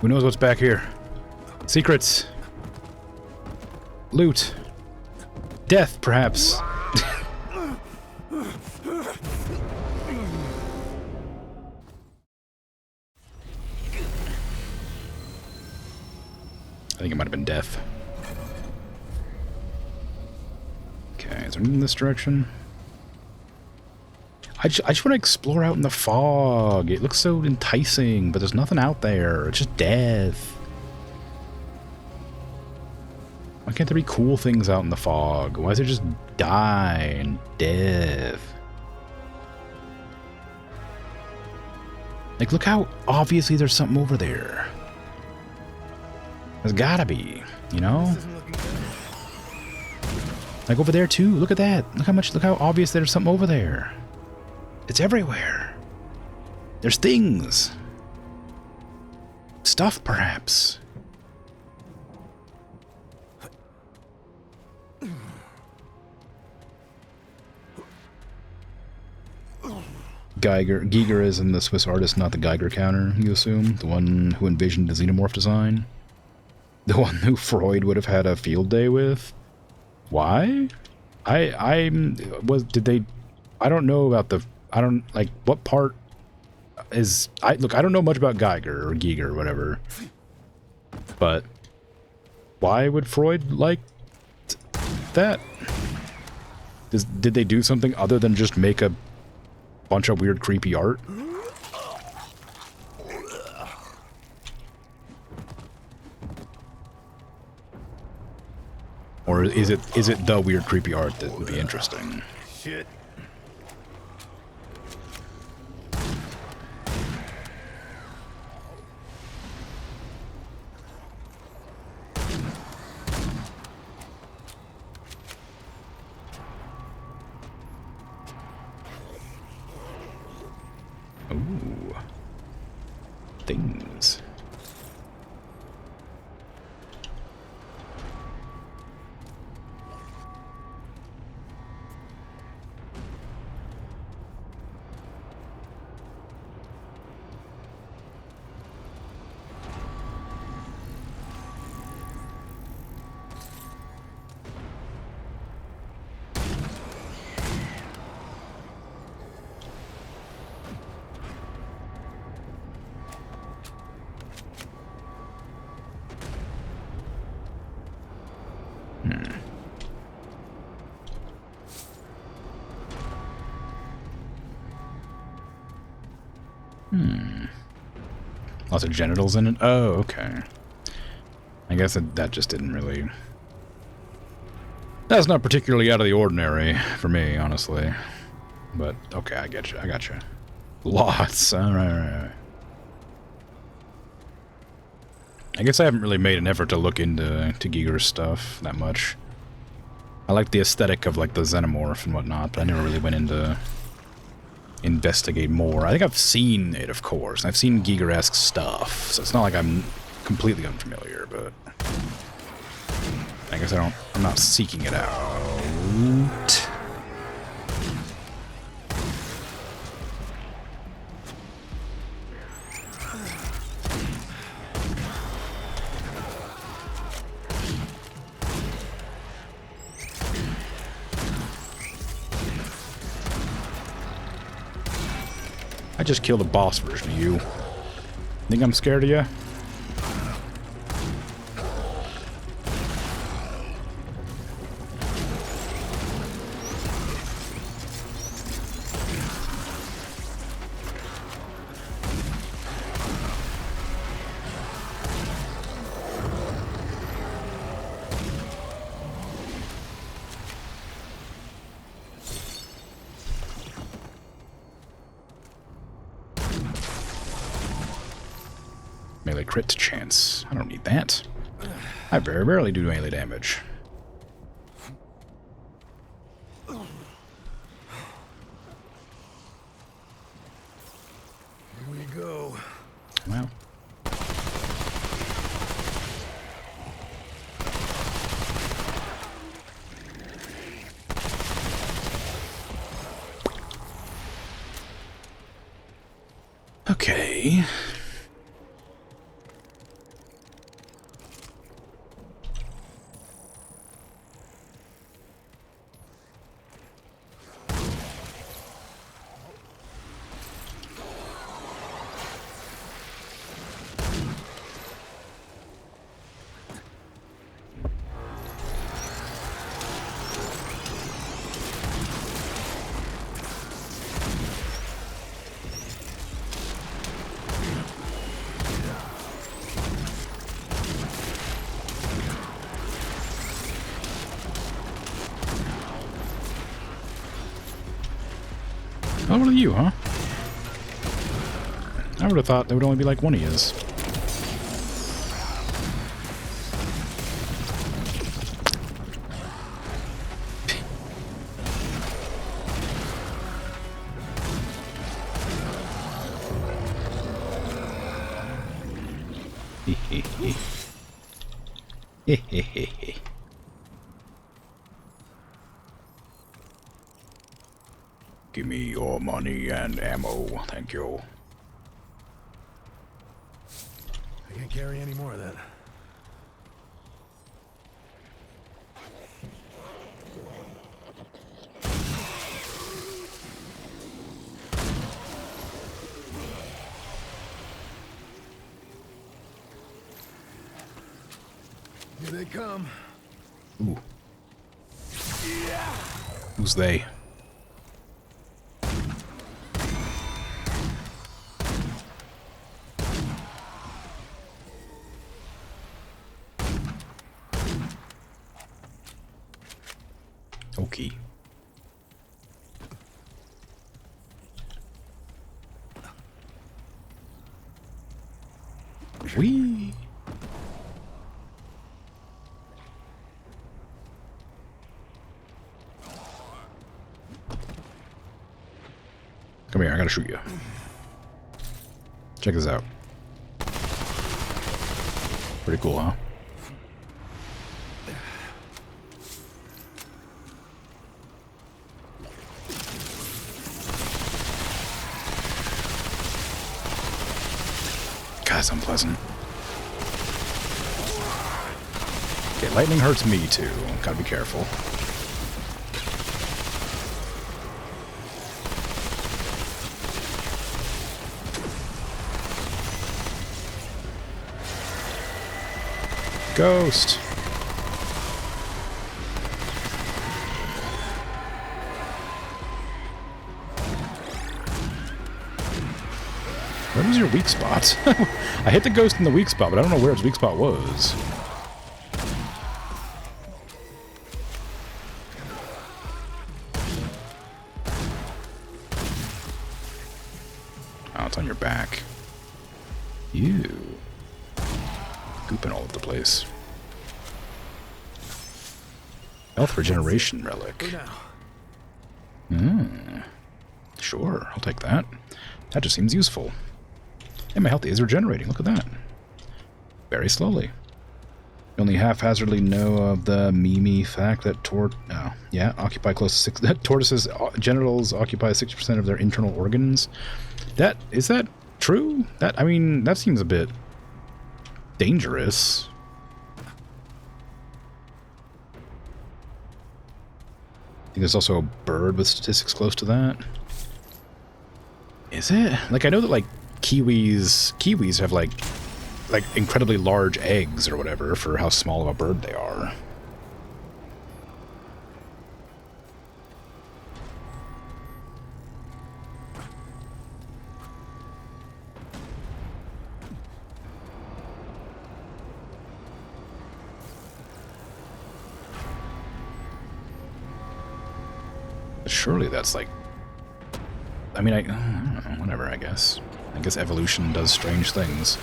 Who knows what's back here? Secrets. Loot. Death, perhaps. I think it might have been death. Okay, is there anything in this direction? I just want to explore out in the fog. It looks so enticing, but there's nothing out there. It's just death. Why can't there be cool things out in the fog? Why is it just die and death? Like, look how obviously there's something over there. There's gotta be, you know? Like over there too. Look at that. Look how obvious there's something over there. It's everywhere. There's things. Stuff, perhaps. Giger is in the Swiss artist, not the Geiger counter, you assume? The one who envisioned the xenomorph design? The one who Freud would have had a field day with? Why? I don't know about the... I don't... Like, what part is... Look, I don't know much about Geiger or Giger or whatever. But... why would Freud like that? Did they do something other than just make a bunch of weird, creepy art? Or is it the weird, creepy art that would be interesting? Shit. things. Lots of genitals in it? Oh, okay. I guess that just didn't really... That's not particularly out of the ordinary for me, honestly. But, okay, I get you. I got you. Lots. Alright. I guess I haven't really made an effort to look into Giger's stuff that much. I like the aesthetic of, like, the xenomorph and whatnot, but I never really went into... investigate more. I think I've seen it, of course. I've seen Giger-esque stuff, so it's not like I'm completely unfamiliar, but I guess I'm not seeking it out. I just killed a boss version of you. Think I'm scared of you? Melee crit chance. I don't need that. I very rarely do melee damage. Here we go. Well. Okay. Oh, what are you, huh? I would have thought there would only be like one of yous. Give me your money and ammo, thank you. I can't carry any more of that. Here they come. Ooh. Who's they? Okay. Whee! Come here, I gotta shoot you. Check this out. Pretty cool, huh? God, it's unpleasant. Okay, lightning hurts me too. Gotta be careful. Ghost. Where was your weak spot? I hit the ghost in the weak spot, but I don't know where its weak spot was. Oh, it's on your back. Ew. Gooping all over the place. Health regeneration relic. Sure, I'll take that. That just seems useful. And my health is regenerating. Look at that. Very slowly. You only haphazardly know of the Mimi fact that occupy close to 6. That tortoises' genitals occupy 60% of their internal organs. Is that true? I mean, that seems a bit dangerous. I think there's also a bird with statistics close to that. Is it? Like, I know that, like, kiwis have, like incredibly large eggs or whatever for how small of a bird they are. Surely that's like... I mean, I don't know, whatever, I guess. I guess evolution does strange things.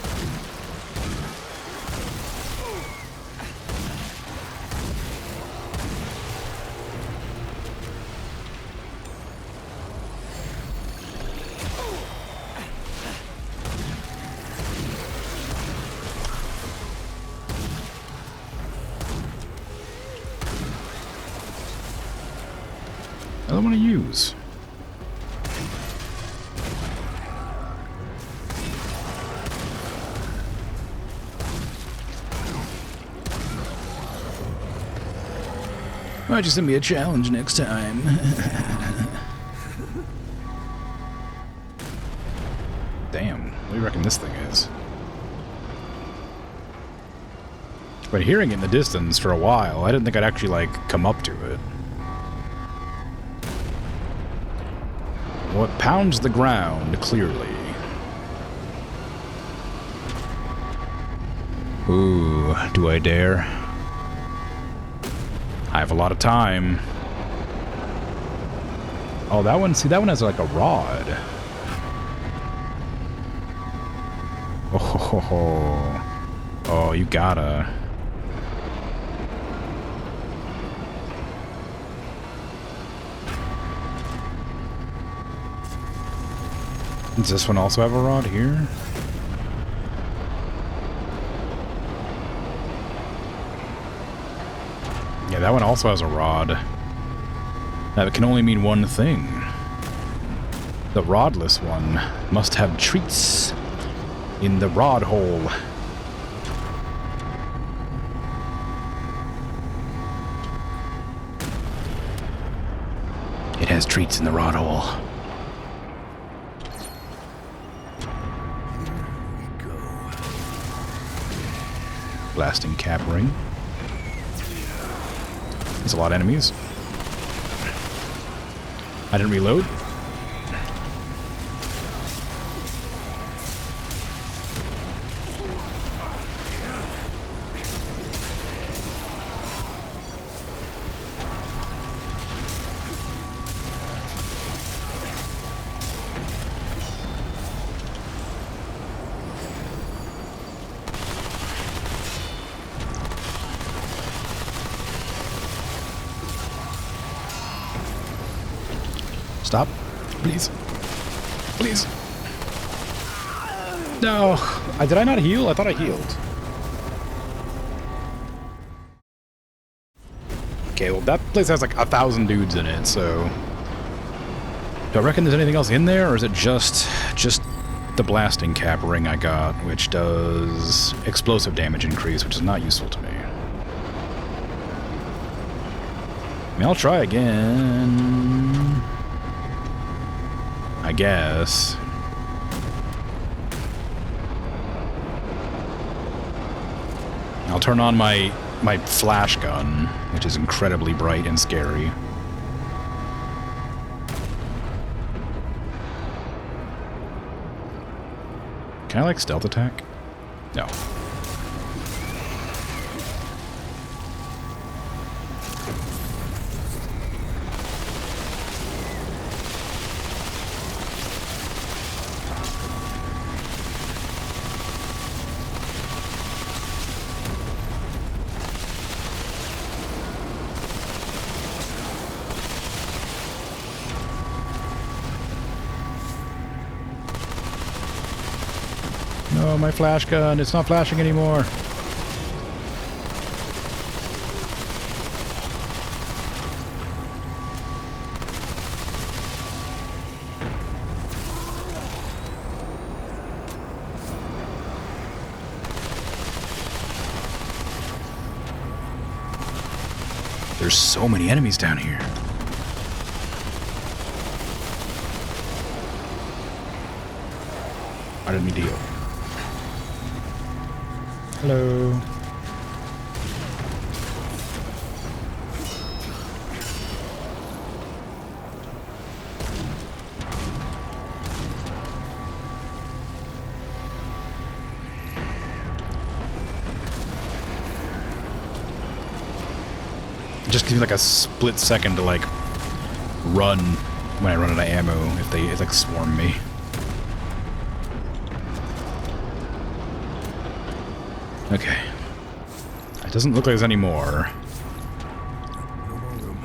I don't want to use. Might just send me a challenge next time. Damn, what do you reckon this thing is? But hearing it in the distance for a while, I didn't think I'd actually, like, come up to it. What pounds the ground, clearly. Ooh, do I dare? I have a lot of time. Oh, that one, see, that one has like a rod. Oh, ho, ho, ho. Oh, you gotta. Does this one also have a rod here? Yeah, that one also has a rod. That can only mean one thing. The rodless one must have treats in the rod hole. It has treats in the rod hole. Blasting cap ring. There's a lot of enemies. I didn't reload. Stop. Please. Please. No. Did I not heal? I thought I healed. Okay, well, that place has like 1,000 dudes in it, so... Do I reckon there's anything else in there, or is it just the blasting cap ring I got, which does explosive damage increase, which is not useful to me? I mean, I'll try again. I guess. I'll turn on my flash gun, which is incredibly bright and scary. Can I, like, stealth attack? No. No, my flash gun, it's not flashing anymore. There's so many enemies down here. How did me deal? Hello. It just gives me like a split second to like run when I run out of ammo if they like swarm me. Okay. It doesn't look like there's any more. No more room.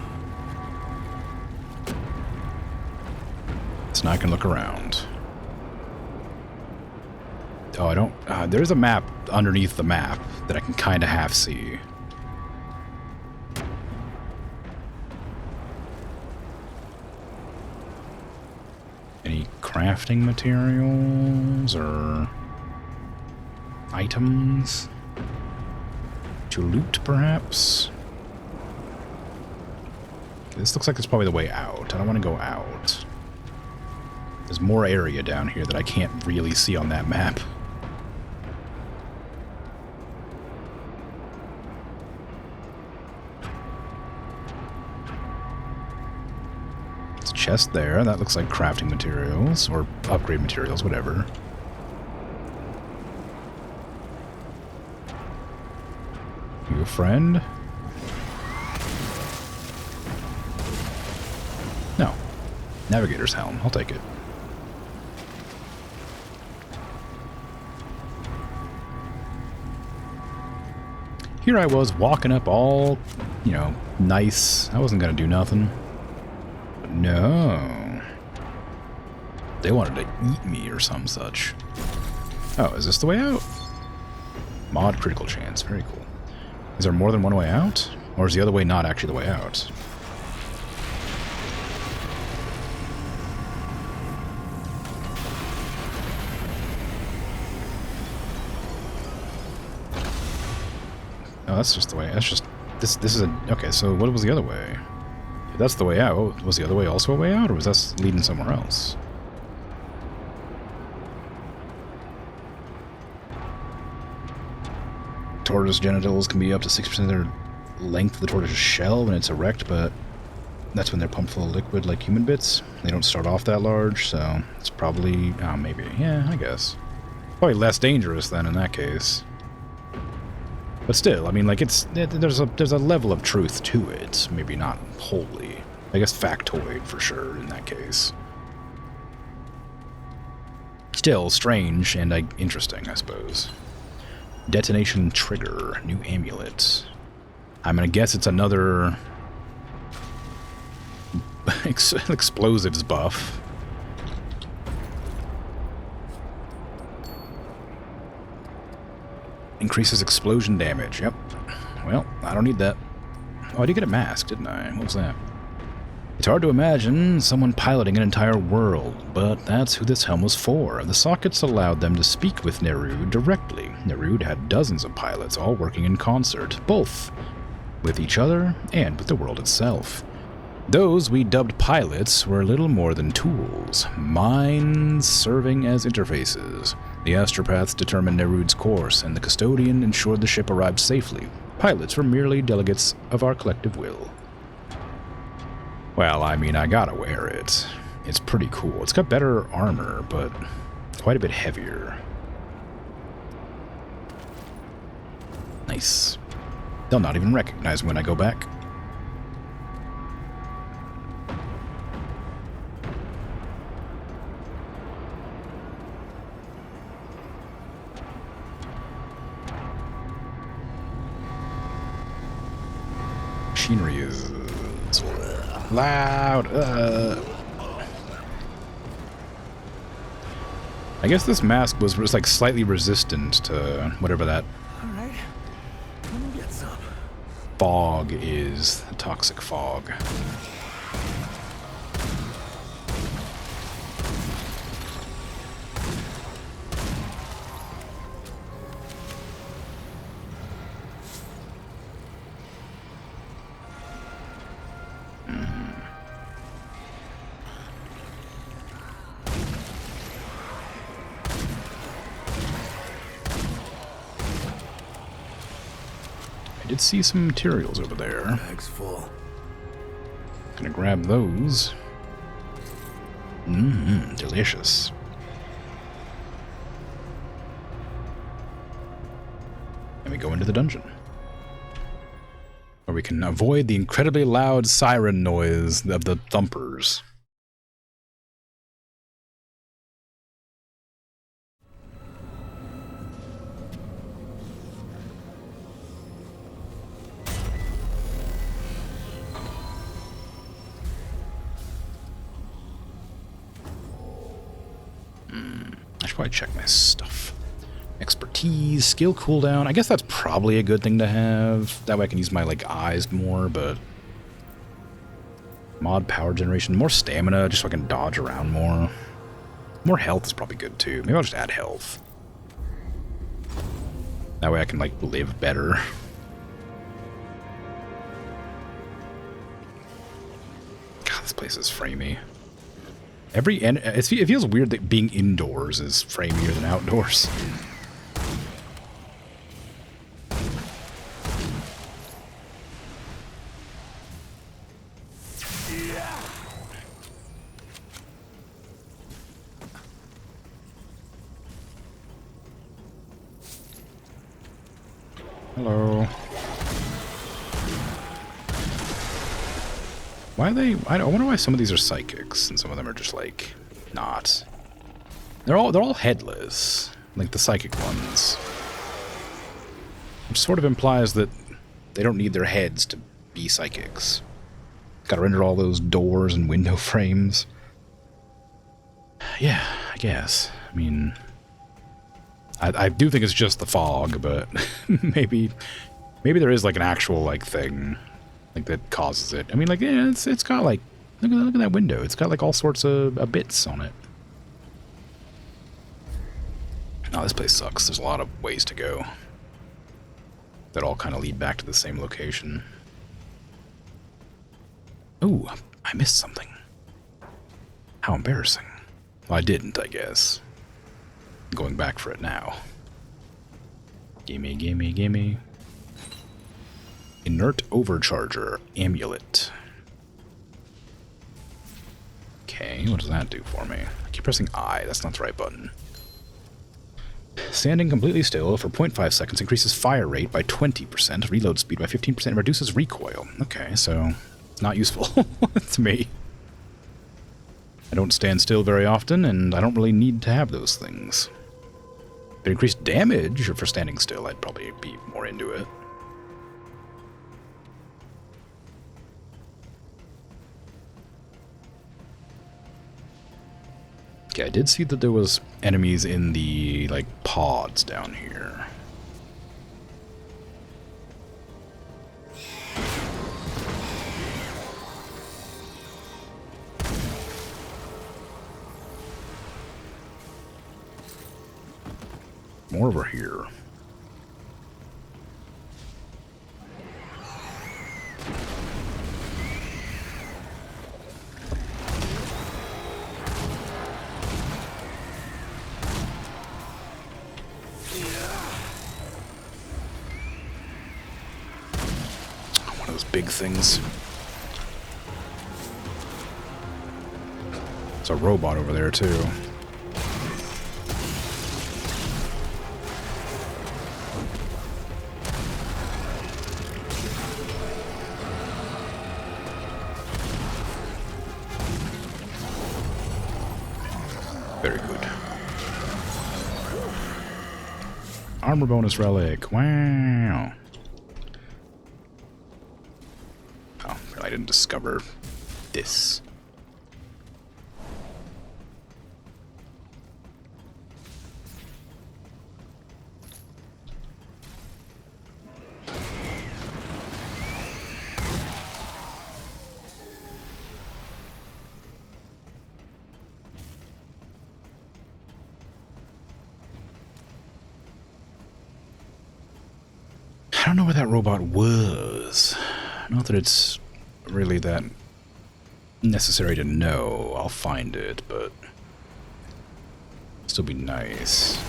So now I can look around. Oh, I don't... there's a map underneath the map that I can kind of half see. Any crafting materials or items to loot, perhaps? This looks like it's probably the way out. I don't want to go out. There's more area down here that I can't really see on that map. There's a chest there. That looks like crafting materials or upgrade materials, whatever. You a friend? No. Navigator's helm. I'll take it. Here I was walking up all, you know, nice. I wasn't going to do nothing. But no. They wanted to eat me or some such. Oh, is this the way out? Mod critical chance. Very cool. Is there more than one way out? Or is the other way not actually the way out? Oh, that's just the way. That's just... This is a... Okay, so what was the other way? If that's the way out, was the other way also a way out? Or was that leading somewhere else? Tortoise genitals can be up to 6% of their length of the tortoise's shell when it's erect, but that's when they're pumped full of liquid like human bits. They don't start off that large, so it's probably... Oh, maybe. Yeah, I guess. Probably less dangerous then in that case. But still, I mean, like, there's a level of truth to it. Maybe not wholly. I guess factoid for sure in that case. Still strange and interesting, I suppose. Detonation trigger, new amulet. I'm gonna guess it's another explosives buff. Increases explosion damage. Yep. Well, I don't need that. Oh, I did get a mask, didn't I? What was that? It's hard to imagine someone piloting an entire world, but that's who this helm was for. The sockets allowed them to speak with Nerud directly. Nerud had dozens of pilots, all working in concert, both with each other and with the world itself. Those we dubbed pilots were little more than tools, minds serving as interfaces. The astropaths determined Nerud's course, and the custodian ensured the ship arrived safely. Pilots were merely delegates of our collective will. Well, I mean, I gotta wear it. It's pretty cool. It's got better armor, but quite a bit heavier. Nice. They'll not even recognize me when I go back. Machinery is loud. I guess this mask was like slightly resistant to whatever that Alright, let me get some. fog is. The toxic fog. I did see some materials over there. Bag's full. Gonna grab those. Delicious. And we go into the dungeon, where we can avoid the incredibly loud siren noise of the thumpers. I should probably check my stuff. Expertise, skill cooldown. I guess that's probably a good thing to have. That way I can use my like eyes more, but mod power generation, more stamina, just so I can dodge around more. More health is probably good too. Maybe I'll just add health. That way I can like live better. God, this place is framey. It feels weird that being indoors is framier than outdoors. Hello. Why are they? I wonder why some of these are psychics and some of them are just like not. They're all headless, like the psychic ones, which sort of implies that they don't need their heads to be psychics. Got to render all those doors and window frames. Yeah, I guess. I mean, I do think it's just the fog, but maybe there is like an actual like thing. Like that causes it. I mean, like, yeah, it's got like, look at that window. It's got like all sorts of bits on it. Oh, this place sucks. There's a lot of ways to go that all kind of lead back to the same location. Ooh, I missed something. How embarrassing. Well, I didn't, I guess. I'm going back for it now. Gimme, gimme, gimme. Inert Overcharger Amulet. Okay, what does that do for me? I keep pressing I, that's not the right button. Standing completely still for 0.5 seconds increases fire rate by 20%, reload speed by 15%, and reduces recoil. Okay, so it's not useful to me. I don't stand still very often, and I don't really need to have those things. But increased damage for standing still, I'd probably be more into it. Okay, I did see that there was enemies in the, like, pods down here. more over here. One of those big things. There's a robot over there, too. Very good. Armor bonus relic. Wow. Oh, I didn't discover this. I don't know where that robot was. Not that it's really that necessary to know. I'll find it, but still be nice.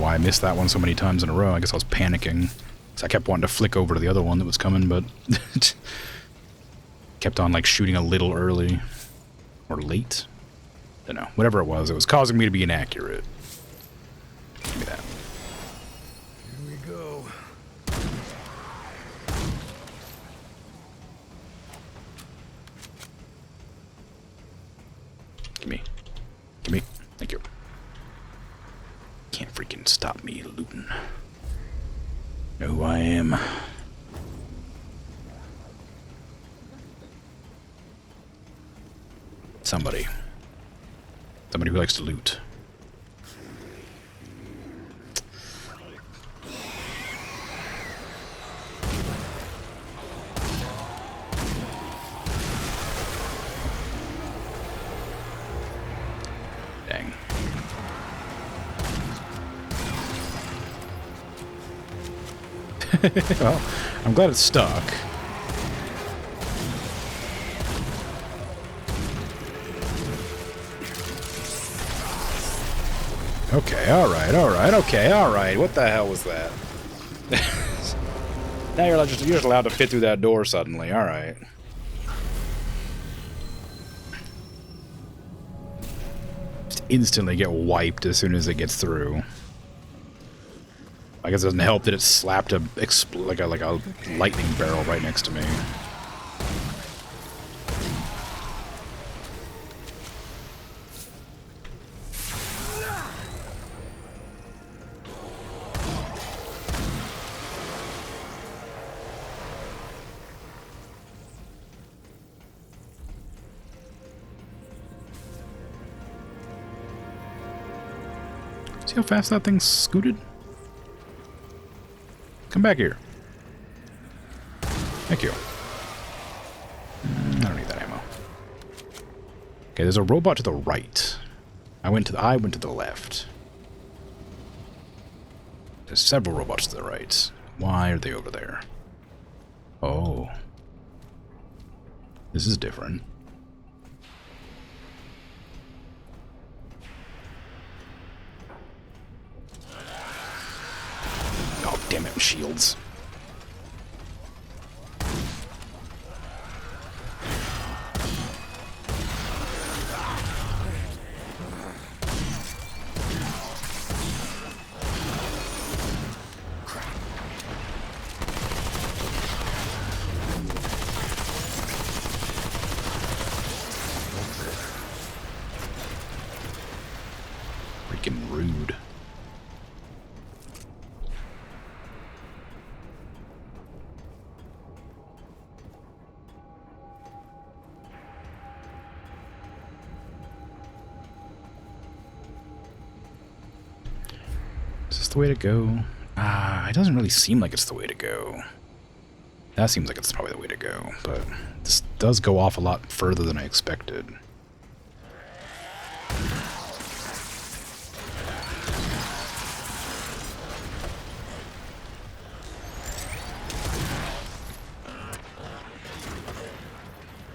I missed that one so many times in a row. I guess I was panicking. So I kept wanting to flick over to the other one that was coming, but kept on like shooting a little early. Or late. Don't know. Whatever it was causing me to be inaccurate. Give me that. Here we go. Gimme. Gimme. Thank you. Can't freaking stop me looting. Know who I am. Somebody. Somebody who likes to loot. Dang. Well, I'm glad it's stuck. Okay, alright, okay, alright. What the hell was that? Now you're just allowed to fit through that door suddenly, alright. Just instantly get wiped as soon as it gets through. I guess it doesn't help that it slapped a lightning barrel right next to me. See how fast that thing scooted? Come back here. Thank you. I don't need that ammo. Okay, there's a robot to the right. I went to the left. There's several robots to the right. Why are they over there? Oh. This is different. Oh, damn it, shields. Freaking rude. the way to go? It doesn't really seem like it's the way to go. That seems like it's probably the way to go, but this does go off a lot further than I expected.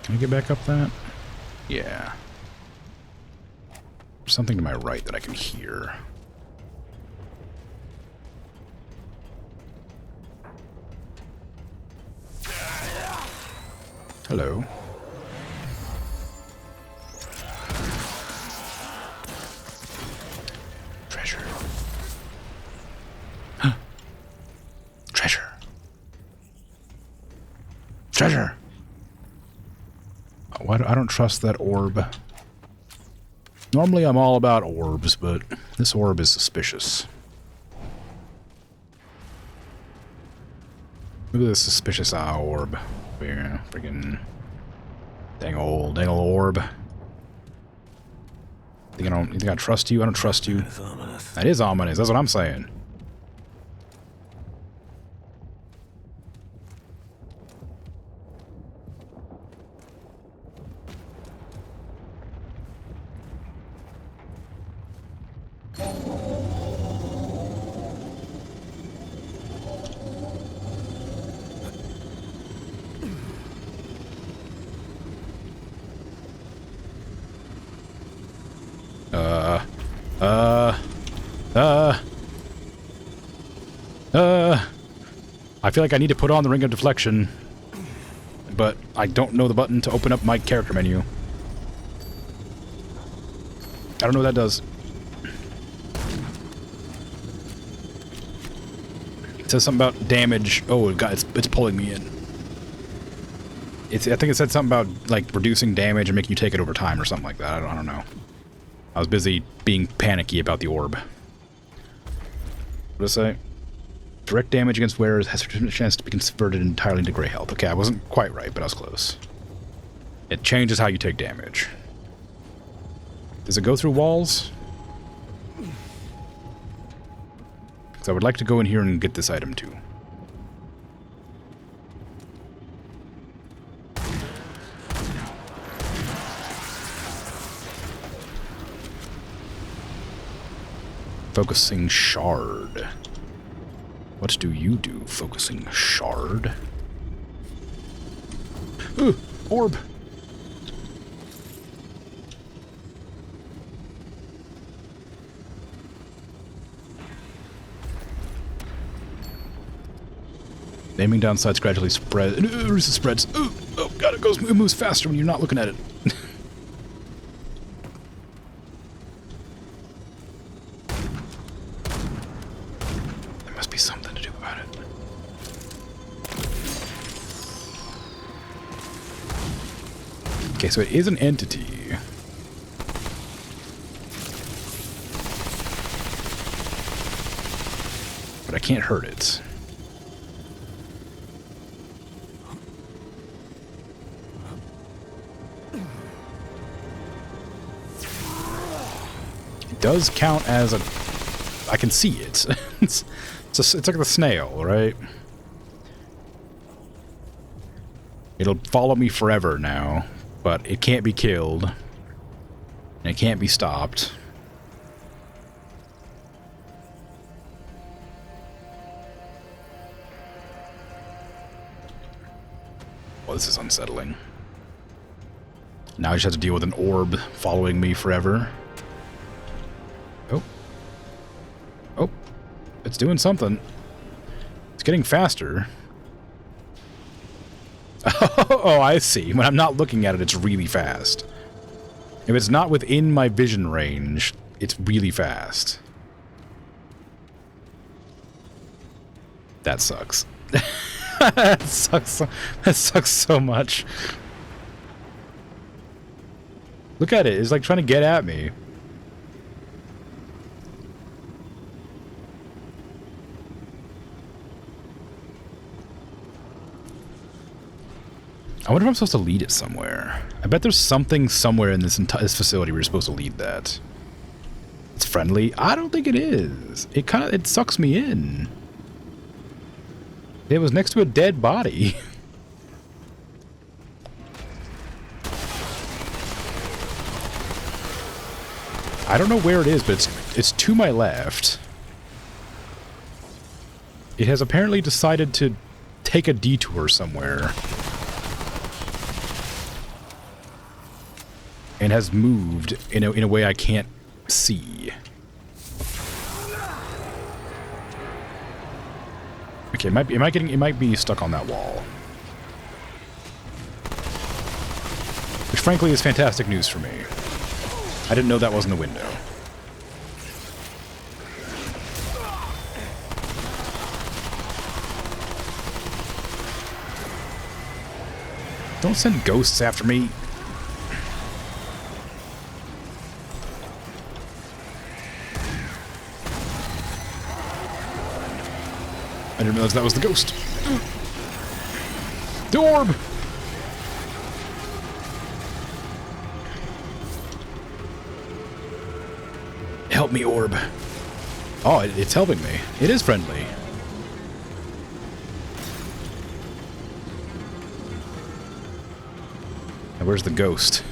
Can I get back up that? Yeah. There's something to my right that I can hear. Hello. Treasure. Huh. Treasure. Treasure. Oh, I don't trust that orb. Normally I'm all about orbs, but this orb is suspicious. Look at this suspicious orb. Yeah, freaking dang old orb. You think I trust you? I don't trust you. It's ominous. That is ominous. That's what I'm saying. I feel like I need to put on the Ring of Deflection, but I don't know the button to open up my character menu. I don't know what that does. It says something about damage. Oh, God, it's pulling me in. I think it said something about, like, reducing damage and making you take it over time or something like that. I don't know. I was busy being panicky about the orb. What did it say? Direct damage against wearers has a chance to be converted entirely into gray health. Okay, I wasn't quite right, but I was close. It changes how you take damage. Does it go through walls? Because I would like to go in here and get this item too. Focusing shard. What do you do, focusing shard? Ooh, orb! Aiming down sights gradually spreads. Ooh, oh god, it moves faster when you're not looking at it. There must be something to do about it. Okay, so it is an entity. But I can't hurt it. Does count as a... I can see it. it's like the snail, right? It'll follow me forever now, but it can't be killed. And it can't be stopped. Well, this is unsettling. Now I just have to deal with an orb following me forever. Oh. Oh. It's doing something. It's getting faster. Oh, I see. When I'm not looking at it, it's really fast. If it's not within my vision range, it's really fast. That sucks. That sucks so much. Look at it. It's like trying to get at me. I wonder if I'm supposed to lead it somewhere. I bet there's something somewhere in this facility where you're supposed to lead that. It's friendly. I don't think it is. It sucks me in. It was next to a dead body. I don't know where it is, but it's to my left. It has apparently decided to take a detour somewhere. And has moved in a way I can't see. Okay, it might be stuck on that wall. Which frankly is fantastic news for me. I didn't know that wasn't a window. Don't send ghosts after me. I didn't realize that was the ghost. The orb! Help me, orb. Oh, it's helping me. It is friendly. Now, where's the ghost?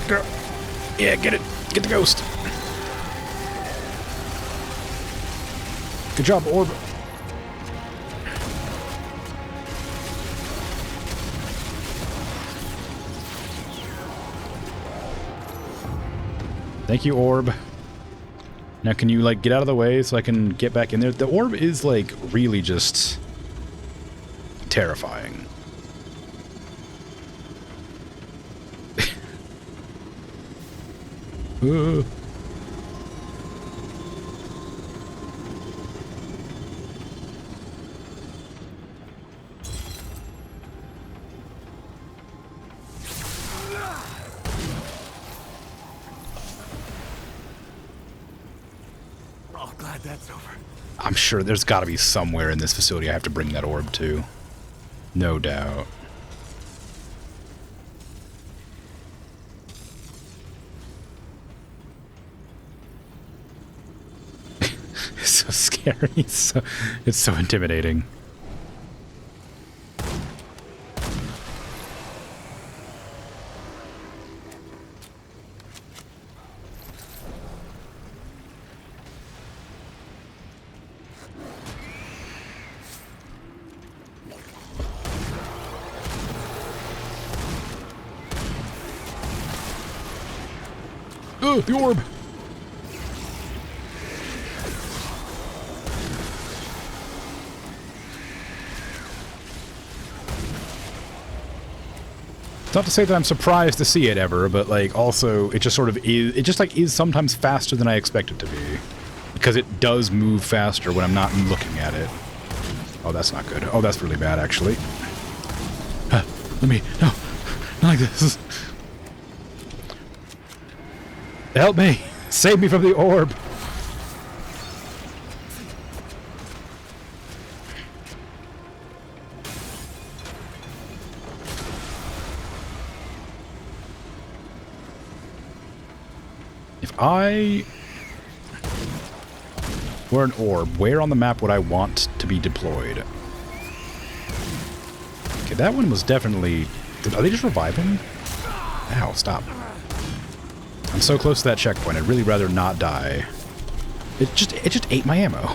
Girl. Yeah, get it. Get the ghost. Good job, orb. Thank you, orb. Now can you, like, get out of the way so I can get back in there? The orb is, like, really just terrifying. Oh, glad that's over. I'm sure there's got to be somewhere in this facility I have to bring that orb to. No doubt. It's so scary. It's so intimidating. Oh, the orb! Not to say that I'm surprised to see it ever, but like also it just sort of is. It just like is sometimes faster than I expect it to be, because it does move faster when I'm not looking at it. Oh, that's not good. Oh, that's really bad actually. No, not like this. Help me! Save me from the orb! If I were an orb, where on the map would I want to be deployed? Okay, that one was definitely... Are they just reviving? Ow, stop. I'm so close to that checkpoint, I'd really rather not die. It just ate my ammo.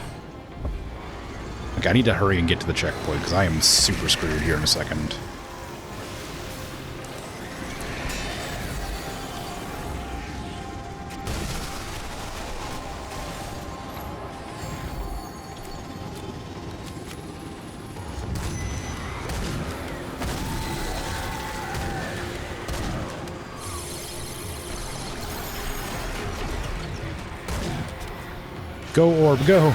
Okay, I need to hurry and get to the checkpoint, because I am super screwed here in a second. Go, orb, go!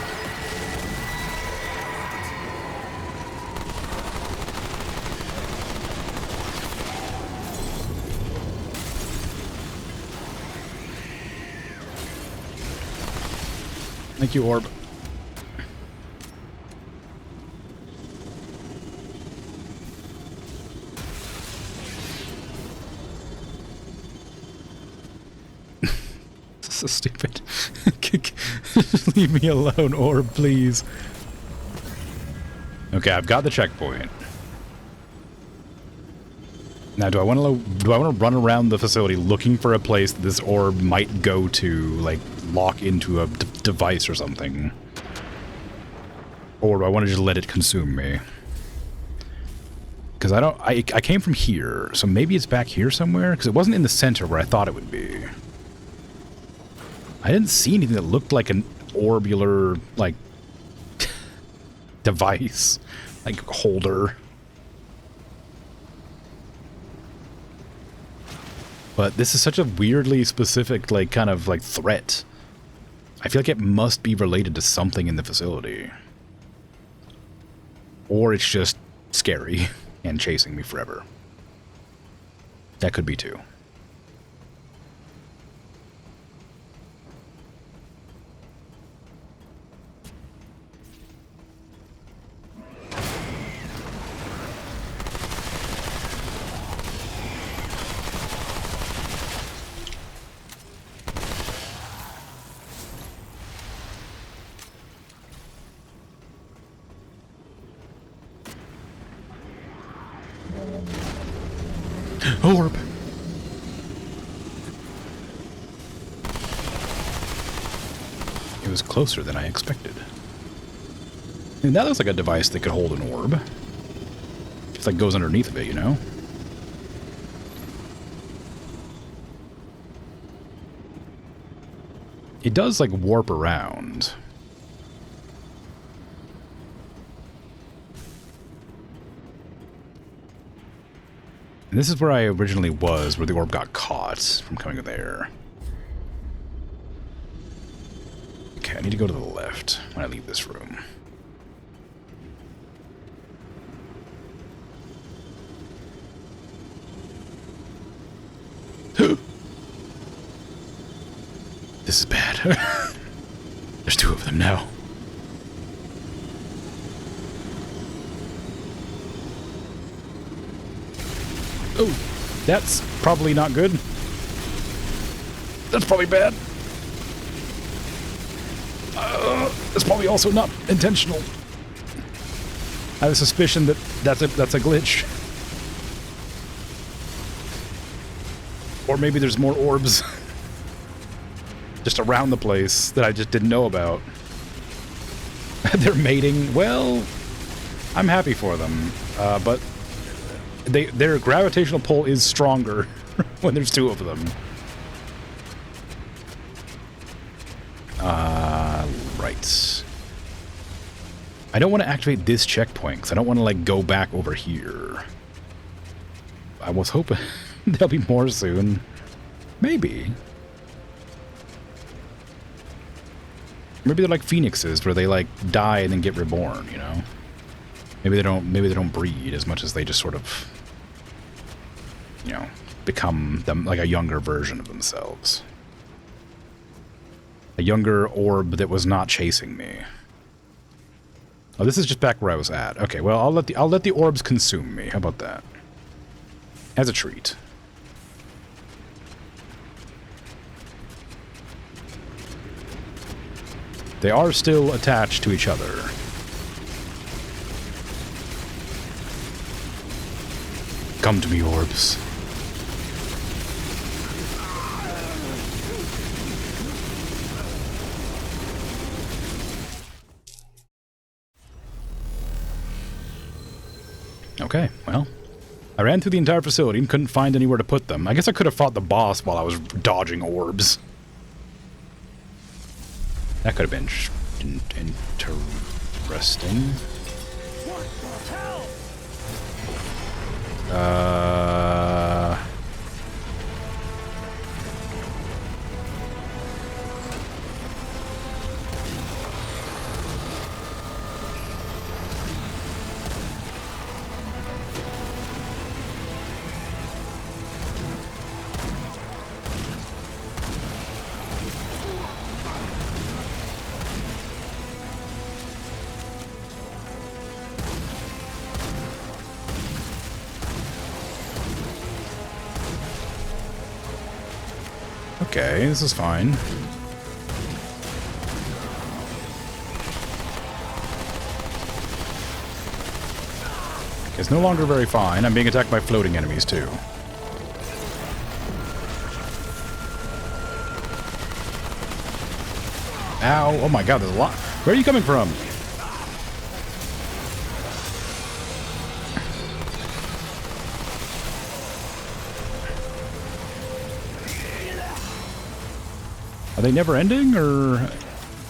Thank you, orb. So stupid. Just leave me alone, orb, please. Okay, I've got the checkpoint. Now, do I want to run around the facility looking for a place that this orb might go to, like lock into a device or something? Or do I want to just let it consume me? Because I came from here, so maybe it's back here somewhere? Because it wasn't in the center where I thought it would be. I didn't see anything that looked like an orbular, like, device. Like, holder. But this is such a weirdly specific, like, kind of, like, threat. I feel like it must be related to something in the facility. Or it's just scary and chasing me forever. That could be too. Orb! It was closer than I expected. And that looks like a device that could hold an orb. Just like goes underneath of it, you know? It does like warp around. And this is where I originally was, where the orb got caught from coming there. Okay, I need to go to the left when I leave this room. This is bad. There's two of them now. Oh, that's probably not good. That's probably bad. It's probably also not intentional. I have a suspicion that that's a glitch. Or maybe there's more orbs just around the place that I just didn't know about. They're mating. Well, I'm happy for them, but their gravitational pull is stronger when there's two of them. Right. I don't want to activate this checkpoint because I don't want to like go back over here. I was hoping there'll be more soon. Maybe. Maybe they're like phoenixes where they like die and then get reborn, you know? Maybe they don't breed as much as they just sort of, you know, become them like a younger version of themselves. A younger orb that was not chasing me. Oh, this is just back where I was at. Okay, well, I'll let the orbs consume me. How about that? As a treat. They are still attached to each other. Come to me, orbs. Okay, well, I ran through the entire facility and couldn't find anywhere to put them. I guess I could have fought the boss while I was dodging orbs. That could have been interesting. okay. This is fine. It's no longer very fine. I'm being attacked by floating enemies, too. Ow. Oh my god, there's a lot. Where are you coming from? Are they never ending, or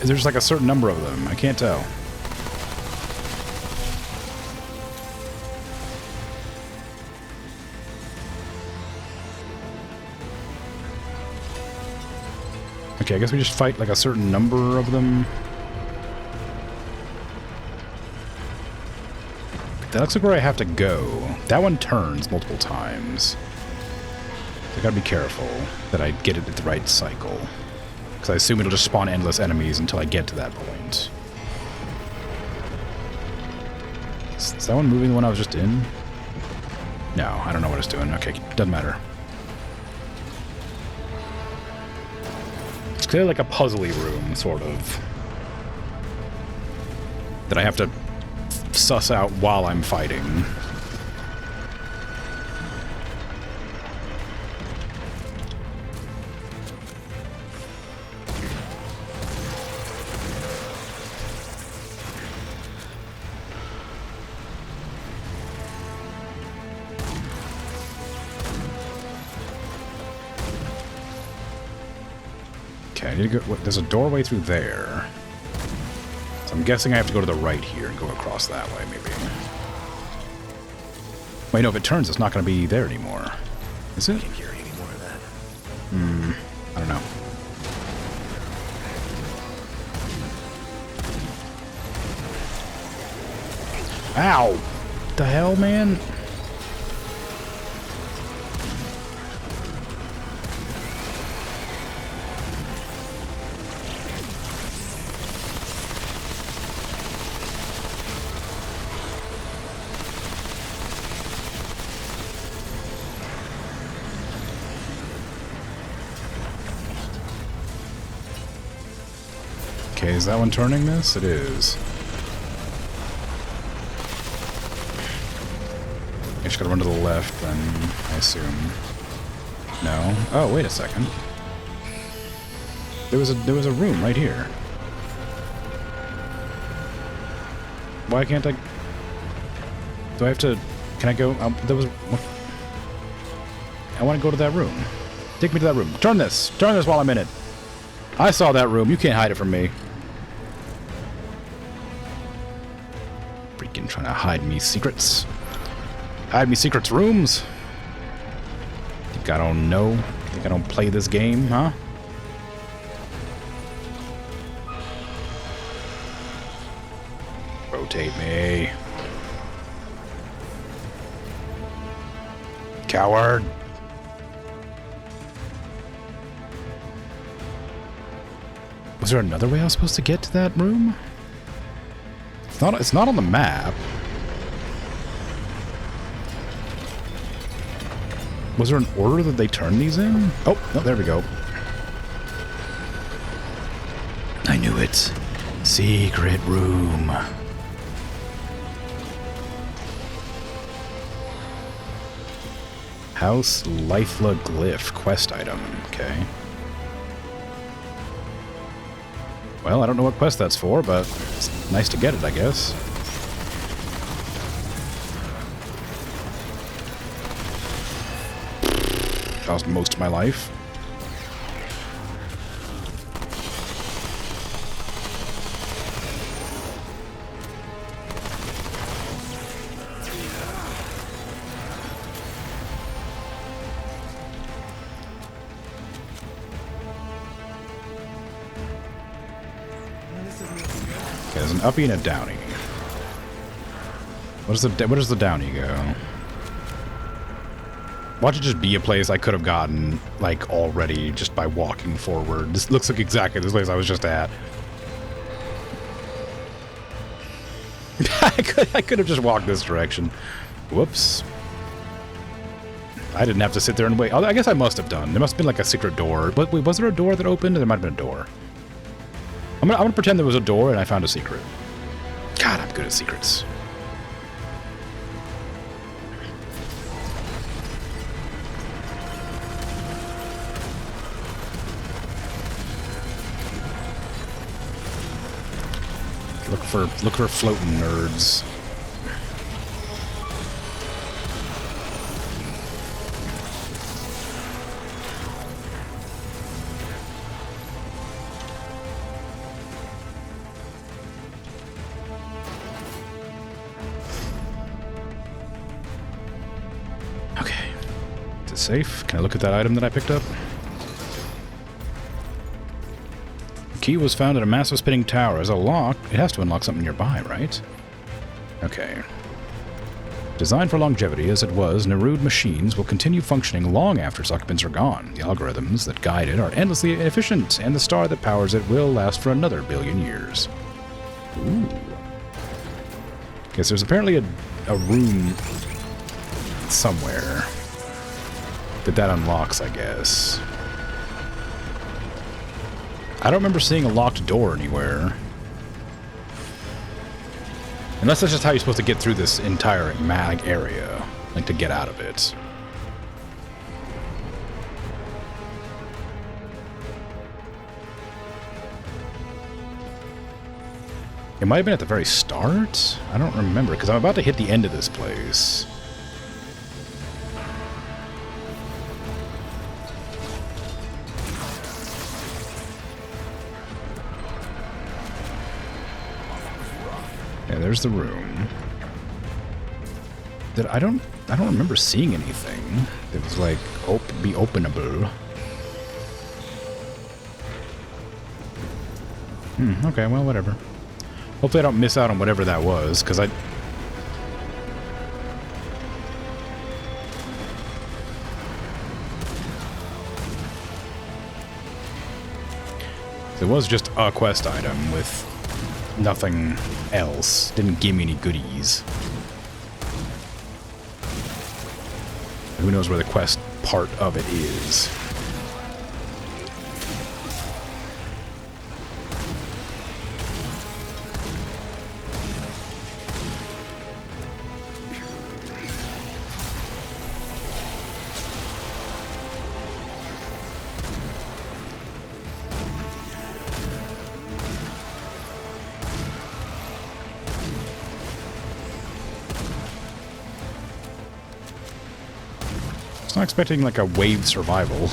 is there just like a certain number of them? I can't tell. Okay, I guess we just fight like a certain number of them. That looks like where I have to go. That one turns multiple times. I gotta be careful that I get it at the right cycle. Because I assume it'll just spawn endless enemies until I get to that point. Is that one moving the one I was just in? No, I don't know what it's doing. Okay, doesn't matter. It's clearly like a puzzly room, sort of. That I have to suss out while I'm fighting. Okay, I need to go. There's a doorway through there. So I'm guessing I have to go to the right here and go across that way, maybe. Wait, no, if it turns, it's not going to be there anymore. Is it? Can't hear any more of that. I don't know. Ow! What the hell, man? Okay, is that one turning this? It is. I just gotta run to the left, then, I assume. No? Oh, wait a second. There was a room right here. Why can't I... Do I have to... Can I go... there was... What? I want to go to that room. Take me to that room. Turn this! Turn this while I'm in it! I saw that room. You can't hide it from me. Freaking trying to hide me secrets. Hide me secrets rooms. Think I don't know? Think I don't play this game, huh? Rotate me. Coward. Was there another way I was supposed to get to that room? It's not on the map. Was there an order that they turned these in? Oh, no, there we go. I knew it. Secret room. House Lifla Glyph quest item. Okay. Well, I don't know what quest that's for, but it's nice to get it, I guess. That was most of my life. Okay, there's an uppie and a downy. Where does the downy go? Watch it just be a place I could have gotten, like, already just by walking forward. This looks like exactly this place I was just at. I could have just walked this direction. Whoops. I didn't have to sit there and wait. I guess I must have done. There must have been like a secret door. But wait, was there a door that opened? There might have been a door. I'm gonna pretend there was a door and I found a secret. God, I'm good at secrets. Look for floating nerds. Okay. Is it safe? Can I look at that item that I picked up? Key was found at a massive spinning tower. As a lock, it has to unlock something nearby, right? Okay. Designed for longevity as it was, Nerude machines will continue functioning long after its occupants are gone. The algorithms that guide it are endlessly efficient, and the star that powers it will last for another billion years. Ooh. Guess there's apparently a room somewhere that unlocks, I guess. I don't remember seeing a locked door anywhere. Unless that's just how you're supposed to get through this entire mag area. Like, to get out of it. It might have been at the very start? I don't remember, because I'm about to hit the end of this place. Yeah, there's the room. That I don't remember seeing anything that was like be openable. Okay, well, whatever. Hopefully I don't miss out on whatever that was, because it was just a quest item with nothing else. Didn't give me any goodies. Who knows where the quest part of it is. Not expecting like a wave survival.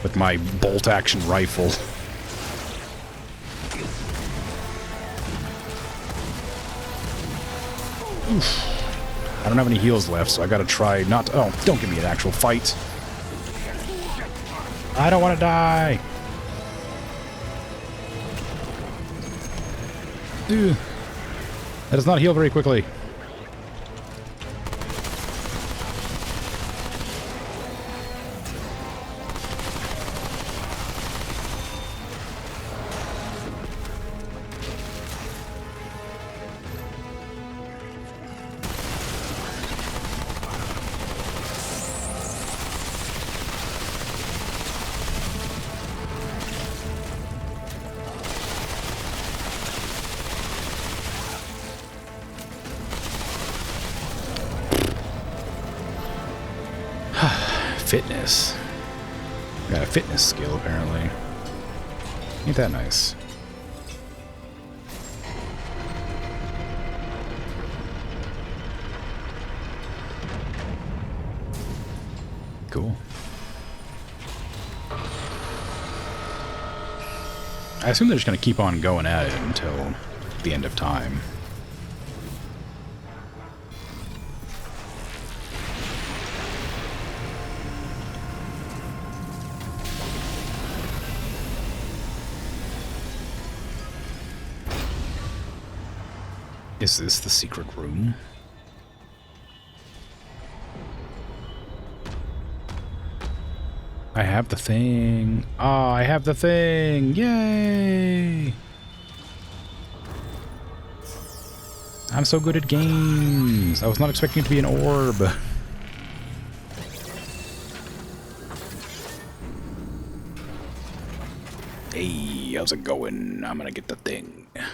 With my bolt action rifle. Oof. I don't have any heals left, so I gotta try not to. Oh, don't give me an actual fight. I don't want to die. That does not heal very quickly. Fitness. Got a fitness skill, apparently. Ain't that nice? Cool. I assume they're just going to keep on going at it until the end of time. Is this the secret room? I have the thing. Oh, I have the thing. Yay! I'm so good at games. I was not expecting it to be an orb. Hey, how's it going? I'm gonna get the thing. There's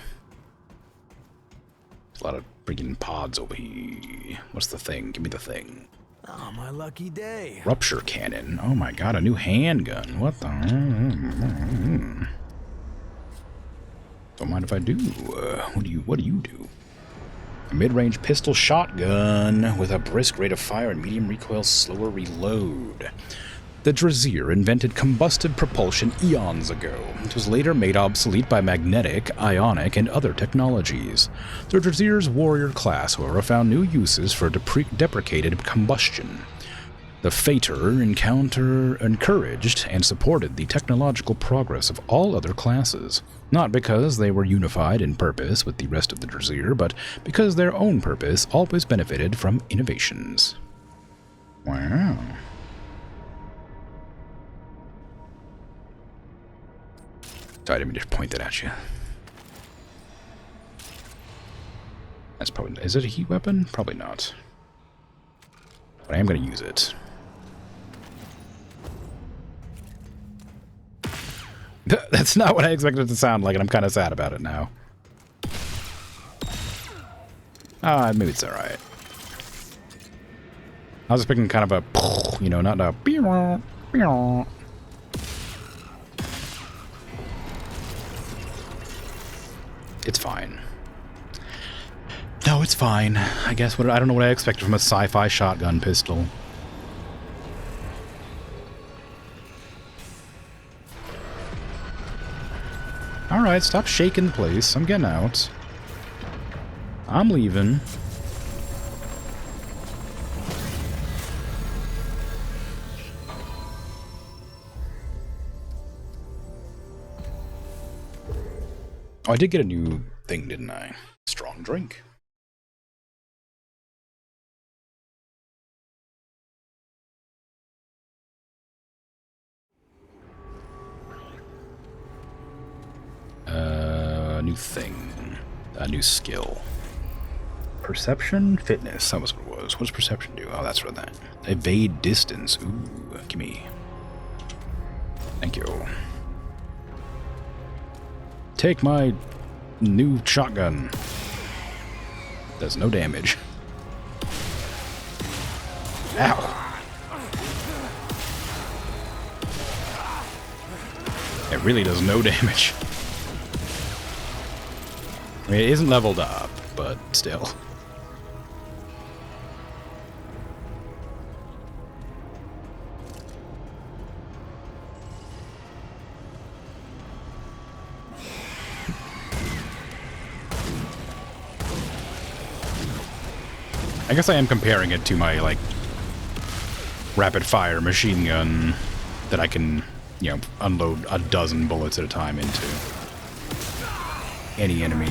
a lot of freaking pods over here. What's the thing? Give me the thing. Oh, my lucky day. Rupture cannon. Oh my god, a new handgun. What the? Don't mind if I do. What do you do? A mid-range pistol shotgun with a brisk rate of fire and medium recoil, slower reload. The Drazier invented combustive propulsion eons ago. It was later made obsolete by magnetic, ionic, and other technologies. The Drazier's warrior class, however, found new uses for deprecated combustion. The Fater encouraged and supported the technological progress of all other classes, not because they were unified in purpose with the rest of the Drazier, but because their own purpose always benefited from innovations. Wow. Sorry, I didn't mean to point that at you. That's probably... Is it a heat weapon? Probably not. But I am going to use it. That's not what I expected it to sound like, and I'm kind of sad about it now. Maybe it's alright. I was expecting kind of a... You know, not a... It's fine. No, it's fine. I guess I don't know what I expected from a sci-fi shotgun pistol. Alright, stop shaking the place. I'm getting out. I'm leaving. Oh, I did get a new thing, didn't I? Strong drink. New thing. A new skill. Perception? Fitness. That was what it was. What does perception do? Oh, that's what that. Evade distance. Ooh, gimme. Thank you. Take my new shotgun. Does no damage. Ow. It really does no damage. I mean, it isn't leveled up, but still. I guess I am comparing it to my, like, rapid-fire machine gun that I can, you know, unload a dozen bullets at a time into any enemy.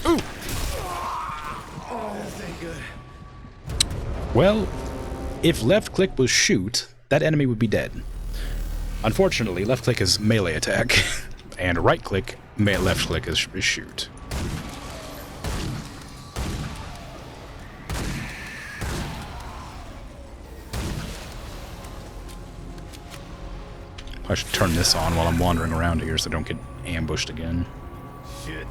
Ooh! Oh, thank good. Well, if left click was shoot, that enemy would be dead. Unfortunately, left click is melee attack, and right click, left click is shoot. I should turn this on while I'm wandering around here so I don't get ambushed again. Shit.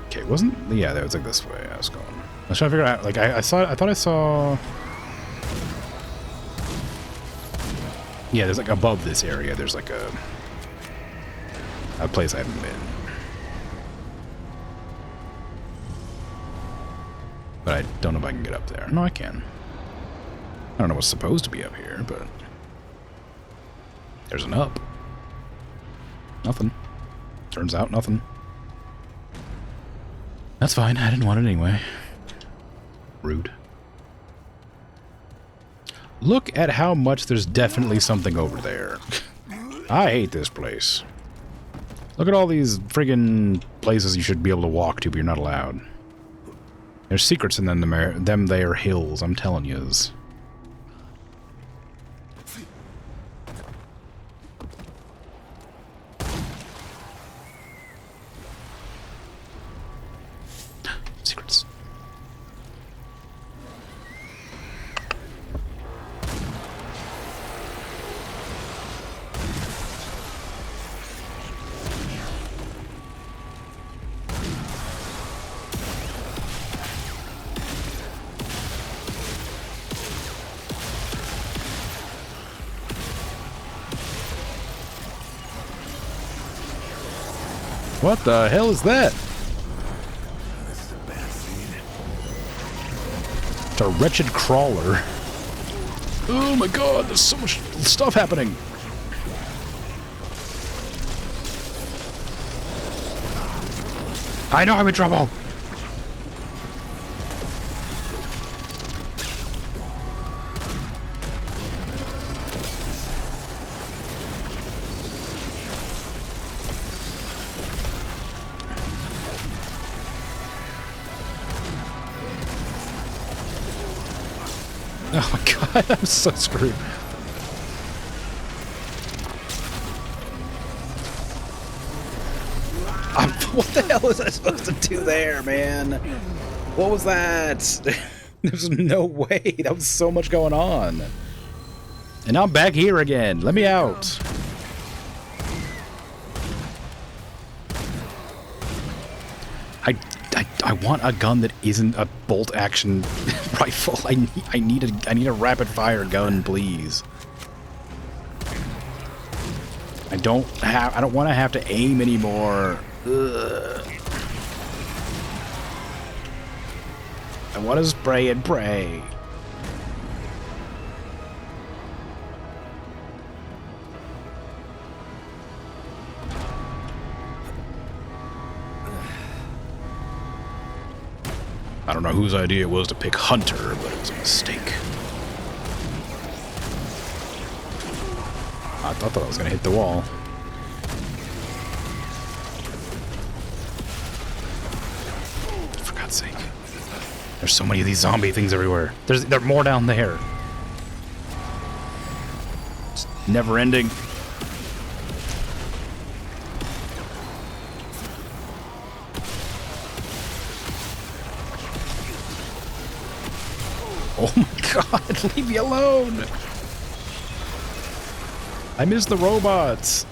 Okay, yeah, that was like this way I was going. I was trying to figure out, like, I thought I saw... Yeah, there's like above this area, there's like a place I haven't been. But I don't know if I can get up there. No, I can. I don't know what's supposed to be up here, but... There's an up. Nothing. Turns out nothing. That's fine, I didn't want it anyway. Rude. Look at how much there's definitely something over there. I hate this place. Look at all these friggin' places you should be able to walk to, but you're not allowed. There's secrets in them there hills, I'm telling yous. Secrets. What the hell is that? This is a bad seed. It's a wretched crawler. Oh my god, there's so much stuff happening. I know I'm in trouble. Oh my god, I'm so screwed. What the hell was I supposed to do there, man? What was that? There's no way. That was so much going on. And I'm back here again. Let me out. I want a gun that isn't a bolt action rifle. I need a rapid fire gun, please. I don't want to have to aim anymore. Ugh. I want to spray and pray. I don't know whose idea it was to pick Hunter, but it was a mistake. I thought that I was going to hit the wall. For God's sake. There's so many of these zombie things everywhere. There are more down there. It's never ending. Oh my god, leave me alone! I miss the robots.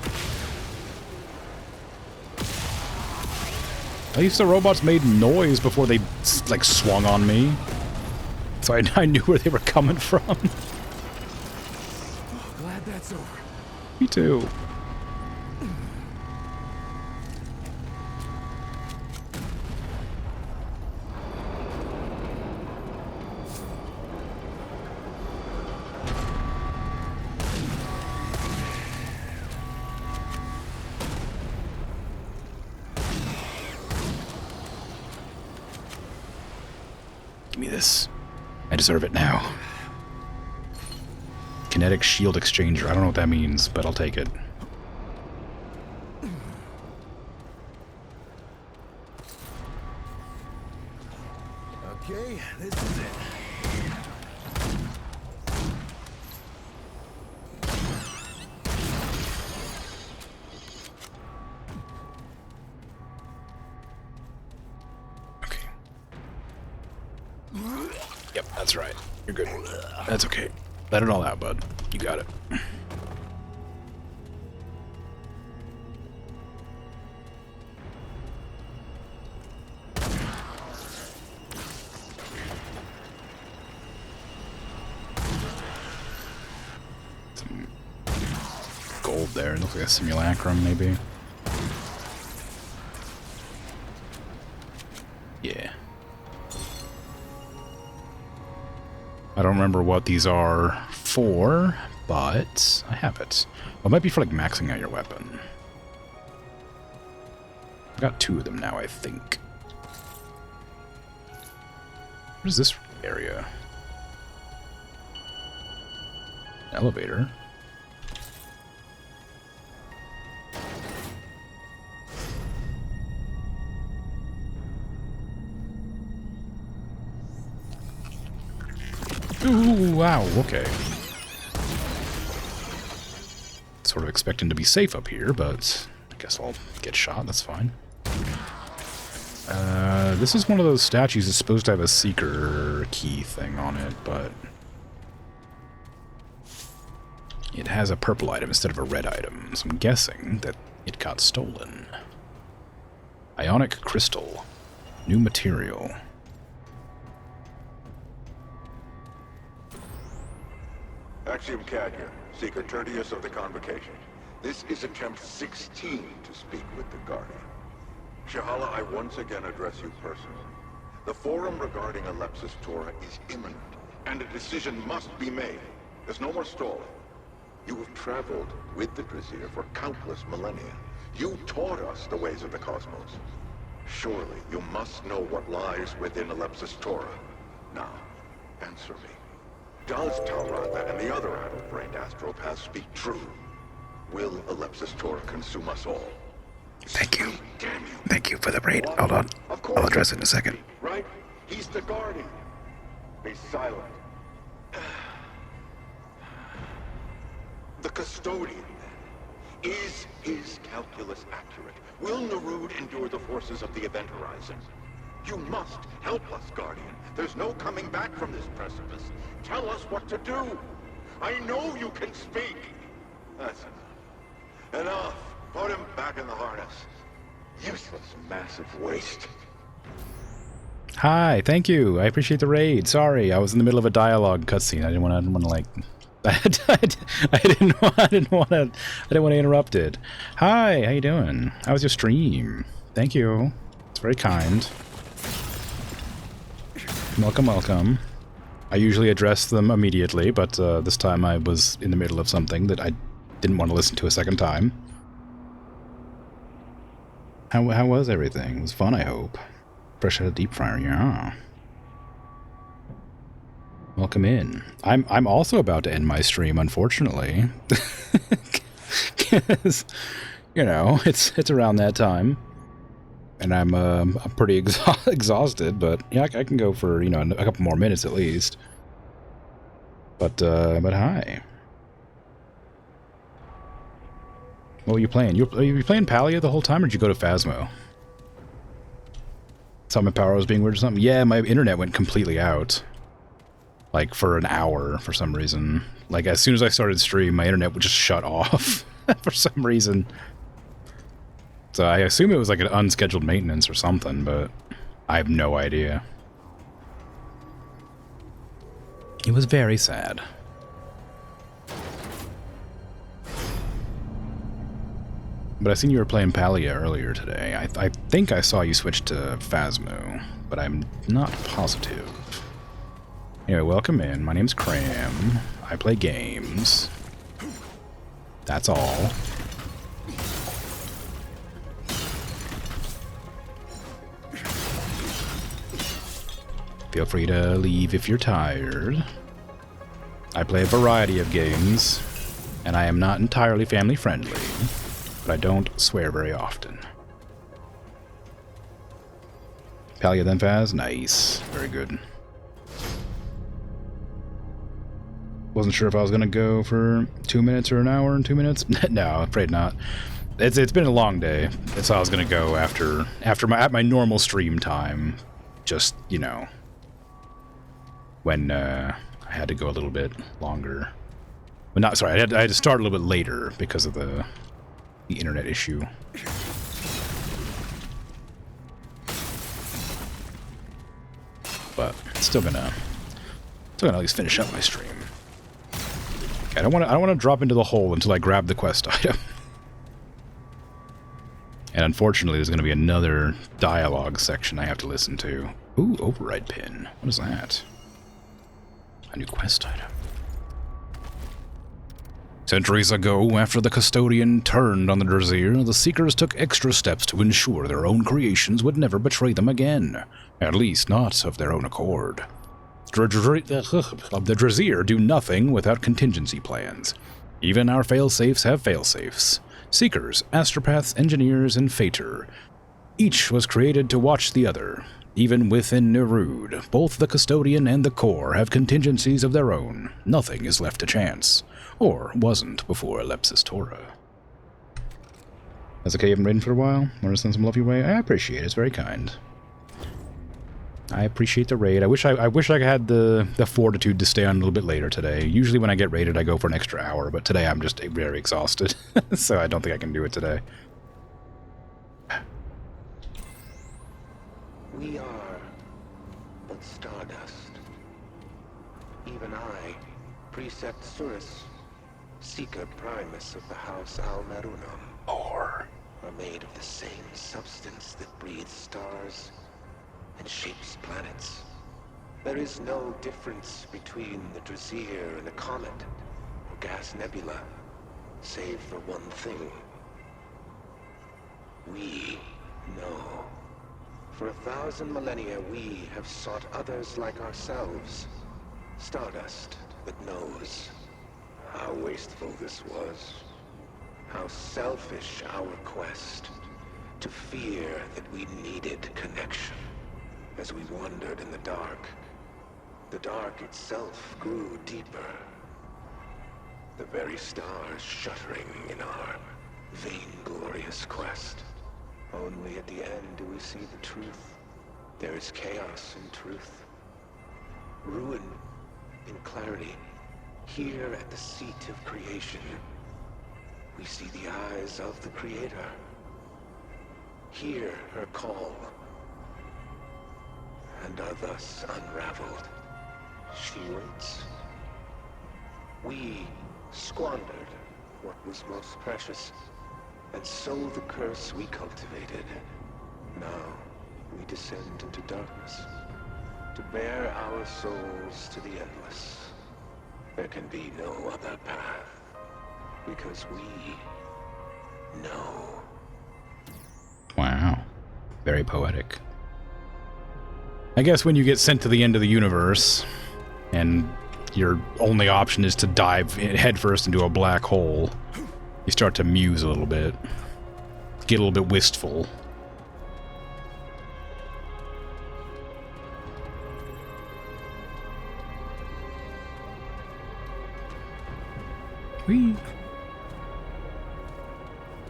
At least the robots made noise before they, like, swung on me. So I knew where they were coming from. Oh, glad that's over. Me too. Give me this. I deserve it now. Kinetic shield exchanger. I don't know what that means, but I'll take it. Okay, this is it. Okay. Yep, that's right. You're good. That's okay. Let it all out, bud. You got it. Some gold there. It looks like a simulacrum, maybe. Yeah. I don't remember what these are for, but I have it. Well, it might be for, like, maxing out your weapon. I've got 2 of them now, I think. What is this area? Elevator. Ooh, wow, okay. Sort of expecting to be safe up here, but I guess I'll get shot, that's fine. This is one of those statues that's supposed to have a seeker key thing on it, but it has a purple item instead of a red item, so I'm guessing that it got stolen. Ionic crystal. New material. Axiom Cad here, Seeker Tertius of the Convocation. This is attempt 16 to speak with the Guardian. Shahala, I once again address you personally. The forum regarding Alepsis Tora is imminent, and a decision must be made. There's no more stalling. You have traveled with the Drazir for countless millennia. You taught us the ways of the cosmos. Surely you must know what lies within Alepsis Tora. Now, answer me. Does Talranda and the other addle-brained astropaths speak true? Will Alepsis Tora consume us all? Thank you. Damn you. Thank you for the raid. Hold on. Of course. I'll address it in a second. Right? He's the Guardian. Be silent. The Custodian, then. Is his calculus accurate? Will Nerud endure the forces of the event horizon? You must help us, Guardian. There's no coming back from this precipice. Tell us what to do. I know you can speak. That's enough. Enough. Put him back in the harness. Useless, massive waste. Hi, thank you. I appreciate the raid. Sorry, I was in the middle of a dialogue cutscene. I didn't want to like. I didn't want to interrupt it. Hi, how you doing? How was your stream? Thank you. It's very kind. Welcome, welcome. I usually address them immediately, but this time I was in the middle of something that I didn't want to listen to a second time. How was everything? It was fun, I hope. Fresh out of deep fryer, yeah. Welcome in. I'm also about to end my stream, unfortunately. Because, you know, it's around that time. And I'm pretty exhausted, but yeah, I can go for, you know, a couple more minutes at least. But hi. What were you playing? Are you playing Palia the whole time, or did you go to Phasmo? Thought my power was being weird or something? Yeah, my internet went completely out. Like, for an hour, for some reason. Like, as soon as I started stream, my internet would just shut off for some reason. So I assume it was like an unscheduled maintenance or something, but I have no idea. It was very sad. But I seen you were playing Palia earlier today. I think I saw you switch to Phasmo, but I'm not positive. Anyway, welcome in. My name's Cram. I play games. That's all. Feel free to leave if you're tired. I play a variety of games, and I am not entirely family friendly, but I don't swear very often. Palia then Phaz? Nice. Very good. Wasn't sure if I was gonna go for 2 minutes or an hour and 2 minutes. No, afraid not. It's been a long day. That's how I was gonna go after my normal stream time. Just, you know, when I had to go a little bit longer. But not sorry, I had to start a little bit later because of the internet issue. But still gonna at least finish up my stream. Okay, I don't want to drop into the hole until I grab the quest item. And unfortunately, there's going to be another dialogue section I have to listen to. Ooh, override pin. What is that? A new quest item. Centuries ago, after the Custodian turned on the Drazir, the Seekers took extra steps to ensure their own creations would never betray them again. At least not of their own accord. The Drazir do nothing without contingency plans. Even our failsafes have failsafes. Seekers, astropaths, engineers, and Fater. Each was created to watch the other. Even within Nerude, both the Custodian and the Core have contingencies of their own. Nothing is left to chance. Or wasn't before Elepsis Tora. That's okay, you haven't ridden for a while? Want to send some love your way? I appreciate it, it's very kind. I appreciate the raid. I wish I had the fortitude to stay on a little bit later today. Usually when I get raided, I go for an extra hour, but today I'm just very exhausted, so I don't think I can do it today. We are but stardust. Even I, Precept Surus, Seeker Primus of the House Al-Marunum, are made of the same substance that breathes stars and shapes planets. There is no difference between the Drasir and a comet or gas nebula, save for one thing. We know. For 1,000 millennia, we have sought others like ourselves. Stardust that knows. How wasteful this was. How selfish our quest. To fear that we needed connection. As we wandered in the dark itself grew deeper. The very stars shuddering in our vainglorious quest. Only at the end do we see the truth. There is chaos in truth. Ruin in clarity. Here at the seat of creation, we see the eyes of the Creator. Hear her call. And are thus unraveled. She waits. We squandered what was most precious, and so the curse we cultivated. Now we descend into darkness, to bear our souls to the endless. There can be no other path, because we know. Wow. Very poetic. I guess when you get sent to the end of the universe, and your only option is to dive headfirst into a black hole, you start to muse a little bit. Get a little bit wistful. Whee!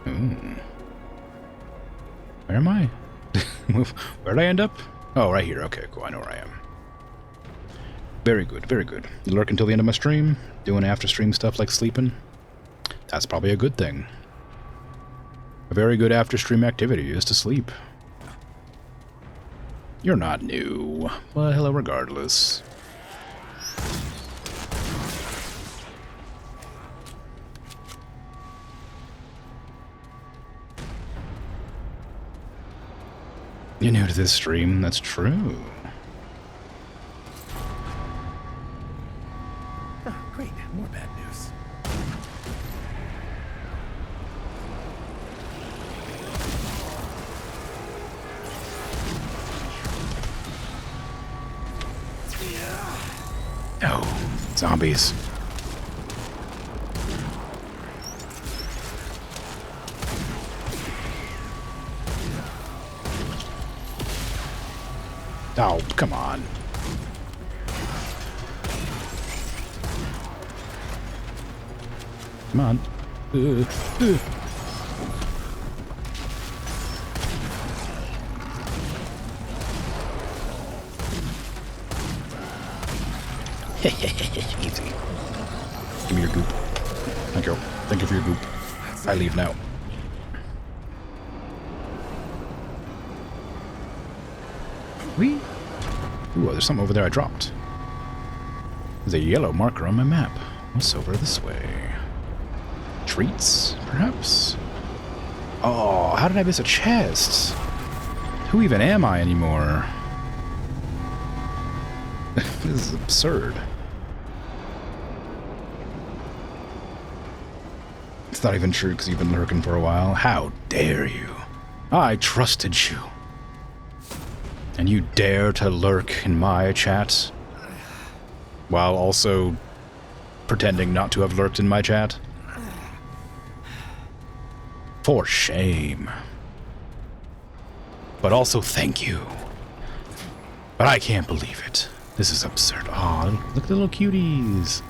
Ooh. Where am I? Where'd I end up? Oh, right here. Okay, cool. I know where I am. Very good, very good. You lurk until the end of my stream, doing after-stream stuff like sleeping. That's probably a good thing. A very good after-stream activity is to sleep. You're not new. Well, hello regardless. You're new to this stream, that's true. Oh, great, more bad news. Oh, zombies. Oh, come on. Come on. Easy. Give me your goop. Thank you. Thank you for your goop. I leave now. Whee! Ooh, there's something over there I dropped. There's a yellow marker on my map. What's over this way? Treats, perhaps? Oh, how did I miss a chest? Who even am I anymore? This is absurd. It's not even true because you've been lurking for a while. How dare you? I trusted you. And you dare to lurk in my chat? While also pretending not to have lurked in my chat? For shame. But also thank you But I can't believe it. This is absurd. Aw, look at the little cuties.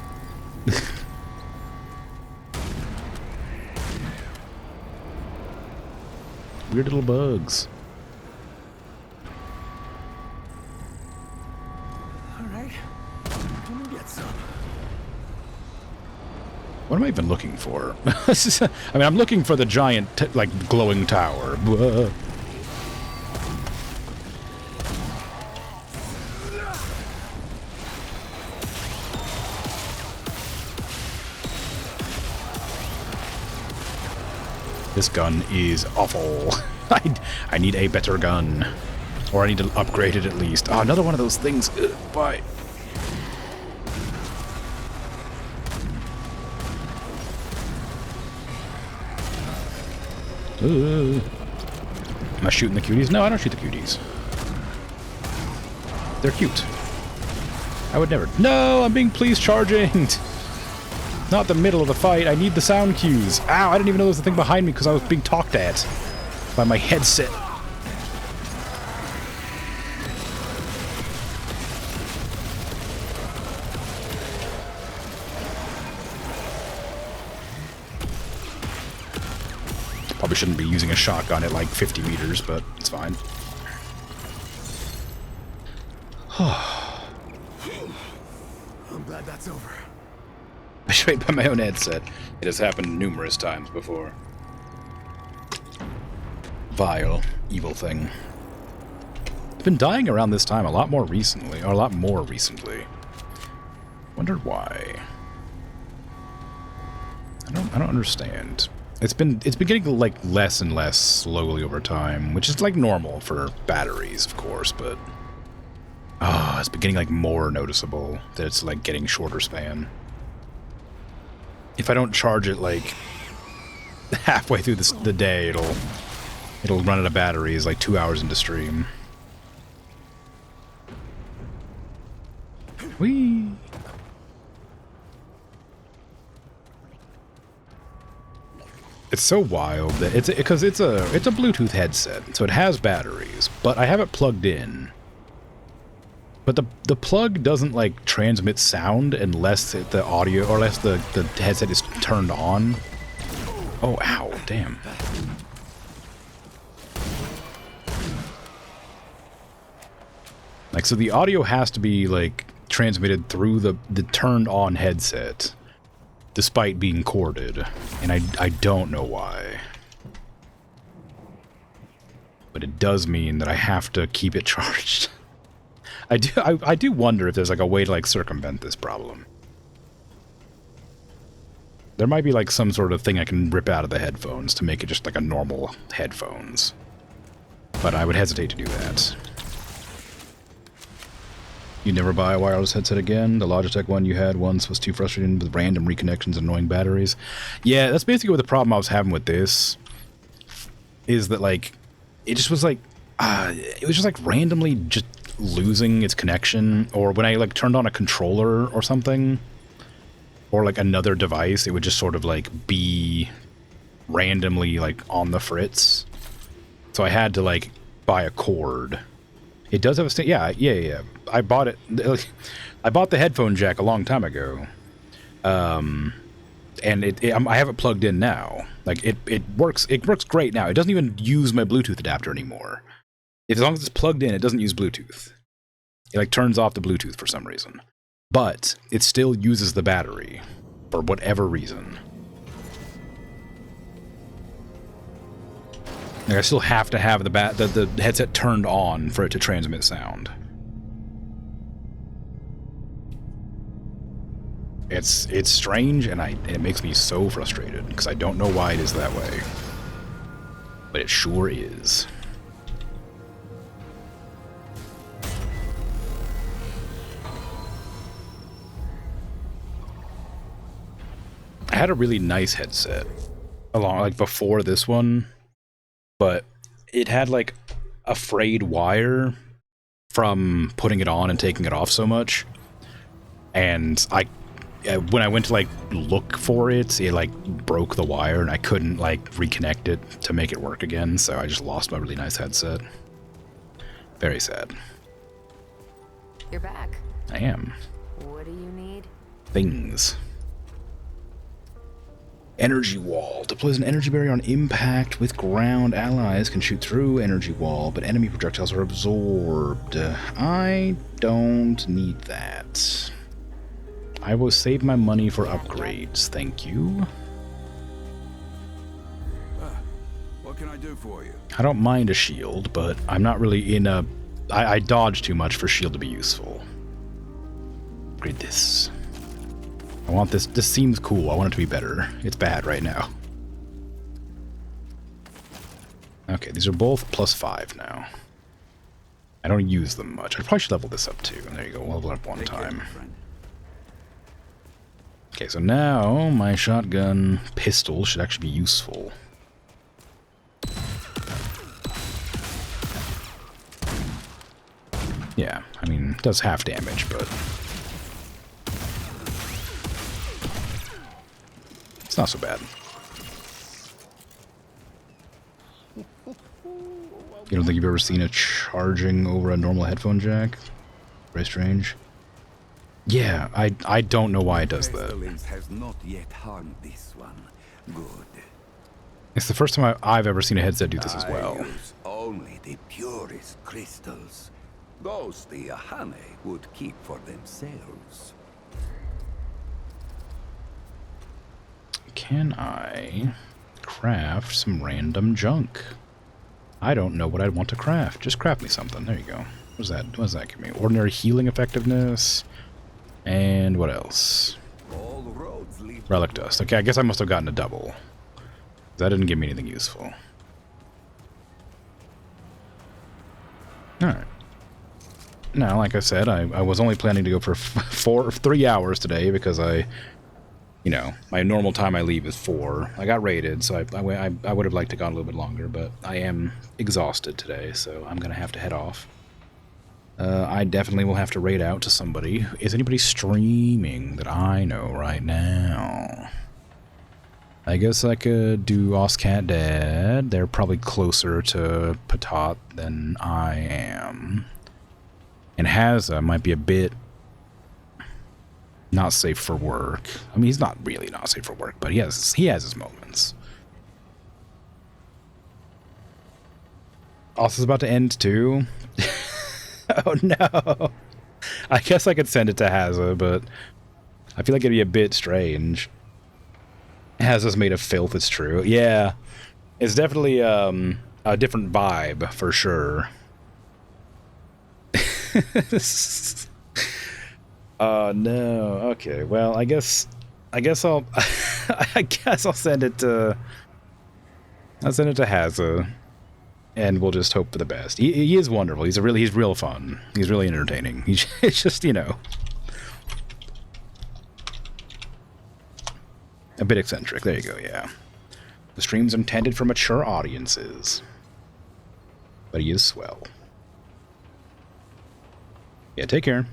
Weird little bugs. All right, come and get some. What am I even looking for? I mean, I'm looking for the giant, like, glowing tower. Blah. This gun is awful. I need a better gun. Or I need to upgrade it at least. Oh, another one of those things. Bye. Am I shooting the cuties? No, I don't shoot the cuties. They're cute. I would never. No, I'm being police charging. Not the middle of the fight. I need the sound cues. Ow, I didn't even know there was a thing behind me because I was being talked at by my headset. Probably shouldn't be using a shotgun at like 50 meters, but it's fine. I'm glad that's over. Betrayed by my own headset. It has happened numerous times before. Vile, evil thing. It's been dying around this time a lot more recently. Wondered why. I don't understand. It's been getting like less and less slowly over time, which is like normal for batteries, of course, but it's been getting like more noticeable that it's like getting shorter span. If I don't charge it like halfway through the day, it'll run out of batteries like 2 hours into stream. Whee! It's so wild that it's a Bluetooth headset, so it has batteries, but I have it plugged in. But the plug doesn't like transmit sound unless the audio or unless the headset is turned on. Oh, ow, damn. Like, so the audio has to be like transmitted through the turned on headset despite being corded, and I don't know why. But it does mean that I have to keep it charged. I do wonder if there's like a way to like circumvent this problem. There might be like some sort of thing I can rip out of the headphones to make it just like a normal headphones. But I would hesitate to do that. You never buy a wireless headset again? The Logitech one you had once was too frustrating with random reconnections and annoying batteries. Yeah, that's basically what the problem I was having with this is that like it just was like it was just like randomly just losing its connection, or when I like turned on a controller or something, or like another device, it would just sort of like be randomly like on the fritz. So I had to like buy a cord. It does have a yeah. I bought it. I bought the headphone jack a long time ago, and I have it plugged in now. Like it works. It works great now. It doesn't even use my Bluetooth adapter anymore. As long as it's plugged in, it doesn't use Bluetooth. It like turns off the Bluetooth for some reason, but it still uses the battery for whatever reason. Like I still have to have the headset turned on for it to transmit sound. It's strange, and it makes me so frustrated because I don't know why it is that way, but it sure is. I had a really nice headset like before this one, but it had like a frayed wire from putting it on and taking it off so much, and when I went to like look for it, it like broke the wire and I couldn't like reconnect it to make it work again, so I just lost my really nice headset. Very sad. You're back. I am. What do you need? Things. Energy wall. Deploys an energy barrier on impact with ground. Allies can shoot through energy wall, but enemy projectiles are absorbed. I don't need that. I will save my money for upgrades. Thank you. What can I do for you? I don't mind a shield, but I'm not really in a... I dodge too much for shield to be useful. Upgrade this. I want this. This seems cool. I want it to be better. It's bad right now. Okay, these are both +5 now. I don't use them much. I probably should level this up too. There you go. We'll level up one time. Okay, so now my shotgun pistol should actually be useful. Yeah, I mean, it does half damage, but it's not so bad. You don't think you've ever seen a charging over a normal headphone jack? Very strange. Yeah, I don't know why it does that. Pestilence has not yet harmed this one. Good. It's the first time I've ever seen a headset do this as well. I use only the purest crystals. Those the Ahane would keep for themselves. Can I craft some random junk? I don't know what I'd want to craft. Just craft me something. There you go. What does that give me? Ordinary healing effectiveness. And what else? All roads lead. Relic dust. Okay, I guess I must have gotten a double. That didn't give me anything useful. Alright. Now, like I said, I was only planning to go for 3 hours today because you know, my normal time I leave is 4. I got raided, so I would have liked to go a little bit longer, but I am exhausted today, so I'm going to have to head off. I definitely will have to raid out to somebody. Is anybody streaming that I know right now? I guess I could do Oscat Dad. They're probably closer to Patat than I am. And Hazza might be a bit not safe for work. I mean, he's not really not safe for work, but he has his moments. Also, it's about to end too. Oh no! I guess I could send it to Hazza, but I feel like it'd be a bit strange. Hazza's made of filth. It's true. Yeah, it's definitely a different vibe for sure. No. Okay. Well, I guess I'll I guess I'll send it to Hazza, and we'll just hope for the best. He is wonderful. He's real fun. He's really entertaining. It's just, you know, a bit eccentric. There you go. Yeah. The stream's intended for mature audiences, but he is swell. Yeah. Take care.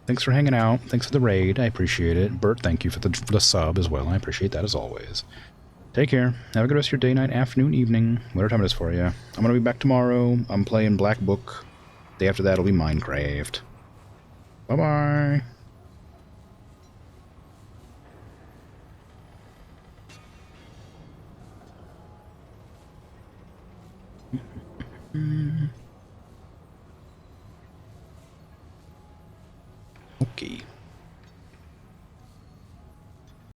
Thanks for hanging out. Thanks for the raid. I appreciate it. Bert, thank you for the sub as well. I appreciate that as always. Take care. Have a good rest of your day, night, afternoon, evening, whatever time it is for you. I'm going to be back tomorrow. I'm playing Black Book. Day after that will be Minecraft. Bye-bye. Okay.